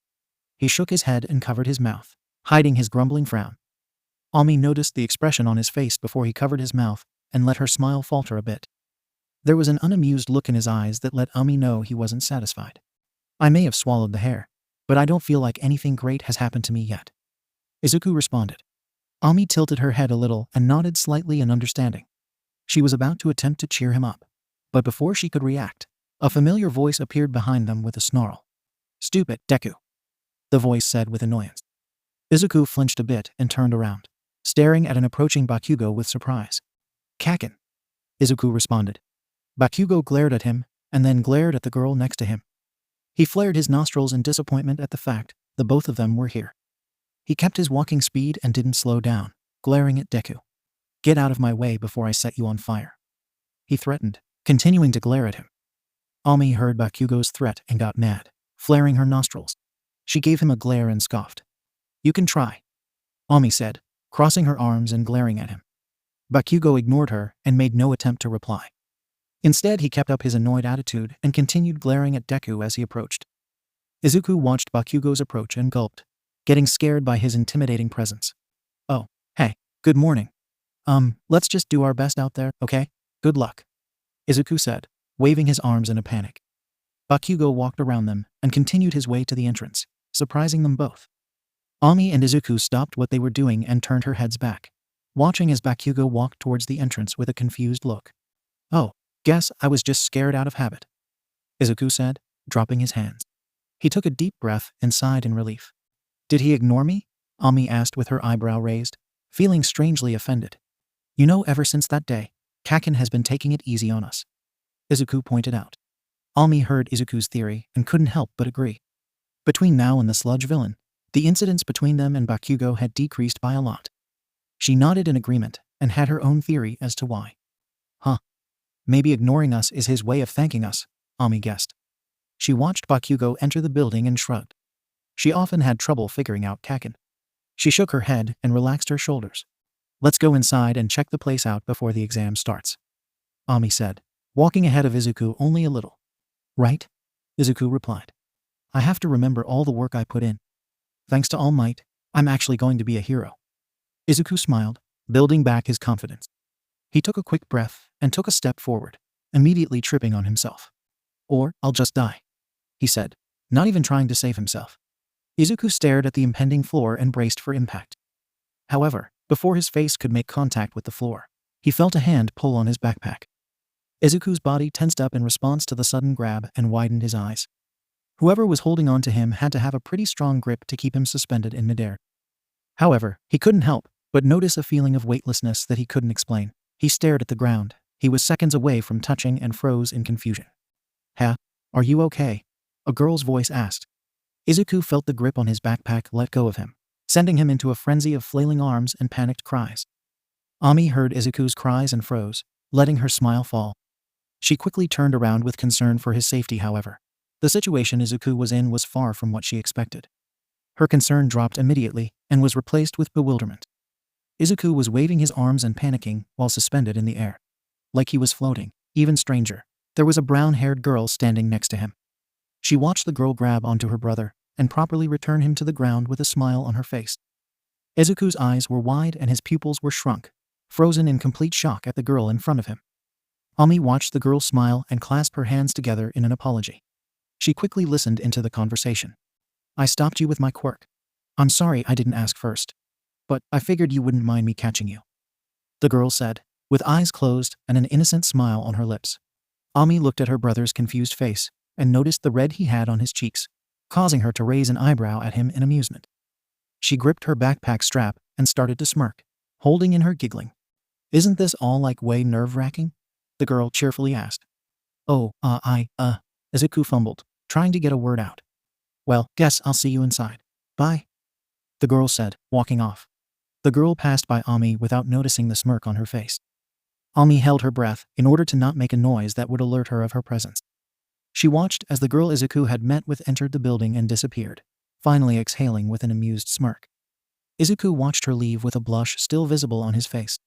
He shook his head and covered his mouth, hiding his grumbling frown. Ami noticed the expression on his face before he covered his mouth and let her smile falter a bit. There was an unamused look in his eyes that let Ami know he wasn't satisfied. I may have swallowed the hair, but I don't feel like anything great has happened to me yet, Izuku responded. Ami tilted her head a little and nodded slightly in understanding. She was about to attempt to cheer him up, but before she could react, a familiar voice appeared behind them with a snarl. Stupid, Deku, the voice said with annoyance. Izuku flinched a bit and turned around, staring at an approaching Bakugo with surprise. Kaken, Izuku responded. Bakugo glared at him and then glared at the girl next to him. He flared his nostrils in disappointment at the fact that both of them were here. He kept his walking speed and didn't slow down, glaring at Deku. Get out of my way before I set you on fire, he threatened, continuing to glare at him. Ami heard Bakugo's threat and got mad, flaring her nostrils. She gave him a glare and scoffed. You can try, Ami said, crossing her arms and glaring at him. Bakugo ignored her and made no attempt to reply. Instead, he kept up his annoyed attitude and continued glaring at Deku as he approached. Izuku watched Bakugo's approach and gulped, getting scared by his intimidating presence. Oh, hey, good morning. Let's just do our best out there, okay? Good luck, Izuku said, waving his arms in a panic. Bakugo walked around them and continued his way to the entrance, surprising them both. Ami and Izuku stopped what they were doing and turned her heads back, watching as Bakugo walked towards the entrance with a confused look. Oh, guess I was just scared out of habit, Izuku said, dropping his hands. He took a deep breath and sighed in relief. Did he ignore me? Ami asked with her eyebrow raised, feeling strangely offended. You know, ever since that day, Kaken has been taking it easy on us, Izuku pointed out. Ami heard Izuku's theory and couldn't help but agree. Between now and the sludge villain, the incidents between them and Bakugo had decreased by a lot. She nodded in agreement and had her own theory as to why. Huh. Maybe ignoring us is his way of thanking us, Ami guessed. She watched Bakugo enter the building and shrugged. She often had trouble figuring out Kaken. She shook her head and relaxed her shoulders. Let's go inside and check the place out before the exam starts, Ami said, walking ahead of Izuku only a little. Right? Izuku replied. I have to remember all the work I put in. Thanks to All Might, I'm actually going to be a hero. Izuku smiled, building back his confidence. He took a quick breath and took a step forward, immediately tripping on himself. Or, I'll just die, he said, not even trying to save himself. Izuku stared at the impending floor and braced for impact. However, before his face could make contact with the floor, he felt a hand pull on his backpack. Izuku's body tensed up in response to the sudden grab and widened his eyes. Whoever was holding on to him had to have a pretty strong grip to keep him suspended in midair. However, he couldn't help but notice a feeling of weightlessness that he couldn't explain. He stared at the ground. He was seconds away from touching and froze in confusion. "Huh? Are you okay?" a girl's voice asked. Izuku felt the grip on his backpack let go of him, sending him into a frenzy of flailing arms and panicked cries. Ami heard Izuku's cries and froze, letting her smile fall. She quickly turned around with concern for his safety, however. The situation Izuku was in was far from what she expected. Her concern dropped immediately and was replaced with bewilderment. Izuku was waving his arms and panicking while suspended in the air. Like he was floating. Even stranger, there was a brown-haired girl standing next to him. She watched the girl grab onto her brother and properly return him to the ground with a smile on her face. Izuku's eyes were wide and his pupils were shrunk, frozen in complete shock at the girl in front of him. Ami watched the girl smile and clasp her hands together in an apology. She quickly listened into the conversation. "I stopped you with my quirk. I'm sorry I didn't ask first. But I figured you wouldn't mind me catching you," the girl said, with eyes closed and an innocent smile on her lips. Ami looked at her brother's confused face and noticed the red he had on his cheeks, causing her to raise an eyebrow at him in amusement. She gripped her backpack strap and started to smirk, holding in her giggling. "Isn't this all like way nerve-wracking?" the girl cheerfully asked. Izuku fumbled, trying to get a word out. "Well, guess I'll see you inside. Bye," the girl said, walking off. The girl passed by Ami without noticing the smirk on her face. Ami held her breath in order to not make a noise that would alert her of her presence. She watched as the girl Izuku had met with entered the building and disappeared, finally exhaling with an amused smirk. Izuku watched her leave with a blush still visible on his face.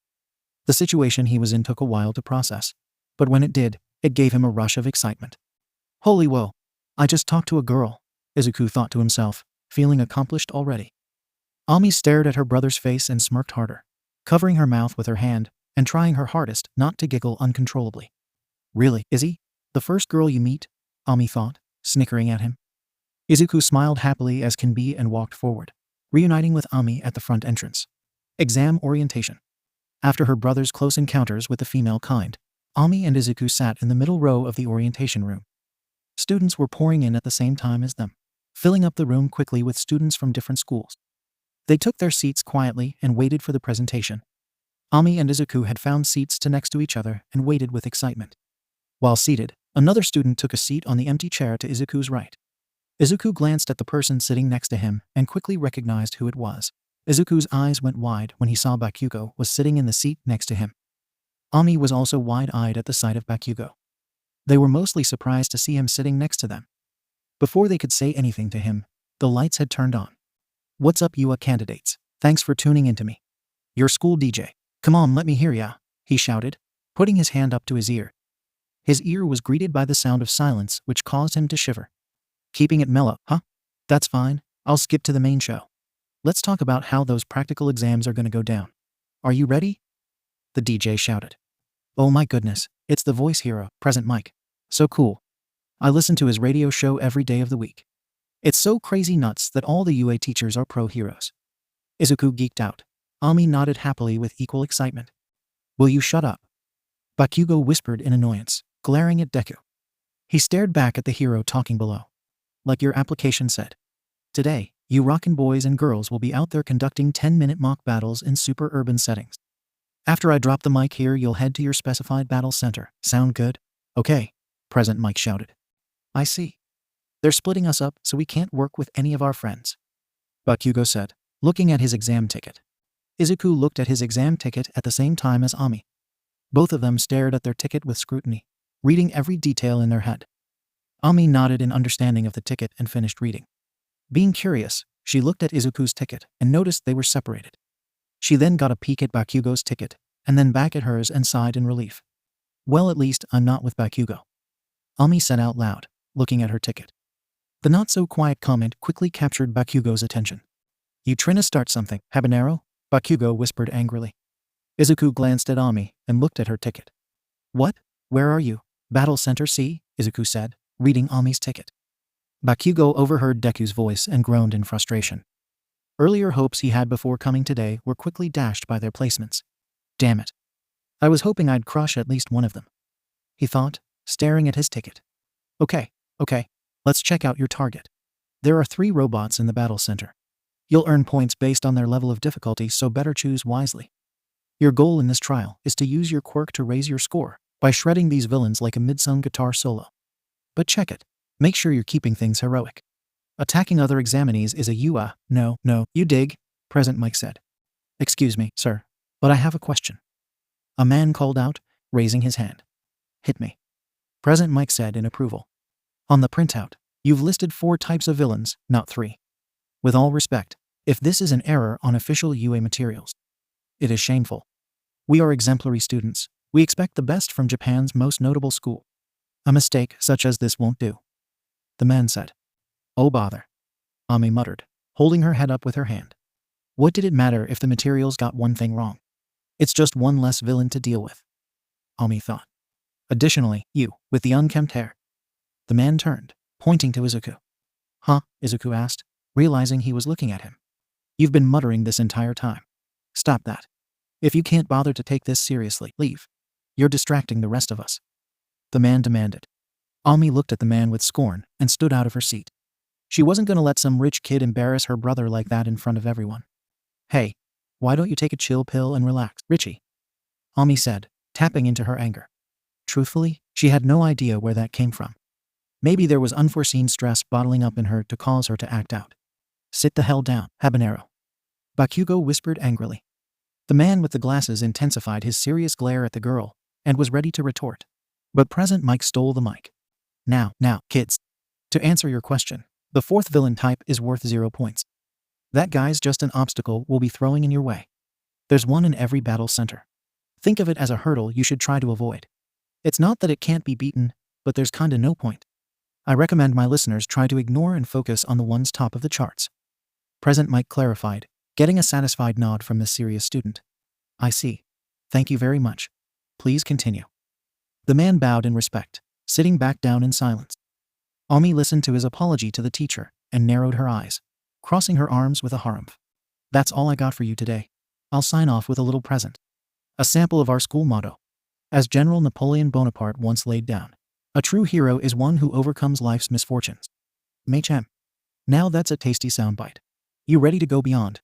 The situation he was in took a while to process, but when it did, it gave him a rush of excitement. "Holy whoa, I just talked to a girl," Izuku thought to himself, feeling accomplished already. Ami stared at her brother's face and smirked harder, covering her mouth with her hand and trying her hardest not to giggle uncontrollably. "Really, Izzy? The first girl you meet?" Ami thought, snickering at him. Izuku smiled happily as can be and walked forward, reuniting with Ami at the front entrance. Exam orientation. After her brother's close encounters with the female kind, Ami and Izuku sat in the middle row of the orientation room. Students were pouring in at the same time as them, filling up the room quickly with students from different schools. They took their seats quietly and waited for the presentation. Ami and Izuku had found seats next to each other and waited with excitement. While seated, another student took a seat on the empty chair to Izuku's right. Izuku glanced at the person sitting next to him and quickly recognized who it was. Izuku's eyes went wide when he saw Bakugo was sitting in the seat next to him. Ami was also wide-eyed at the sight of Bakugo. They were mostly surprised to see him sitting next to them. Before they could say anything to him, the lights had turned on. "What's up, you candidates? Thanks for tuning into me. Your school DJ. Come on, let me hear ya," he shouted, putting his hand up to his ear. His ear was greeted by the sound of silence, which caused him to shiver. "Keeping it mellow, huh? That's fine. I'll skip to the main show. Let's talk about how those practical exams are gonna go down. Are you ready?" the DJ shouted. "Oh my goodness, it's the voice hero, Present Mike. So cool. I listen to his radio show every day of the week. It's so crazy nuts that all the UA teachers are pro heroes." Izuku geeked out. Ami nodded happily with equal excitement. "Will you shut up?" Bakugo whispered in annoyance, glaring at Deku. He stared back at the hero talking below. "Like your application said. Today, you rockin' boys and girls will be out there conducting 10-minute mock battles in super urban settings. After I drop the mic here, you'll head to your specified battle center. Sound good?" "Okay," Present Mike shouted. "I see. They're splitting us up so we can't work with any of our friends," Bakugo said, looking at his exam ticket. Izuku looked at his exam ticket at the same time as Ami. Both of them stared at their ticket with scrutiny, reading every detail in their head. Ami nodded in understanding of the ticket and finished reading. Being curious, she looked at Izuku's ticket and noticed they were separated. She then got a peek at Bakugo's ticket, and then back at hers and sighed in relief. "Well, at least I'm not with Bakugo," Ami said out loud, looking at her ticket. The not-so-quiet comment quickly captured Bakugo's attention. You trying to start something, habanero? Bakugo whispered angrily. Izuku glanced at Ami and looked at her ticket. What? Where are you? Battle Center C, Izuku said, reading Ami's ticket. Bakugo overheard Deku's voice and groaned in frustration. Earlier hopes he had before coming today were quickly dashed by their placements. Damn it. I was hoping I'd crush at least one of them, he thought, staring at his ticket. Okay, let's check out your target. There are 3 robots in the battle center. You'll earn points based on their level of difficulty, so better choose wisely. Your goal in this trial is to use your quirk to raise your score by shredding these villains like a mid-sung guitar solo. But check it. Make sure you're keeping things heroic. Attacking other examinees is a no, you dig, President Mike said. Excuse me, sir, but I have a question. A man called out, raising his hand. Hit me. President Mike said in approval. On the printout, you've listed 4 types of villains, not 3. With all respect, if this is an error on official UA materials, it is shameful. We are exemplary students. We expect the best from Japan's most notable school. A mistake such as this won't do. The man said. Oh bother. Ami muttered, holding her head up with her hand. What did it matter if the materials got one thing wrong? It's just one less villain to deal with, Ami thought. Additionally, you, with the unkempt hair. The man turned, pointing to Izuku. Huh? Izuku asked, realizing he was looking at him. You've been muttering this entire time. Stop that. If you can't bother to take this seriously, leave. You're distracting the rest of us. The man demanded. Ami looked at the man with scorn and stood out of her seat. She wasn't going to let some rich kid embarrass her brother like that in front of everyone. Hey, why don't you take a chill pill and relax, Richie? Ami said, tapping into her anger. Truthfully, she had no idea where that came from. Maybe there was unforeseen stress bottling up in her to cause her to act out. Sit the hell down, habanero. Bakugo whispered angrily. The man with the glasses intensified his serious glare at the girl and was ready to retort. But President Mike stole the mic. Now, kids. To answer your question, the 4th villain type is worth 0 points. That guy's just an obstacle we'll be throwing in your way. There's one in every battle center. Think of it as a hurdle you should try to avoid. It's not that it can't be beaten, but there's kinda no point. I recommend my listeners try to ignore and focus on the ones top of the charts. President Mike clarified, getting a satisfied nod from this serious student. I see. Thank you very much. Please continue. The man bowed in respect, sitting back down in silence. Ami listened to his apology to the teacher and narrowed her eyes, crossing her arms with a harumph. That's all I got for you today. I'll sign off with a little present. A sample of our school motto. As General Napoleon Bonaparte once laid down, a true hero is one who overcomes life's misfortunes. Machem. Now that's a tasty soundbite. You ready to go beyond?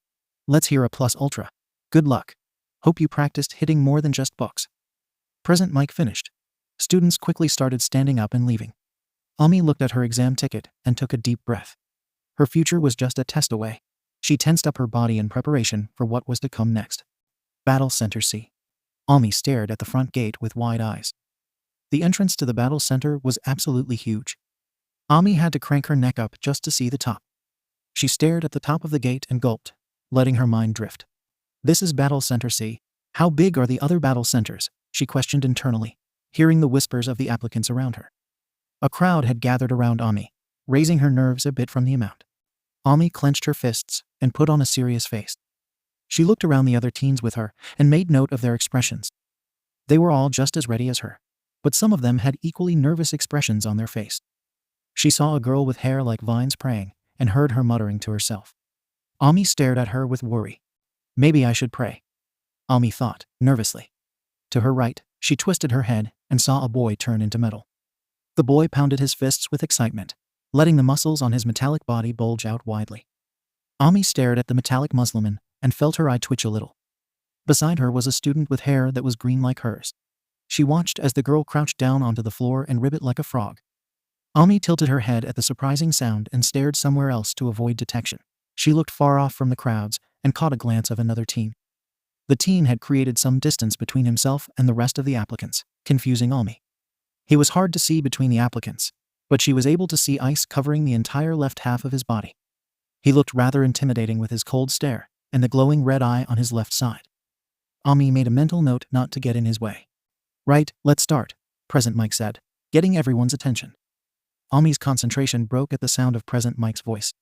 Let's hear a plus ultra. Good luck. Hope you practiced hitting more than just books. President Mike finished. Students quickly started standing up and leaving. Ami looked at her exam ticket and took a deep breath. Her future was just a test away. She tensed up her body in preparation for what was to come next. Battle Center C. Ami stared at the front gate with wide eyes. The entrance to the battle center was absolutely huge. Ami had to crank her neck up just to see the top. She stared at the top of the gate and gulped, letting her mind drift. This is Battle Center C. How big are the other battle centers? She questioned internally, hearing the whispers of the applicants around her. A crowd had gathered around Ami, raising her nerves a bit from the amount. Ami clenched her fists and put on a serious face. She looked around the other teens with her and made note of their expressions. They were all just as ready as her, but some of them had equally nervous expressions on their face. She saw a girl with hair like vines praying and heard her muttering to herself. Ami stared at her with worry. Maybe I should pray, Ami thought, nervously. To her right, she twisted her head and saw a boy turn into metal. The boy pounded his fists with excitement, letting the muscles on his metallic body bulge out widely. Ami stared at the metallic Musliman and felt her eye twitch a little. Beside her was a student with hair that was green like hers. She watched as the girl crouched down onto the floor and ribbit like a frog. Ami tilted her head at the surprising sound and stared somewhere else to avoid detection. She looked far off from the crowds and caught a glance of another teen. The teen had created some distance between himself and the rest of the applicants, confusing Ami. He was hard to see between the applicants, but she was able to see ice covering the entire left half of his body. He looked rather intimidating with his cold stare and the glowing red eye on his left side. Ami made a mental note not to get in his way. Right, let's start, President Mike said, getting everyone's attention. Ami's concentration broke at the sound of Present Mike's voice.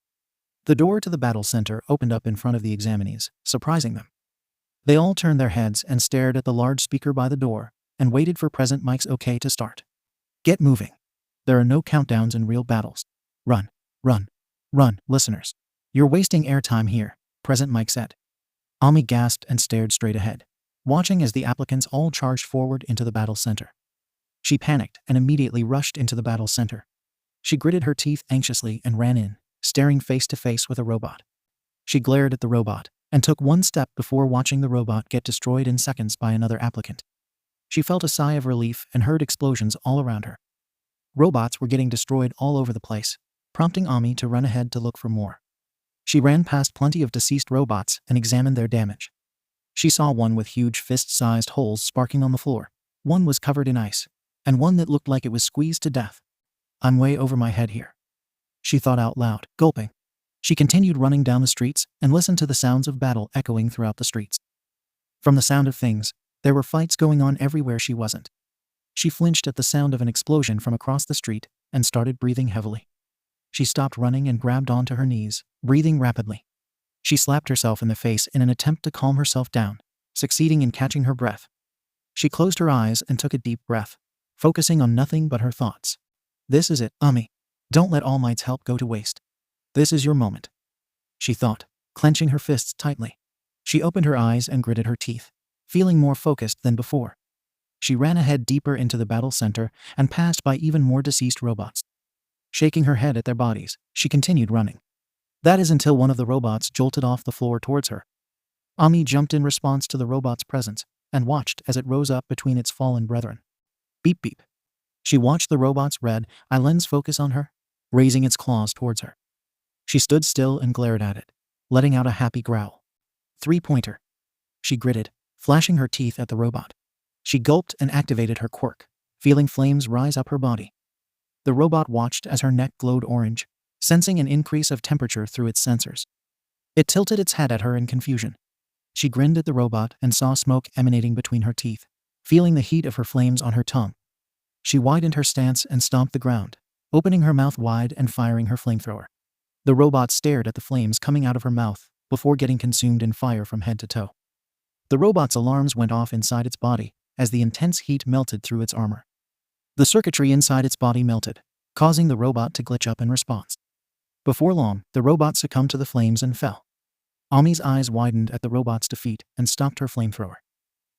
The door to the battle center opened up in front of the examinees, surprising them. They all turned their heads and stared at the large speaker by the door and waited for Present Mike's okay to start. Get moving. There are no countdowns in real battles. Run, run, run, listeners. You're wasting airtime here, Present Mike said. Ami gasped and stared straight ahead, watching as the applicants all charged forward into the battle center. She panicked and immediately rushed into the battle center. She gritted her teeth anxiously and ran in, staring face to face with a robot. She glared at the robot and took one step before watching the robot get destroyed in seconds by another applicant. She felt a sigh of relief and heard explosions all around her. Robots were getting destroyed all over the place, prompting Ami to run ahead to look for more. She ran past plenty of deceased robots and examined their damage. She saw one with huge fist-sized holes sparking on the floor, one was covered in ice, and one that looked like it was squeezed to death. I'm way over my head here, she thought out loud, gulping. She continued running down the streets and listened to the sounds of battle echoing throughout the streets. From the sound of things, there were fights going on everywhere she wasn't. She flinched at the sound of an explosion from across the street and started breathing heavily. She stopped running and grabbed onto her knees, breathing rapidly. She slapped herself in the face in an attempt to calm herself down, succeeding in catching her breath. She closed her eyes and took a deep breath, focusing on nothing but her thoughts. This is it, Ami. Don't let All Might's help go to waste. This is your moment, she thought, clenching her fists tightly. She opened her eyes and gritted her teeth, feeling more focused than before. She ran ahead deeper into the battle center and passed by even more deceased robots. Shaking her head at their bodies, she continued running. That is until one of the robots jolted off the floor towards her. Ami jumped in response to the robot's presence and watched as it rose up between its fallen brethren. Beep beep. She watched the robot's red eye lens focus on her, raising its claws towards her. She stood still and glared at it, letting out a happy growl. 3-pointer. She gritted, flashing her teeth at the robot. She gulped and activated her quirk, feeling flames rise up her body. The robot watched as her neck glowed orange, sensing an increase of temperature through its sensors. It tilted its head at her in confusion. She grinned at the robot and saw smoke emanating between her teeth, feeling the heat of her flames on her tongue. She widened her stance and stomped the ground, opening her mouth wide and firing her flamethrower. The robot stared at the flames coming out of her mouth before getting consumed in fire from head to toe. The robot's alarms went off inside its body as the intense heat melted through its armor. The circuitry inside its body melted, causing the robot to glitch up in response. Before long, the robot succumbed to the flames and fell. Ami's eyes widened at the robot's defeat and stopped her flamethrower.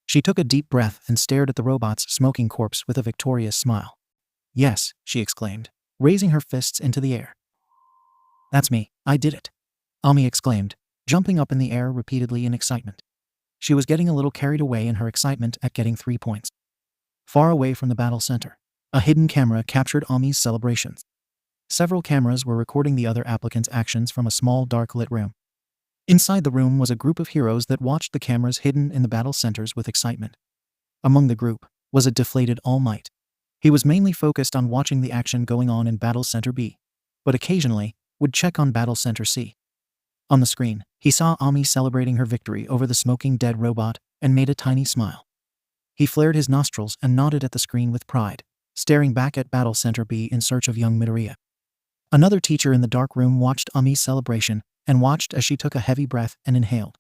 She took a deep breath and stared at the robot's smoking corpse with a victorious smile. Yes, she exclaimed, raising her fists into the air. That's me, I did it, Ami exclaimed, jumping up in the air repeatedly in excitement. She was getting a little carried away in her excitement at getting 3 points. Far away from the battle center, a hidden camera captured Ami's celebrations. Several cameras were recording the other applicants' actions from a small dark lit room. Inside the room was a group of heroes that watched the cameras hidden in the battle centers with excitement. Among the group was a deflated All Might. He was mainly focused on watching the action going on in Battle Center B, but occasionally would check on Battle Center C. On the screen, he saw Ami celebrating her victory over the smoking dead robot and made a tiny smile. He flared his nostrils and nodded at the screen with pride, staring back at Battle Center B in search of young Midoriya. Another teacher in the dark room watched Ami's celebration and watched as she took a heavy breath and inhaled.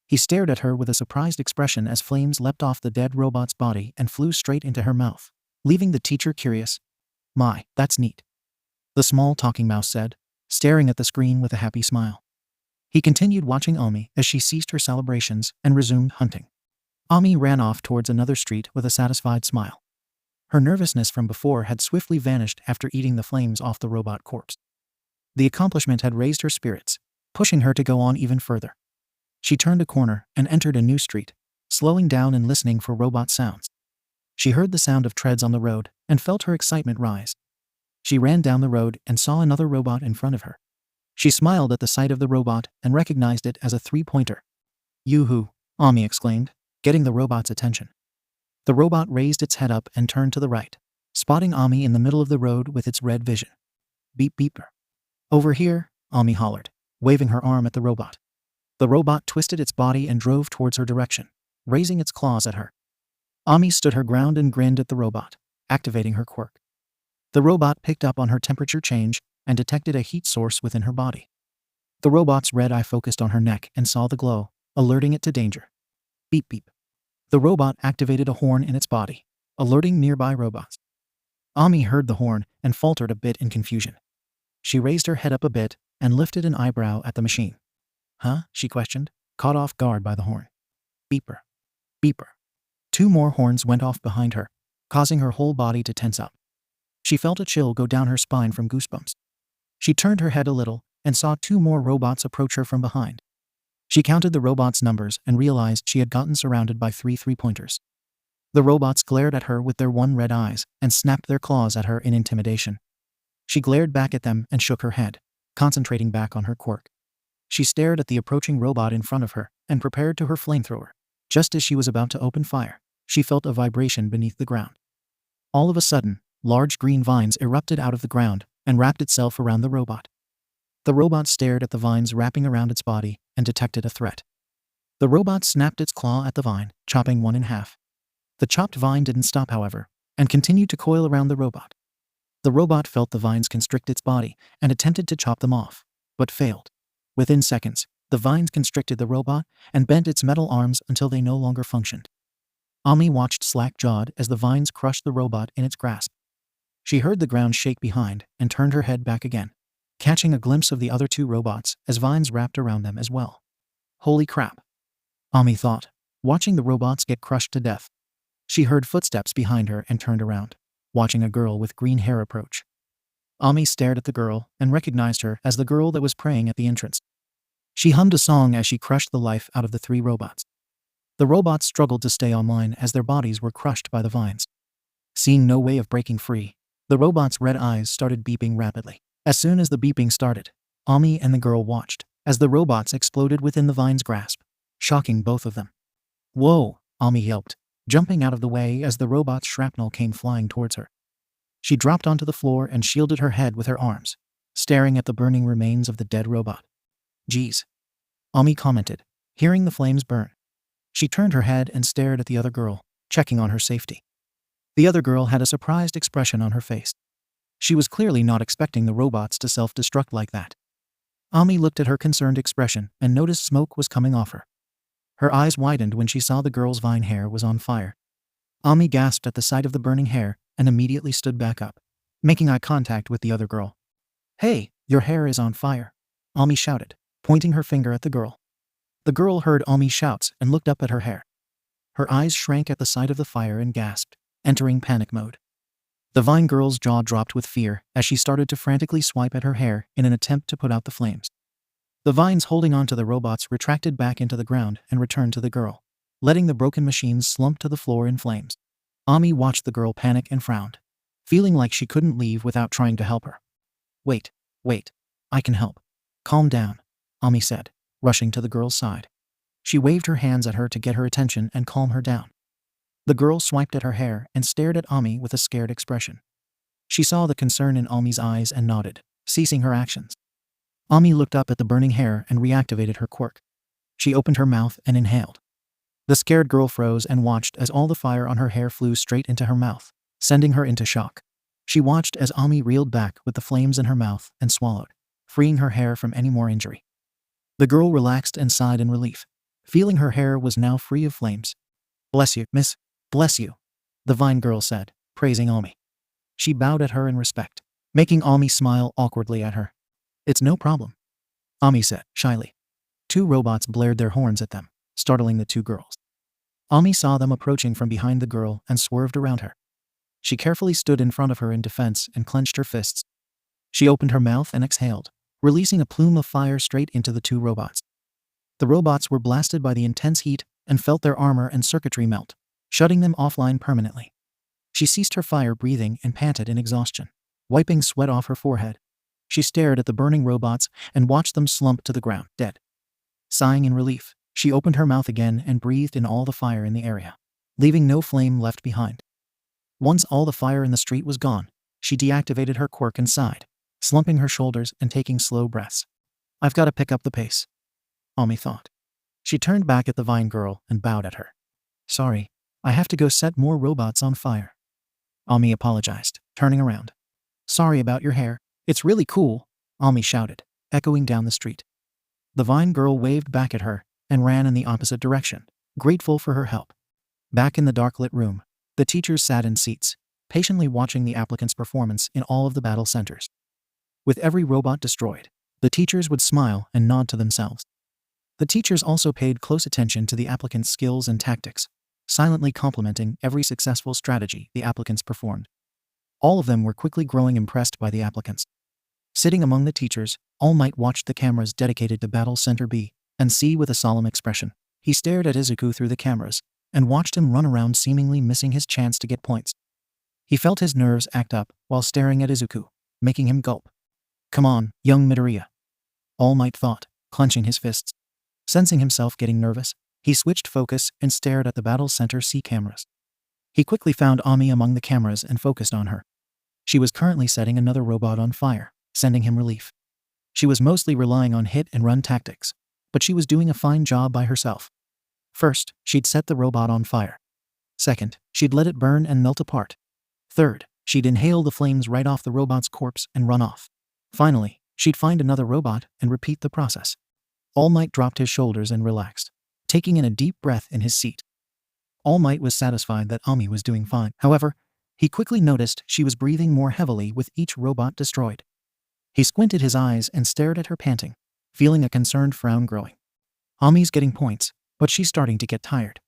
He stared at her with a surprised expression as flames leapt off the dead robot's body and flew straight into her mouth, leaving the teacher curious. My, that's neat, the small talking mouse said, staring at the screen with a happy smile. He continued watching Ami as she ceased her celebrations and resumed hunting. Ami ran off towards another street with a satisfied smile. Her nervousness from before had swiftly vanished after eating the flames off the robot corpse. The accomplishment had raised her spirits, pushing her to go on even further. She turned a corner and entered a new street, slowing down and listening for robot sounds. She heard the sound of treads on the road and felt her excitement rise. She ran down the road and saw another robot in front of her. She smiled at the sight of the robot and recognized it as a 3-pointer. Yoo-hoo, Ami exclaimed, getting the robot's attention. The robot raised its head up and turned to the right, spotting Ami in the middle of the road with its red vision. Beep beeper. Over here, Ami hollered, waving her arm at the robot. The robot twisted its body and drove towards her direction, raising its claws at her. Ami stood her ground and grinned at the robot, activating her quirk. The robot picked up on her temperature change and detected a heat source within her body. The robot's red eye focused on her neck and saw the glow, alerting it to danger. Beep beep. The robot activated a horn in its body, alerting nearby robots. Ami heard the horn and faltered a bit in confusion. She raised her head up a bit and lifted an eyebrow at the machine. Huh? She questioned, caught off guard by the horn. Beeper. Beeper. 2 more horns went off behind her, causing her whole body to tense up. She felt a chill go down her spine from goosebumps. She turned her head a little and saw 2 more robots approach her from behind. She counted the robots' numbers and realized she had gotten surrounded by 3 3-pointers. The robots glared at her with their 1 red eyes and snapped their claws at her in intimidation. She glared back at them and shook her head, concentrating back on her quirk. She stared at the approaching robot in front of her and prepared to her flamethrower. Just as she was about to open fire, she felt a vibration beneath the ground. All of a sudden, large green vines erupted out of the ground and wrapped itself around the robot. The robot stared at the vines wrapping around its body and detected a threat. The robot snapped its claw at the vine, chopping one in half. The chopped vine didn't stop, however, and continued to coil around the robot. The robot felt the vines constrict its body and attempted to chop them off, but failed. Within seconds, the vines constricted the robot and bent its metal arms until they no longer functioned. Ami watched slack-jawed as the vines crushed the robot in its grasp. She heard the ground shake behind and turned her head back again, catching a glimpse of the other 2 robots as vines wrapped around them as well. Holy crap, Ami thought, watching the robots get crushed to death. She heard footsteps behind her and turned around, watching a girl with green hair approach. Ami stared at the girl and recognized her as the girl that was praying at the entrance. She hummed a song as she crushed the life out of the 3 robots. The robots struggled to stay online as their bodies were crushed by the vines. Seeing no way of breaking free, the robots' red eyes started beeping rapidly. As soon as the beeping started, Ami and the girl watched as the robots exploded within the vine's grasp, shocking both of them. Whoa, Ami yelped, jumping out of the way as the robot's shrapnel came flying towards her. She dropped onto the floor and shielded her head with her arms, staring at the burning remains of the dead robot. Geez, Ami commented, hearing the flames burn. She turned her head and stared at the other girl, checking on her safety. The other girl had a surprised expression on her face. She was clearly not expecting the robots to self-destruct like that. Ami looked at her concerned expression and noticed smoke was coming off her. Her eyes widened when she saw the girl's vine hair was on fire. Ami gasped at the sight of the burning hair and immediately stood back up, making eye contact with the other girl. Hey, your hair is on fire, Ami shouted, pointing her finger at the girl. The girl heard Ami's shouts and looked up at her hair. Her eyes shrank at the sight of the fire and gasped, entering panic mode. The vine girl's jaw dropped with fear as she started to frantically swipe at her hair in an attempt to put out the flames. The vines holding onto the robots retracted back into the ground and returned to the girl, letting the broken machines slump to the floor in flames. Ami watched the girl panic and frowned, feeling like she couldn't leave without trying to help her. Wait, I can help. Calm down, Ami said, rushing to the girl's side. She waved her hands at her to get her attention and calm her down. The girl swiped at her hair and stared at Ami with a scared expression. She saw the concern in Ami's eyes and nodded, ceasing her actions. Ami looked up at the burning hair and reactivated her quirk. She opened her mouth and inhaled. The scared girl froze and watched as all the fire on her hair flew straight into her mouth, sending her into shock. She watched as Ami reeled back with the flames in her mouth and swallowed, freeing her hair from any more injury. The girl relaxed and sighed in relief, feeling her hair was now free of flames. Bless you, miss. Bless you, the vine girl said, praising Ami. She bowed at her in respect, making Ami smile awkwardly at her. It's no problem, Ami said, shyly. 2 robots blared their horns at them, startling the 2 girls. Ami saw them approaching from behind the girl and swerved around her. She carefully stood in front of her in defense and clenched her fists. She opened her mouth and exhaled, releasing a plume of fire straight into the 2 robots. The robots were blasted by the intense heat and felt their armor and circuitry melt, shutting them offline permanently. She ceased her fire breathing and panted in exhaustion, wiping sweat off her forehead. She stared at the burning robots and watched them slump to the ground, dead. Sighing in relief, she opened her mouth again and breathed in all the fire in the area, leaving no flame left behind. Once all the fire in the street was gone, she deactivated her quirk and sighed, slumping her shoulders and taking slow breaths. I've got to pick up the pace, Ami thought. She turned back at the vine girl and bowed at her. Sorry, I have to go set more robots on fire, Ami apologized, turning around. Sorry about your hair. It's really cool, Ami shouted, echoing down the street. The Vine girl waved back at her and ran in the opposite direction, grateful for her help. Back in the dark-lit room, the teachers sat in seats, patiently watching the applicants' performance in all of the battle centers. With every robot destroyed, the teachers would smile and nod to themselves. The teachers also paid close attention to the applicants' skills and tactics, silently complimenting every successful strategy the applicants performed. All of them were quickly growing impressed by the applicants. Sitting among the teachers, All Might watched the cameras dedicated to Battle Center B and C with a solemn expression. He stared at Izuku through the cameras and watched him run around, seemingly missing his chance to get points. He felt his nerves act up while staring at Izuku, making him gulp. Come on, young Midoriya, All Might thought, clenching his fists. Sensing himself getting nervous, he switched focus and stared at the Battle Center C cameras. He quickly found Ami among the cameras and focused on her. She was currently setting another robot on fire, sending him relief. She was mostly relying on hit-and-run tactics, but she was doing a fine job by herself. First, she'd set the robot on fire. Second, she'd let it burn and melt apart. Third, she'd inhale the flames right off the robot's corpse and run off. Finally, she'd find another robot and repeat the process. All Might dropped his shoulders and relaxed, taking in a deep breath in his seat. All Might was satisfied that Ami was doing fine. However, he quickly noticed she was breathing more heavily with each robot destroyed. He squinted his eyes and stared at her, panting, feeling a concerned frown growing. Ami's getting points, but she's starting to get tired,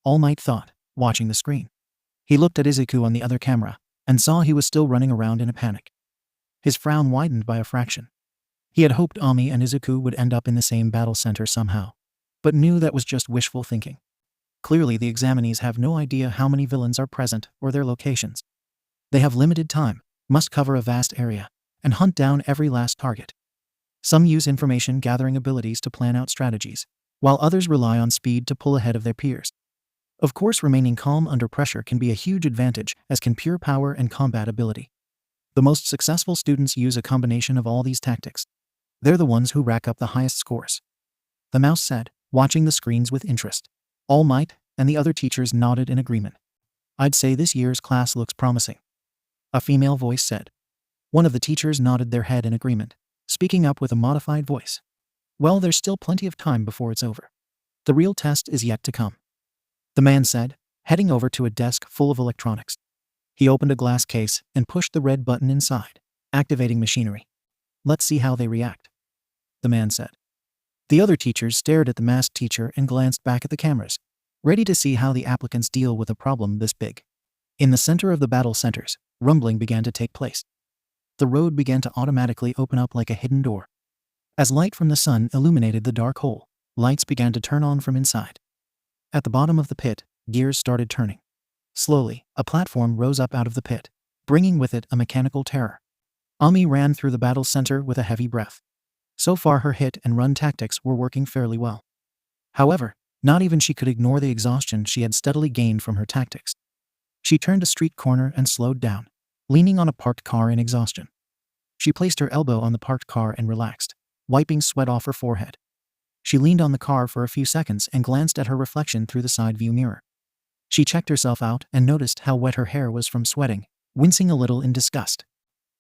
All Might thought, watching the screen. He looked at Izuku on the other camera and saw he was still running around in a panic. His frown widened by a fraction. He had hoped Ami and Izuku would end up in the same battle center somehow, but knew that was just wishful thinking. Clearly, the examinees have no idea how many villains are present or their locations. They have limited time, must cover a vast area, and hunt down every last target. Some use information gathering abilities to plan out strategies, while others rely on speed to pull ahead of their peers. Of course, remaining calm under pressure can be a huge advantage, as can pure power and combat ability. The most successful students use a combination of all these tactics. They're the ones who rack up the highest scores. The mouse said, watching the screens with interest. All Might and the other teachers nodded in agreement. I'd say this year's class looks promising, a female voice said. One of the teachers nodded their head in agreement, speaking up with a modified voice. Well, there's still plenty of time before it's over. The real test is yet to come, the man said, heading over to a desk full of electronics. He opened a glass case and pushed the red button inside, activating machinery. Let's see how they react, the man said. The other teachers stared at the masked teacher and glanced back at the cameras, ready to see how the applicants deal with a problem this big. In the center of the battle centers, rumbling began to take place. The road began to automatically open up like a hidden door. As light from the sun illuminated the dark hole, lights began to turn on from inside. At the bottom of the pit, gears started turning. Slowly, a platform rose up out of the pit, bringing with it a mechanical terror. Ami ran through the battle center with a heavy breath. So far, her hit-and-run tactics were working fairly well. However, not even she could ignore the exhaustion she had steadily gained from her tactics. She turned a street corner and slowed down, leaning on a parked car in exhaustion. She placed her elbow on the parked car and relaxed, wiping sweat off her forehead. She leaned on the car for a few seconds and glanced at her reflection through the side view mirror. She checked herself out and noticed how wet her hair was from sweating, wincing a little in disgust.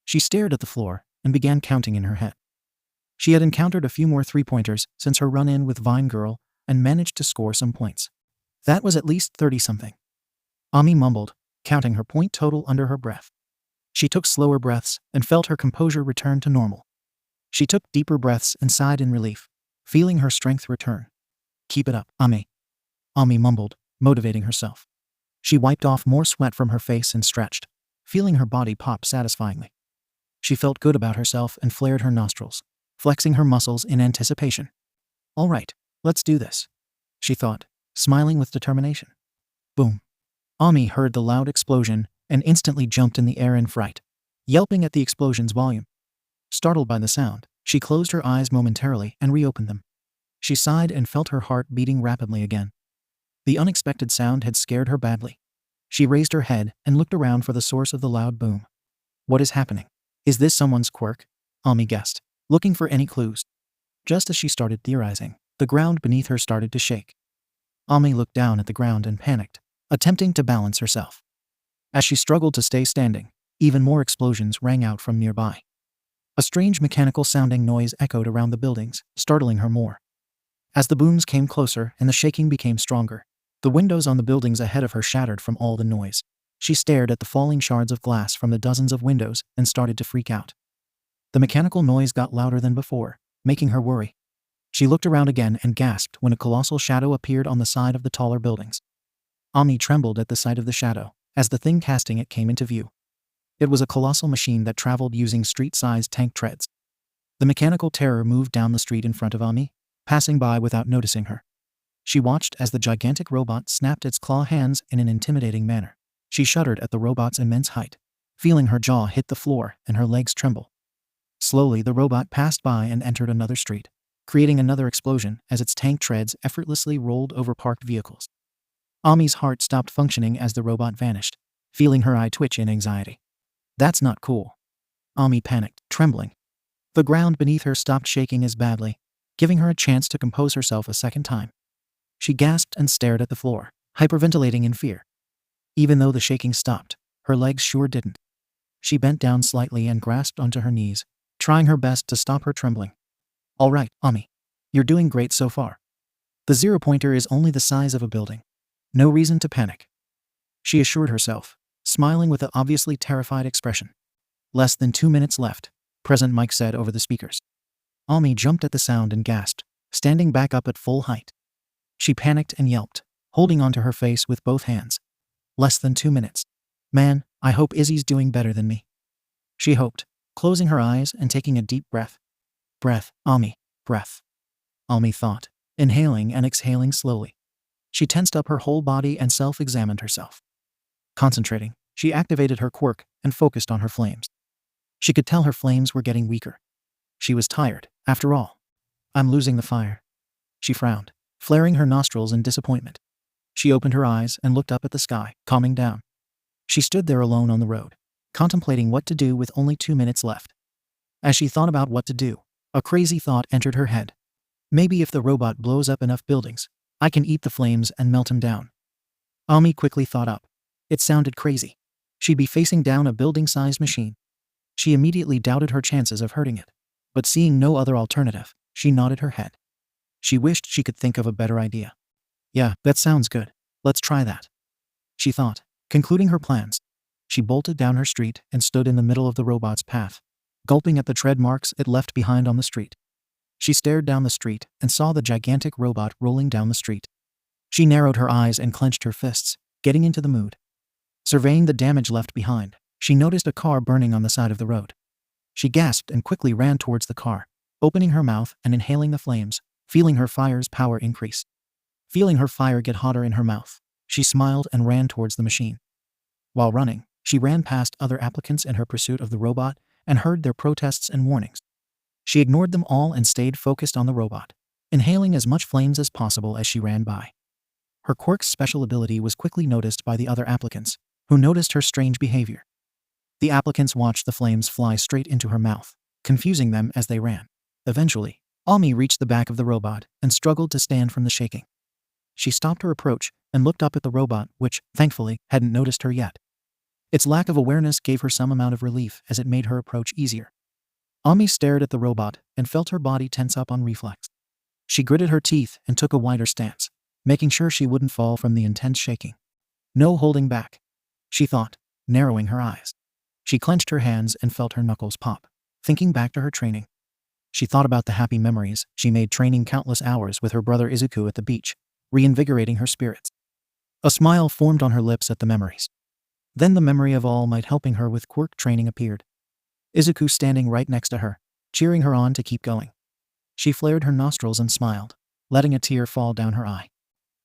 She stared at the floor and began counting in her head. She had encountered a few more three-pointers since her run-in with Vine Girl and managed to score some points. That was at least 30-something. Ami mumbled, counting her point total under her breath. She took slower breaths and felt her composure return to normal. She took deeper breaths and sighed in relief, feeling her strength return. Keep it up, Ami. Ami mumbled, motivating herself. She wiped off more sweat from her face and stretched, feeling her body pop satisfyingly. She felt good about herself and flared her nostrils, flexing her muscles in anticipation. All right, let's do this, she thought, smiling with determination. Boom. Ami heard the loud explosion and instantly jumped in the air in fright, yelping at the explosion's volume. Startled by the sound, she closed her eyes momentarily and reopened them. She sighed and felt her heart beating rapidly again. The unexpected sound had scared her badly. She raised her head and looked around for the source of the loud boom. What is happening? Is this someone's quirk? Ami guessed, looking for any clues. Just as she started theorizing, the ground beneath her started to shake. Ami looked down at the ground and panicked, attempting to balance herself. As she struggled to stay standing, Even more explosions rang out from nearby. A strange mechanical-sounding noise echoed around the buildings, startling her more. As the booms came closer and the shaking became stronger, the windows on the buildings ahead of her shattered from all the noise. She stared at the falling shards of glass from the dozens of windows and started to freak out. The mechanical noise got louder than before, making her worry. She looked around again and gasped when a colossal shadow appeared on the side of the taller buildings. Ami trembled at the sight of the shadow, as the thing casting it came into view. It was a colossal machine that traveled using street-sized tank treads. The mechanical terror moved down the street in front of Ami, passing by without noticing her. She watched as the gigantic robot snapped its claw hands in an intimidating manner. She shuddered at the robot's immense height, feeling her jaw hit the floor and her legs tremble. Slowly, the robot passed by and entered another street, creating another explosion as its tank treads effortlessly rolled over parked vehicles. Ami's heart stopped functioning as the robot vanished, feeling her eye twitch in anxiety. That's not cool. Ami panicked, trembling. The ground beneath her stopped shaking as badly, giving her a chance to compose herself a second time. She gasped and stared at the floor, hyperventilating in fear. Even though the shaking stopped, her legs sure didn't. She bent down slightly and grasped onto her knees, trying her best to stop her trembling. All right, Ami. You're doing great so far. The zero-pointer is only the size of a building. No reason to panic. She assured herself, smiling with an obviously terrified expression. Less than 2 minutes left, President Mike said over the speakers. Ami jumped at the sound and gasped, standing back up at full height. She panicked and yelped, holding onto her face with both hands. Less than 2 minutes. Man, I hope Izzy's doing better than me. She hoped, closing her eyes and taking a deep breath. Breath, Ami, breath. Ami thought, inhaling and exhaling slowly. She tensed up her whole body and self-examined herself. Concentrating, she activated her quirk and focused on her flames. She could tell her flames were getting weaker. She was tired, after all. I'm losing the fire. She frowned, flaring her nostrils in disappointment. She opened her eyes and looked up at the sky, calming down. She stood there alone on the road, contemplating what to do with only 2 minutes left. As she thought about what to do, a crazy thought entered her head. Maybe if the robot blows up enough buildings, I can eat the flames and melt him down. Ami quickly thought up. It sounded crazy. She'd be facing down a building-sized machine. She immediately doubted her chances of hurting it. But seeing no other alternative, she nodded her head. She wished she could think of a better idea. Yeah, that sounds good. Let's try that. She thought, concluding her plans. She bolted down her street and stood in the middle of the robot's path, gulping at the tread marks it left behind on the street. She stared down the street and saw the gigantic robot rolling down the street. She narrowed her eyes and clenched her fists, getting into the mood. Surveying the damage left behind, she noticed a car burning on the side of the road. She gasped and quickly ran towards the car, opening her mouth and inhaling the flames, feeling her fire's power increase. Feeling her fire get hotter in her mouth, she smiled and ran towards the machine. While running, she ran past other applicants in her pursuit of the robot and heard their protests and warnings. She ignored them all and stayed focused on the robot, inhaling as much flames as possible as she ran by. Her quirk's special ability was quickly noticed by the other applicants, who noticed her strange behavior. The applicants watched the flames fly straight into her mouth, confusing them as they ran. Eventually, Ami reached the back of the robot and struggled to stand from the shaking. She stopped her approach and looked up at the robot, which, thankfully, hadn't noticed her yet. Its lack of awareness gave her some amount of relief as it made her approach easier. Ami stared at the robot and felt her body tense up on reflex. She gritted her teeth and took a wider stance, making sure she wouldn't fall from the intense shaking. No holding back, she thought, narrowing her eyes. She clenched her hands and felt her knuckles pop, thinking back to her training. She thought about the happy memories she made training countless hours with her brother Izuku at the beach, reinvigorating her spirits. A smile formed on her lips at the memories. Then the memory of All Might helping her with quirk training appeared. Izuku standing right next to her, cheering her on to keep going. She flared her nostrils and smiled, letting a tear fall down her eye.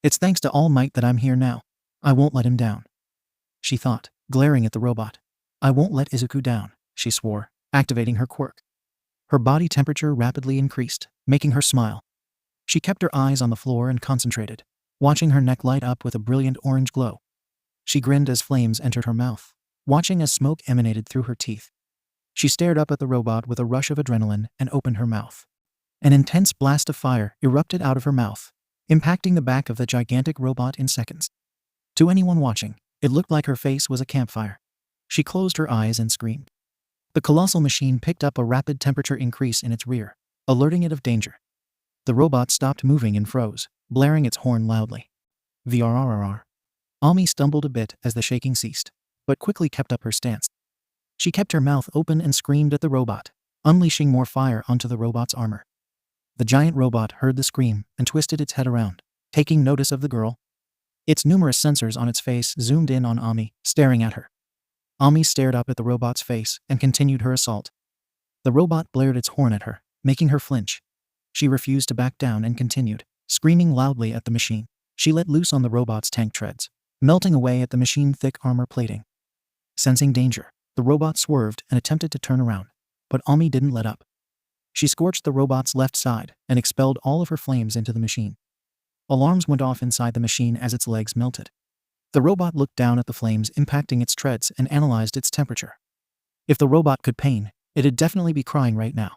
It's thanks to All Might that I'm here now. I won't let him down, she thought, glaring at the robot. I won't let Izuku down, she swore, activating her quirk. Her body temperature rapidly increased, making her smile. She kept her eyes on the floor and concentrated, watching her neck light up with a brilliant orange glow. She grinned as flames entered her mouth, watching as smoke emanated through her teeth. She stared up at the robot with a rush of adrenaline and opened her mouth. An intense blast of fire erupted out of her mouth, impacting the back of the gigantic robot in seconds. To anyone watching, it looked like her face was a campfire. She closed her eyes and screamed. The colossal machine picked up a rapid temperature increase in its rear, alerting it of danger. The robot stopped moving and froze, blaring its horn loudly. VRRR. Ami stumbled a bit as the shaking ceased, but quickly kept up her stance. She kept her mouth open and screamed at the robot, unleashing more fire onto the robot's armor. The giant robot heard the scream and twisted its head around, taking notice of the girl. Its numerous sensors on its face zoomed in on Ami, staring at her. Ami stared up at the robot's face and continued her assault. The robot blared its horn at her, making her flinch. She refused to back down and continued, screaming loudly at the machine. She let loose on the robot's tank treads, melting away at the machine's thick armor plating. Sensing danger, the robot swerved and attempted to turn around, but Ami didn't let up. She scorched the robot's left side and expelled all of her flames into the machine. Alarms went off inside the machine as its legs melted. The robot looked down at the flames impacting its treads and analyzed its temperature. If the robot could pain, it'd definitely be crying right now.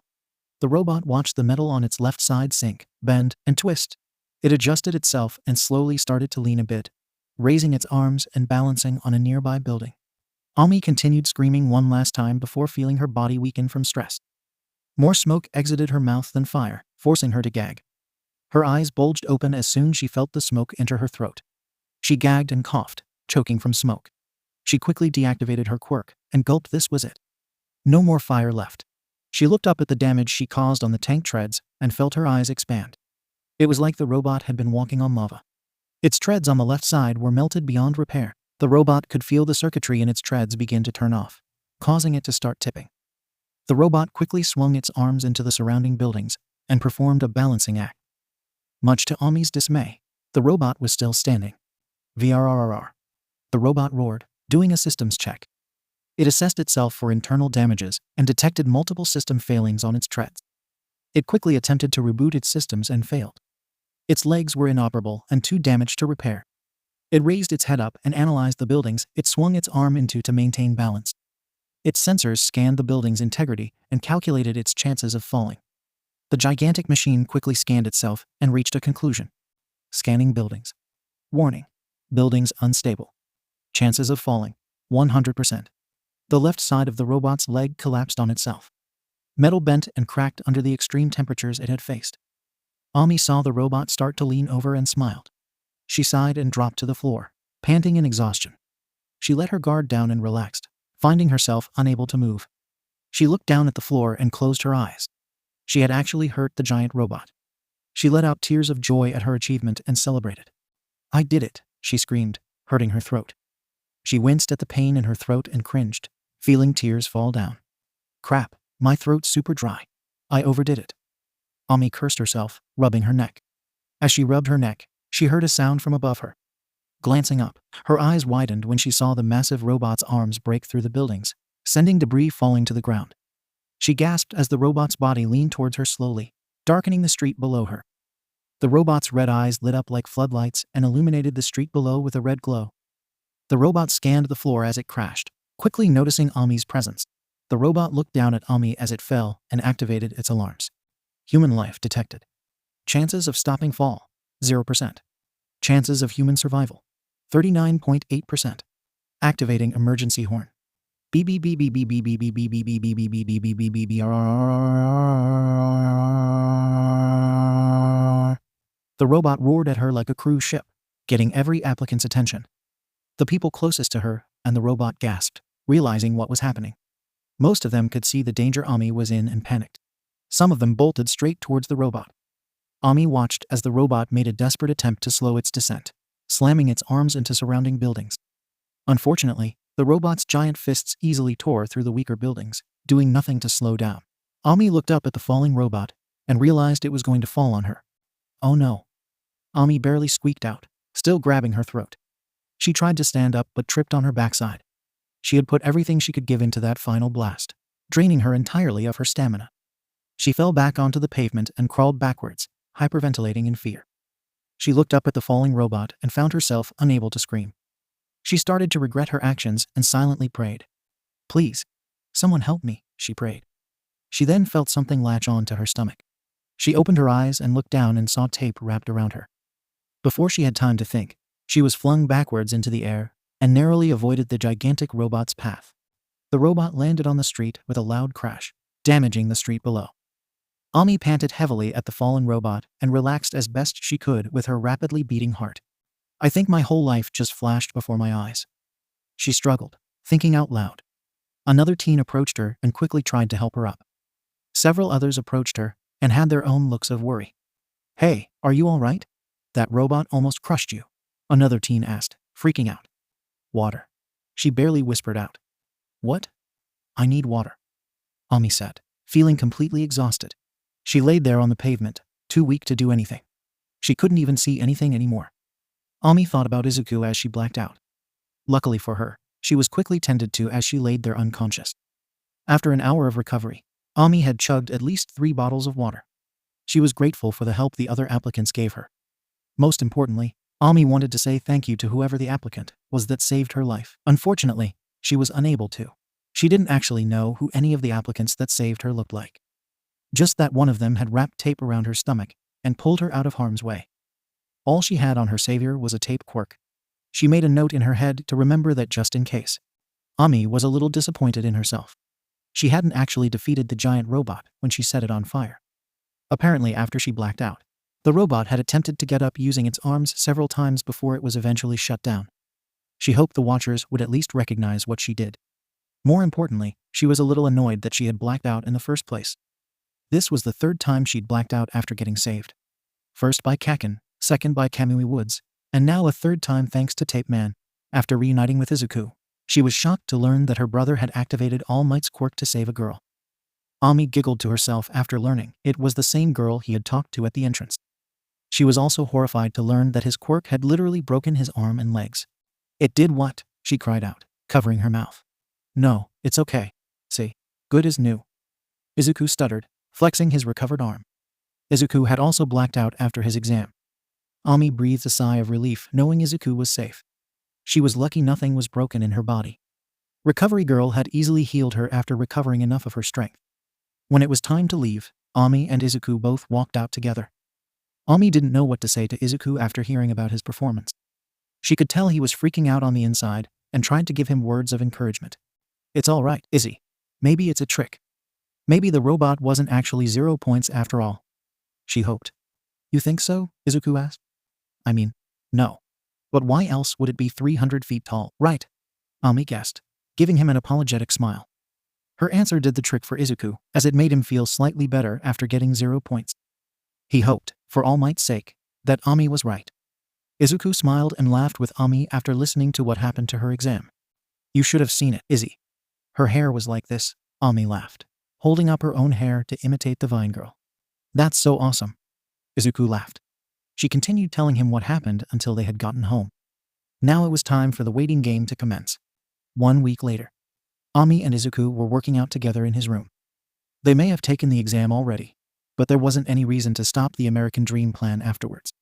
The robot watched the metal on its left side sink, bend, and twist. It adjusted itself and slowly started to lean a bit, raising its arms and balancing on a nearby building. Ami continued screaming one last time before feeling her body weaken from stress. More smoke exited her mouth than fire, forcing her to gag. Her eyes bulged open as soon as she felt the smoke enter her throat. She gagged and coughed, choking from smoke. She quickly deactivated her quirk and gulped. This was it. No more fire left. She looked up at the damage she caused on the tank treads and felt her eyes expand. It was like the robot had been walking on lava. Its treads on the left side were melted beyond repair. The robot could feel the circuitry in its treads begin to turn off, causing it to start tipping. The robot quickly swung its arms into the surrounding buildings and performed a balancing act. Much to Ami's dismay, the robot was still standing. VRRR. The robot roared, doing a systems check. It assessed itself for internal damages and detected multiple system failings on its treads. It quickly attempted to reboot its systems and failed. Its legs were inoperable and too damaged to repair. It raised its head up and analyzed the buildings it swung its arm into to maintain balance. Its sensors scanned the building's integrity and calculated its chances of falling. The gigantic machine quickly scanned itself and reached a conclusion. Scanning buildings. Warning. Buildings unstable. Chances of falling, 100%. The left side of the robot's leg collapsed on itself. Metal bent and cracked under the extreme temperatures it had faced. Ami saw the robot start to lean over and smiled. She sighed and dropped to the floor, panting in exhaustion. She let her guard down and relaxed, finding herself unable to move. She looked down at the floor and closed her eyes. She had actually hurt the giant robot. She let out tears of joy at her achievement and celebrated. "I did it," she screamed, hurting her throat. She winced at the pain in her throat and cringed, feeling tears fall down. "Crap, my throat's super dry. I overdid it." Ami cursed herself, rubbing her neck. As she rubbed her neck, she heard a sound from above her. Glancing up, her eyes widened when she saw the massive robot's arms break through the buildings, sending debris falling to the ground. She gasped as the robot's body leaned towards her slowly, darkening the street below her. The robot's red eyes lit up like floodlights and illuminated the street below with a red glow. The robot scanned the floor as it crashed, quickly noticing Ami's presence. The robot looked down at Ami as it fell and activated its alarms. Human life detected. Chances of stopping fall, 0%. Chances of human survival, 39.8%. Activating emergency horn. Beep beep beep beep beep beep beep beep beep beep beep beep beep beep beep beep beep beep beep. The robot roared at her like a cruise ship, getting every applicant's attention. The people closest to her and the robot gasped, realizing what was happening. Most of them could see the danger Ami was in and panicked. Some of them bolted straight towards the robot. Ami watched as the robot made a desperate attempt to slow its descent, slamming its arms into surrounding buildings. Unfortunately, the robot's giant fists easily tore through the weaker buildings, doing nothing to slow down. Ami looked up at the falling robot and realized it was going to fall on her. "Oh no." Ami barely squeaked out, still grabbing her throat. She tried to stand up but tripped on her backside. She had put everything she could give into that final blast, draining her entirely of her stamina. She fell back onto the pavement and crawled backwards, hyperventilating in fear. She looked up at the falling robot and found herself unable to scream. She started to regret her actions and silently prayed. "Please, someone help me," she prayed. She then felt something latch on to her stomach. She opened her eyes and looked down and saw tape wrapped around her. Before she had time to think, she was flung backwards into the air and narrowly avoided the gigantic robot's path. The robot landed on the street with a loud crash, damaging the street below. Ami panted heavily at the fallen robot and relaxed as best she could with her rapidly beating heart. I think my whole life just flashed before my eyes. She struggled, thinking out loud. Another teen approached her and quickly tried to help her up. Several others approached her and had their own looks of worry. Hey, are you all right? That robot almost crushed you, another teen asked, freaking out. Water. She barely whispered out. What? I need water, Ami said, feeling completely exhausted. She laid there on the pavement, too weak to do anything. She couldn't even see anything anymore. Ami thought about Izuku as she blacked out. Luckily for her, she was quickly tended to as she laid there unconscious. After an hour of recovery, Ami had chugged at least 3 bottles of water. She was grateful for the help the other applicants gave her. Most importantly, Ami wanted to say thank you to whoever the applicant was that saved her life. Unfortunately, she was unable to. She didn't actually know who any of the applicants that saved her looked like. Just that one of them had wrapped tape around her stomach and pulled her out of harm's way. All she had on her savior was a tape quirk. She made a note in her head to remember that just in case. Ami was a little disappointed in herself. She hadn't actually defeated the giant robot when she set it on fire. Apparently, after she blacked out, the robot had attempted to get up using its arms several times before it was eventually shut down. She hoped the watchers would at least recognize what she did. More importantly, she was a little annoyed that she had blacked out in the first place. This was the 3rd time she'd blacked out after getting saved. First by Kaken, second by Kamui Woods, and now a 3rd time thanks to Tape Man. After reuniting with Izuku, she was shocked to learn that her brother had activated All Might's quirk to save a girl. Ami giggled to herself after learning it was the same girl he had talked to at the entrance. She was also horrified to learn that his quirk had literally broken his arm and legs. It did what? She cried out, covering her mouth. No, it's okay. See, good as new. Izuku stuttered, flexing his recovered arm. Izuku had also blacked out after his exam. Ami breathed a sigh of relief knowing Izuku was safe. She was lucky nothing was broken in her body. Recovery Girl had easily healed her after recovering enough of her strength. When it was time to leave, Ami and Izuku both walked out together. Ami didn't know what to say to Izuku after hearing about his performance. She could tell he was freaking out on the inside and tried to give him words of encouragement. It's all right, Izzy. Maybe it's a trick. Maybe the robot wasn't actually 0 points after all. She hoped. You think so? Izuku asked. I mean, no. But why else would it be 300 feet tall? Right, Ami guessed, giving him an apologetic smile. Her answer did the trick for Izuku, as it made him feel slightly better after getting 0 points. He hoped, for All Might's sake, that Ami was right. Izuku smiled and laughed with Ami after listening to what happened to her exam. You should have seen it, Izzy. Her hair was like this, Ami laughed, holding up her own hair to imitate the Vine Girl. That's so awesome. Izuku laughed. She continued telling him what happened until they had gotten home. Now it was time for the waiting game to commence. 1 week later, Ami and Izuku were working out together in his room. They may have taken the exam already, but there wasn't any reason to stop the American Dream plan afterwards.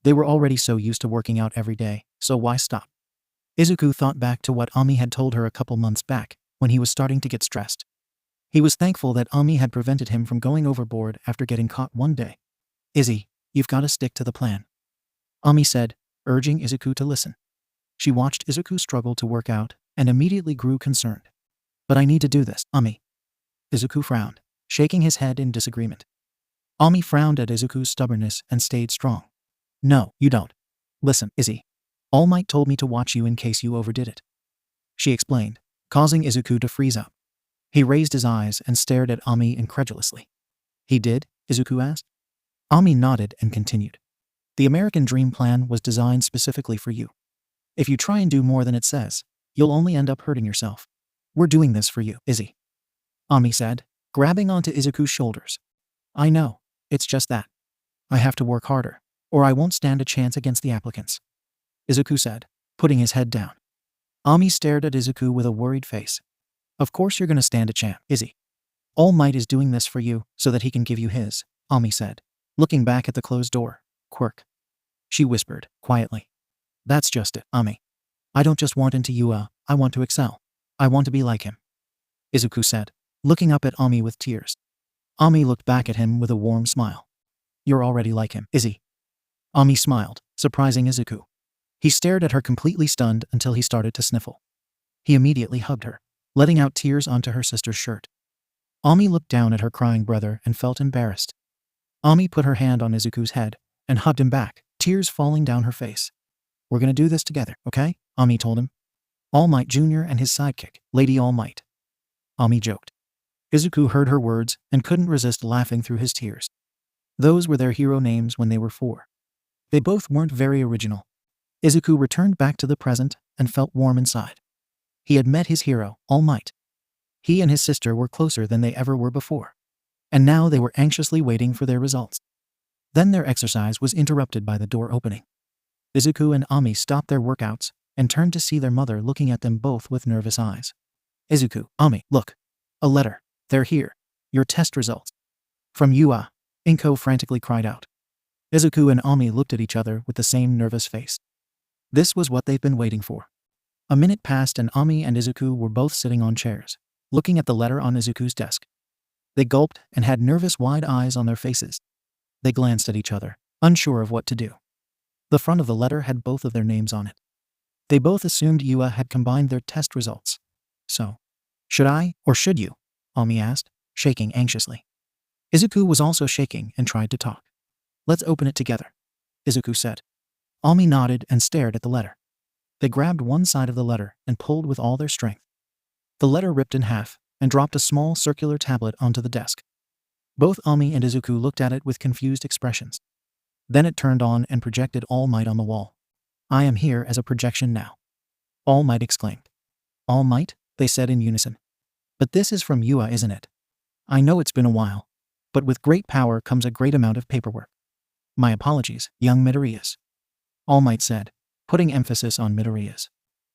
They were already so used to working out every day, so why stop? Izuku thought back to what Ami had told her a couple months back, when he was starting to get stressed. He was thankful that Ami had prevented him from going overboard after getting caught one day. Izzy, you've got to stick to the plan, Ami said, urging Izuku to listen. She watched Izuku struggle to work out and immediately grew concerned. But I need to do this, Ami. Izuku frowned, shaking his head in disagreement. Ami frowned at Izuku's stubbornness and stayed strong. No, you don't. Listen, Izzy. All Might told me to watch you in case you overdid it. She explained, causing Izuku to freeze up. He raised his eyes and stared at Ami incredulously. He did? Izuku asked. Ami nodded and continued. The American Dream Plan was designed specifically for you. If you try and do more than it says, you'll only end up hurting yourself. We're doing this for you, Izzy. Ami said, grabbing onto Izuku's shoulders. I know, it's just that. I have to work harder, or I won't stand a chance against the applicants. Izuku said, putting his head down. Ami stared at Izuku with a worried face. Of course you're gonna stand a chance, Izzy. All Might is doing this for you so that he can give you his, Ami said, looking back at the closed door, quirk. She whispered, quietly. That's just it, Ami. I don't just want into you, I want to excel. I want to be like him. Izuku said, looking up at Ami with tears. Ami looked back at him with a warm smile. You're already like him, Izzy. Ami smiled, surprising Izuku. He stared at her completely stunned until he started to sniffle. He immediately hugged her. letting out tears onto her sister's shirt. Ami looked down at her crying brother and felt embarrassed. Ami put her hand on Izuku's head and hugged him back, tears falling down her face. "We're gonna do this together, okay?" Ami told him. All Might Jr. and his sidekick, Lady All Might. Ami joked. Izuku heard her words and couldn't resist laughing through his tears. Those were their hero names when they were 4. They both weren't very original. Izuku returned back to the present and felt warm inside. He had met his hero, All Might. He and his sister were closer than they ever were before. And now they were anxiously waiting for their results. Then their exercise was interrupted by the door opening. Izuku and Ami stopped their workouts and turned to see their mother looking at them both with nervous eyes. "Izuku, Ami, look. A letter. They're here. Your test results." "From Yua," Inko frantically cried out. Izuku and Ami looked at each other with the same nervous face. This was what they'd been waiting for. A minute passed and Ami and Izuku were both sitting on chairs, looking at the letter on Izuku's desk. They gulped and had nervous wide eyes on their faces. They glanced at each other, unsure of what to do. The front of the letter had both of their names on it. They both assumed Yua had combined their test results. So, should I, or should you? Ami asked, shaking anxiously. Izuku was also shaking and tried to talk. "Let's open it together," Izuku said. Ami nodded and stared at the letter. They grabbed one side of the letter and pulled with all their strength. The letter ripped in half and dropped a small circular tablet onto the desk. Both Ami and Izuku looked at it with confused expressions. Then it turned on and projected All Might on the wall. "I am here as a projection now," All Might exclaimed. "All Might?" they said in unison. "But this is from Yua, isn't it?" "I know it's been a while, but with great power comes a great amount of paperwork." "My apologies, young Midoriyas," All Might said, putting emphasis on Midoriyas.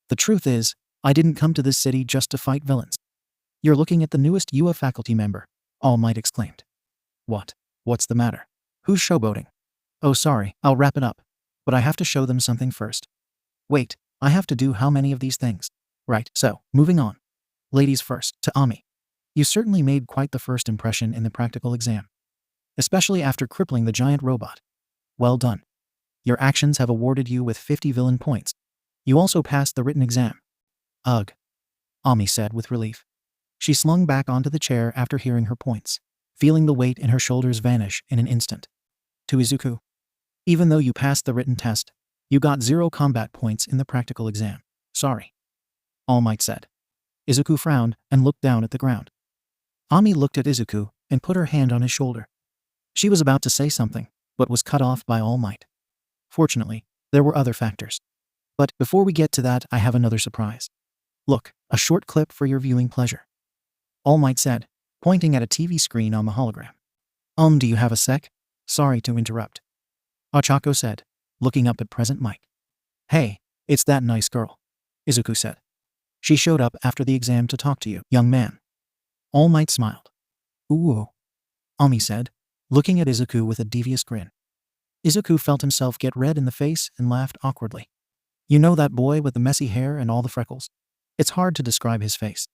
"The truth is, I didn't come to this city just to fight villains." "You're looking at the newest Yua faculty member," All Might exclaimed. "What? What's the matter? Who's showboating?" "Oh sorry, I'll wrap it up. But I have to show them something first." "Wait, I have to do how many of these things?" "Right, so, moving on. Ladies first, to Ami. You certainly made quite the first impression in the practical exam. Especially after crippling the giant robot. Well done. Your actions have awarded you with 50 villain points. You also passed the written exam." "Ugh," Ami said with relief. She slung back onto the chair after hearing her points, feeling the weight in her shoulders vanish in an instant. To Izuku. "Even though you passed the written test, you got 0 combat points in the practical exam. Sorry," All Might said. Izuku frowned and looked down at the ground. Ami looked at Izuku and put her hand on his shoulder. She was about to say something, but was cut off by All Might. Fortunately, there were other factors. "But before we get to that, I have another surprise. Look, a short clip for your viewing pleasure," All Might said, pointing at a TV screen on the hologram. Do you have a sec? Sorry to interrupt," Ochako said, looking up at Present Mike. "Hey, it's that nice girl," Izuku said. "She showed up after the exam to talk to you, young man." All Might smiled. "Ooh," Ami said, looking at Izuku with a devious grin. Izuku felt himself get red in the face and laughed awkwardly. "You know that boy with the messy hair and all the freckles? It's hard to describe his face.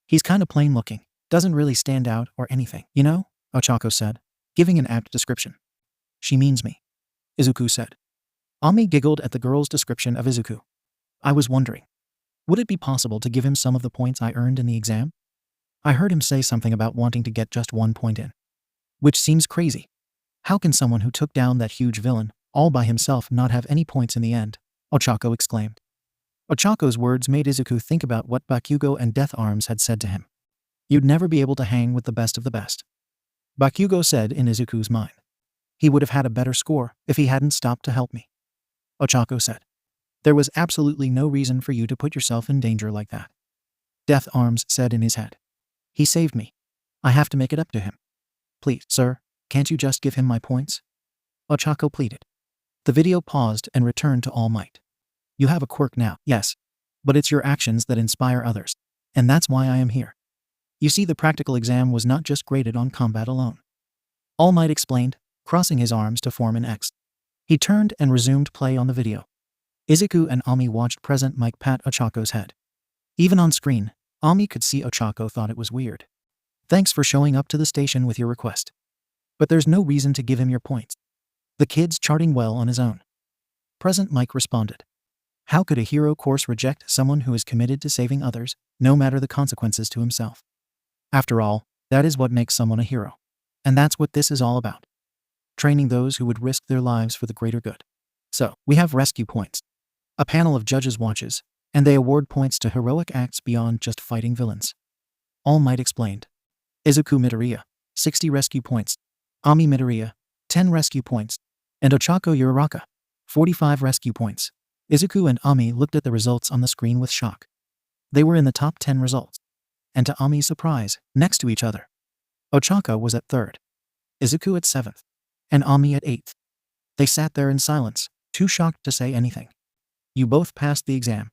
He's kinda plain looking, doesn't really stand out or anything, you know?" Ochako said, giving an apt description. "She means me," Izuku said. Ami giggled at the girl's description of Izuku. "I was wondering, would it be possible to give him some of the points I earned in the exam? I heard him say something about wanting to get just 1 point in. Which seems crazy. How can someone who took down that huge villain, all by himself, not have any points in the end?" Ochako exclaimed. Ochako's words made Izuku think about what Bakugo and Death Arms had said to him. "You'd never be able to hang with the best of the best," Bakugo said in Izuku's mind. "He would have had a better score if he hadn't stopped to help me," Ochako said. "There was absolutely no reason for you to put yourself in danger like that," Death Arms said in his head. "He saved me. I have to make it up to him. Please, sir, can't you just give him my points?" Ochako pleaded. The video paused and returned to All Might. "You have a quirk now, yes. But it's your actions that inspire others. And that's why I am here. You see, the practical exam was not just graded on combat alone," All Might explained, crossing his arms to form an X. He turned and resumed play on the video. Izuku and Ami watched Present Mike pat Ochako's head. Even on screen, Ami could see Ochako thought it was weird. "Thanks for showing up to the station with your request. But there's no reason to give him your points. The kid's charting well on his own," Present Mike responded. How could a hero course reject someone who is committed to saving others, no matter the consequences to himself? After all, that is what makes someone a hero. And that's what this is all about. Training those who would risk their lives for the greater good. So, we have rescue points. A panel of judges watches, and they award points to heroic acts beyond just fighting villains. All Might explained. Izuku Midoriya, 60 rescue points. Ami Midoriya, 10 rescue points. And Ochako Uraraka, 45 rescue points. Izuku and Ami looked at the results on the screen with shock. They were in the top 10 results. And to Ami's surprise, next to each other. Ochako was at 3rd. Izuku at 7th. And Ami at 8th. They sat there in silence, too shocked to say anything. You both passed the exam,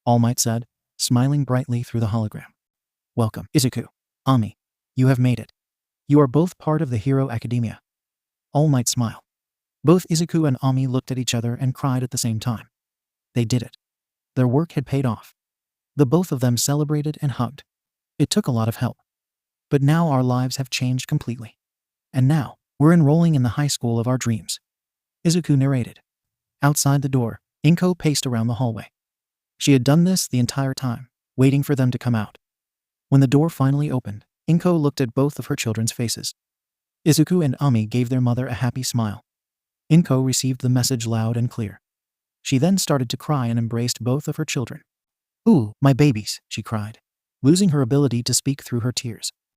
All Might said, smiling brightly through the hologram. Welcome, Izuku. Ami. You have made it. You are both part of the Hero Academia. All Might smiled. Both Izuku and Ami looked at each other and cried at the same time. They did it. Their work had paid off. The both of them celebrated and hugged. It took a lot of help. But now our lives have changed completely. And now, we're enrolling in the high school of our dreams. Izuku narrated. Outside the door, Inko paced around the hallway. She had done this the entire time, waiting for them to come out. When the door finally opened, Inko looked at both of her children's faces. Izuku and Ami gave their mother a happy smile. Inko received the message loud and clear. She then started to cry and embraced both of her children. Ooh, my babies, she cried, losing her ability to speak through her tears.